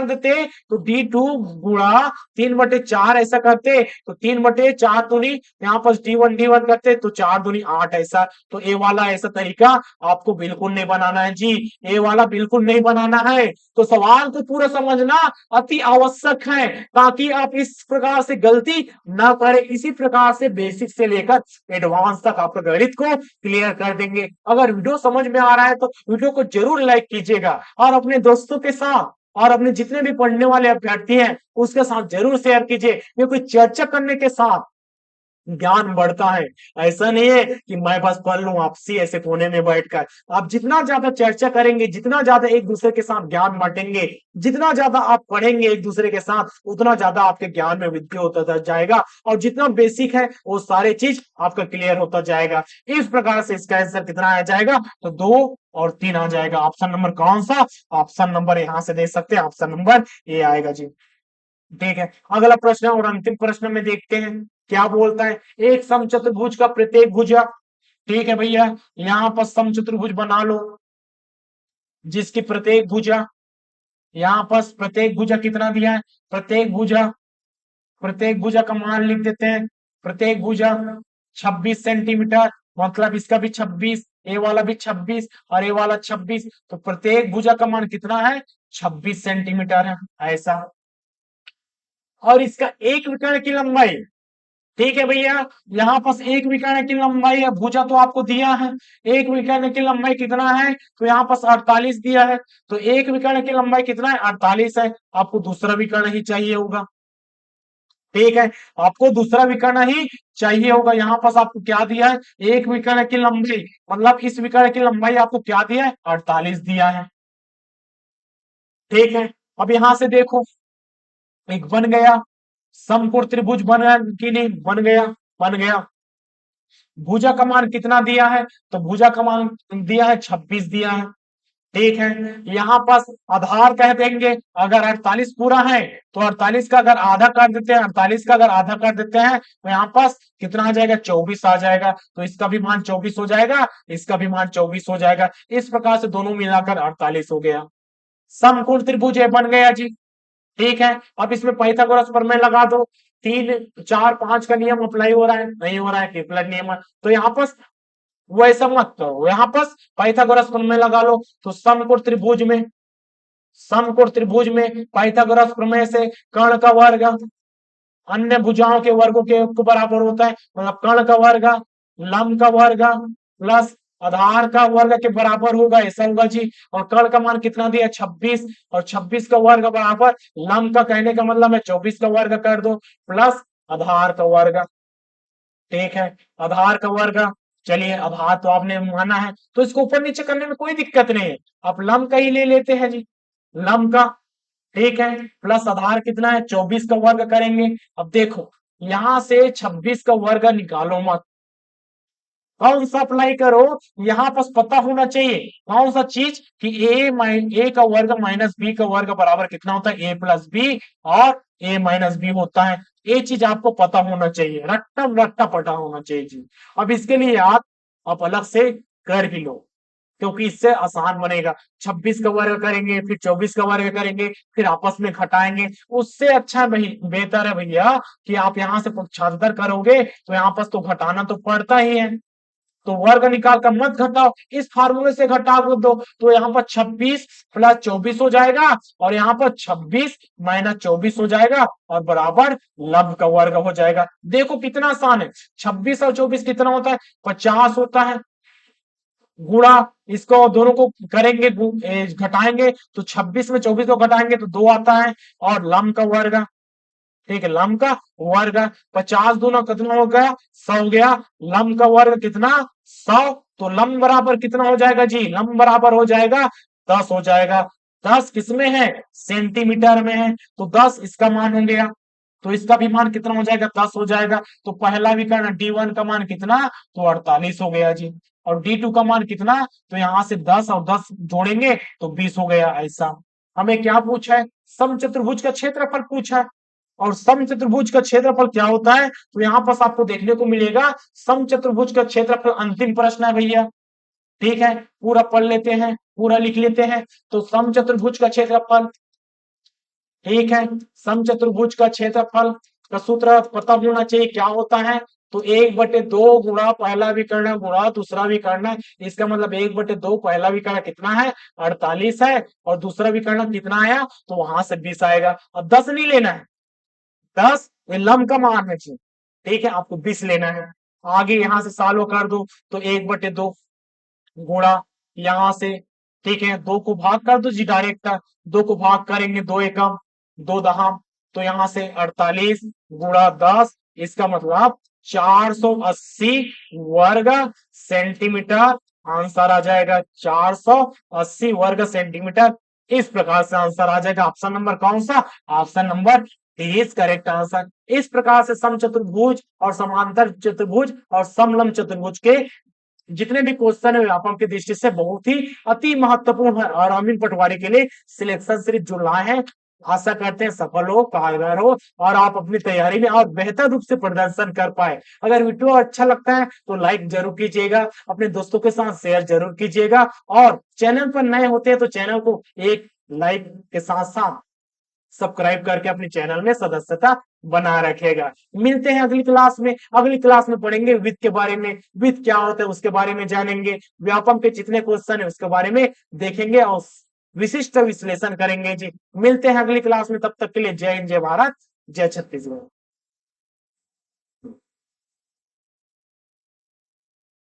देते, तो D2 गुणा 3/4 ऐसा करते, तो 3/4 दूनी यहाँ पर D1 करते, तो 4 दूनी 8 ऐसा। तो ये वाला ऐसा तरीका आपको बिल्कुल नहीं बनाना है जी, ये वाला बिल्कुल नहीं बनाना है। तो सवाल को पूरा समझना अति आवश्यक है, ताकि आप इस प्रकार से गलती ना करें। इसी प्रकार से बेसिक से लेकर एडवांस तक आपका गणित को क्लियर कर देंगे। अगर वीडियो समझ में आ रहा है तो वीडियो को जरूर लाइक कीजिएगा और अपने दोस्तों के साथ और अपने जितने भी पढ़ने वाले अभ्यर्थी हैं उसके साथ जरूर शेयर कीजिए, क्योंकि चर्चा करने के साथ ज्ञान बढ़ता है। ऐसा नहीं है कि मैं बस पढ़ लूं आपसी ऐसे कोने में बैठकर। आप जितना ज्यादा चर्चा करेंगे, जितना ज्यादा एक दूसरे के साथ ज्ञान बांटेंगे, जितना ज्यादा आप पढ़ेंगे एक दूसरे के साथ, उतना ज्यादा आपके ज्ञान में वृद्धि होता जाएगा और जितना बेसिक है वो सारे चीज आपका क्लियर होता जाएगा। इस प्रकार से इसका आंसर कितना आ जाएगा, तो 2 और 3 आ जाएगा। ऑप्शन नंबर कौन सा, ऑप्शन नंबर यहां से दे सकते हैं, ऑप्शन नंबर ए आएगा जी। ठीक है, अगला प्रश्न और अंतिम प्रश्न में देखते हैं क्या बोलता है। एक समचतुर्भुज का प्रत्येक भुजा, ठीक है भैया, यहाँ पर समचतुर्भुज बना लो जिसकी प्रत्येक भुजा, यहाँ पर प्रत्येक भुजा कितना दिया है, प्रत्येक भुजा का मान लिख देते हैं। प्रत्येक भुजा 26 सेंटीमीटर, मतलब इसका भी 26, ए वाला भी 26 और ए वाला 26, तो प्रत्येक भुजा का मान कितना है, 26 सेंटीमीटर है ऐसा। और इसका एक विकर्ण की लंबाई, ठीक है भैया, यहाँ पर एक विकर्ण की लंबाई है, भुजा तो आपको दिया है, एक विकर्ण की लंबाई कितना है, तो यहाँ पर 48 दिया है, तो एक विकर्ण की लंबाई कितना है, 48 है। आपको दूसरा विकर्ण ही चाहिए होगा, ठीक है, आपको दूसरा विकर्ण ही चाहिए होगा। यहाँ पर आपको क्या दिया है, एक विकर्ण की लंबाई, मतलब इस विकर्ण की लंबाई आपको क्या दिया है, 48 दिया है। ठीक है, अब यहां से देखो, एक बन गया समकोण त्रिभुज, बना कि नहीं, बन गया। भुजा का मान कितना दिया है, तो भुजा का मान दिया है 26 दिया है। ठीक है, यहाँ पास आधार कह देंगे, अगर 48 पूरा है तो 48 का अगर आधा कर देते हैं, 48 का अगर आधा कर देते हैं तो यहाँ पास कितना आ जाएगा, 24 आ जाएगा। तो इसका भी मान 24 हो जाएगा, इसका भी मान 24 हो जाएगा। इस प्रकार से दोनों मिलाकर 48 हो गया। समकोण त्रिभुज बन गया जी। ठीक है, अब इसमें पाइथागोरस प्रमेय लगा दो। 3 4 5 का नियम अप्लाई हो रहा है, नहीं हो रहा है, ट्रिपलेट नियम है, तो यहाँ पर वैसा मत करो, यहाँ पर पाइथागोरस प्रमेय लगा लो। तो समकोण त्रिभुज में पाइथागोरस प्रमेय से कर्ण का वर्ग अन्य भुजाओं के वर्गों के बराबर होता है, मतलब कर्ण का वर्ग लंब का वर्ग प्लस आधार का वर्ग के बराबर होगा, ऐसा होगा जी। और कर्ण का मान कितना दिया, 26, और 26 का वर्ग बराबर लंब का, कहने का मतलब है 24 का वर्ग कर दो प्लस आधार का वर्ग। ठीक है, आधार का वर्ग, चलिए आधार तो आपने माना है, तो इसको ऊपर नीचे करने में कोई दिक्कत नहीं है, आप लंब का ही ले लेते हैं जी, लंब का। ठीक है, प्लस आधार कितना है, 24 का वर्ग करेंगे। अब देखो यहां से 26 का वर्ग निकालो मत, कौन सा अप्लाई करो, यहाँ पर पता होना चाहिए कौन सा चीज कि ए का वर्ग माइनस बी का वर्ग बराबर कितना होता है, ए प्लस बी और ए माइनस बी होता है। ये चीज आपको पता होना चाहिए, रट्टा रट्टा पता होना चाहिए जी। अब इसके लिए याद आप अलग से कर ही लो, क्योंकि इससे आसान बनेगा। 26 का वर्ग करेंगे, फिर 24 का वर्ग करेंगे, फिर आपस में घटाएंगे। उससे अच्छा भाई बेहतर है भैया कि आप यहाँ से 75 करोगे तो यहाँ पर तो घटाना तो पड़ता ही है, तो वर्ग निकाल कर मत घटाओ, इस फार्मूले से घटा दो, तो यहाँ पर 26 प्लस 24 हो जाएगा, और यहाँ पर 26 माइनस 24 हो जाएगा, और बराबर लब्ध का वर्ग हो जाएगा। देखो कितना आसान है, 26 और 24 कितना होता है, 50 होता है, गुणा इसको दोनों को करेंगे, घटाएंगे तो 26 में 24 को घटाएंगे तो 2 आता है, और लम का वर्ग, ठीक है, लम का वर्ग, 50 दूना कितना हो गया, 100 गया, लम का वर्ग कितना, 100, तो लम बराबर कितना हो जाएगा जी, लम बराबर हो जाएगा 10 हो जाएगा। 10 किसमें है, सेंटीमीटर में है, तो 10 इसका मान हो गया, तो इसका भी मान कितना हो जाएगा, 10 हो जाएगा। तो पहला विकर्ण D1 का मान कितना, तो 48 हो गया जी, और D2 का मान कितना, तो यहां से 10 और 10 जोड़ेंगे तो 20 हो गया। ऐसा हमें क्या पूछा है, समचतुर्भुज का क्षेत्रफल पूछा है, और समचतुर्भुज का क्षेत्रफल क्या होता है, तो यहाँ पर आपको देखने को मिलेगा समचतुर्भुज का क्षेत्रफल, अंतिम प्रश्न है भैया, ठीक है, पूरा पढ़ लेते हैं, पूरा लिख लेते हैं। तो समचतुर्भुज का क्षेत्रफल, ठीक है, समचतुर्भुज का क्षेत्रफल का सूत्र पता होना चाहिए, क्या होता है, तो 1/2 गुणा पहला विकर्ण गुणा दूसरा विकर्ण, इसका मतलब 1/2, पहला विकर्ण कितना है, 48 है, और दूसरा विकर्ण कितना आया, तो वहां से 20 आएगा। अब 10 नहीं लेना है, 10 ये लम का मान है जी, ठीक है, आपको 20 लेना है। आगे यहां से सॉल्व कर दो, तो 1/2 गुणा यहां से, ठीक है, 2 को भाग कर दो जी डायरेक्ट, 2 को भाग करेंगे, 2 एकम 2 दहम, तो यहां से 48 गुणा 10, इसका मतलब 480 वर्ग सेंटीमीटर आंसर आ जाएगा, 480 वर्ग सेंटीमीटर। इस प्रकार से आंसर आ जाएगा। ऑप्शन नंबर कौन सा, ऑप्शन नंबर 30 करेक्ट आंसर। इस प्रकार से समचतुर्भुज और समांतर चतुर्भुज और समलंब चतुर्भुज के जितने भी क्वेश्चन है व्यापक की दृष्टि से बहुत ही अति महत्वपूर्ण है, और अमीन पटवारी के लिए सिलेक्शन सीरीज जो लाए हैं, आशा करते हैं सफल हो, कारगर हो, और आप अपनी तैयारी में और बेहतर रूप से प्रदर्शन कर पाए। अगर वीडियो अच्छा लगता है तो लाइक जरूर कीजिएगा, अपने दोस्तों के साथ शेयर जरूर कीजिएगा, और चैनल पर नए होते हैं तो चैनल को एक लाइक के साथ साथ सब्सक्राइब करके अपने चैनल में सदस्यता बना रखेगा। मिलते हैं अगली क्लास में, अगली क्लास में पढ़ेंगे वित्त के बारे में, वित्त क्या होता है उसके बारे में जानेंगे, व्यापम के जितने क्वेश्चन है उसके बारे में देखेंगे, और विशिष्ट विश्लेषण करेंगे जी। मिलते हैं अगली क्लास में, तब तक के लिए जय हिंद, जय भारत, जय छत्तीसगढ़।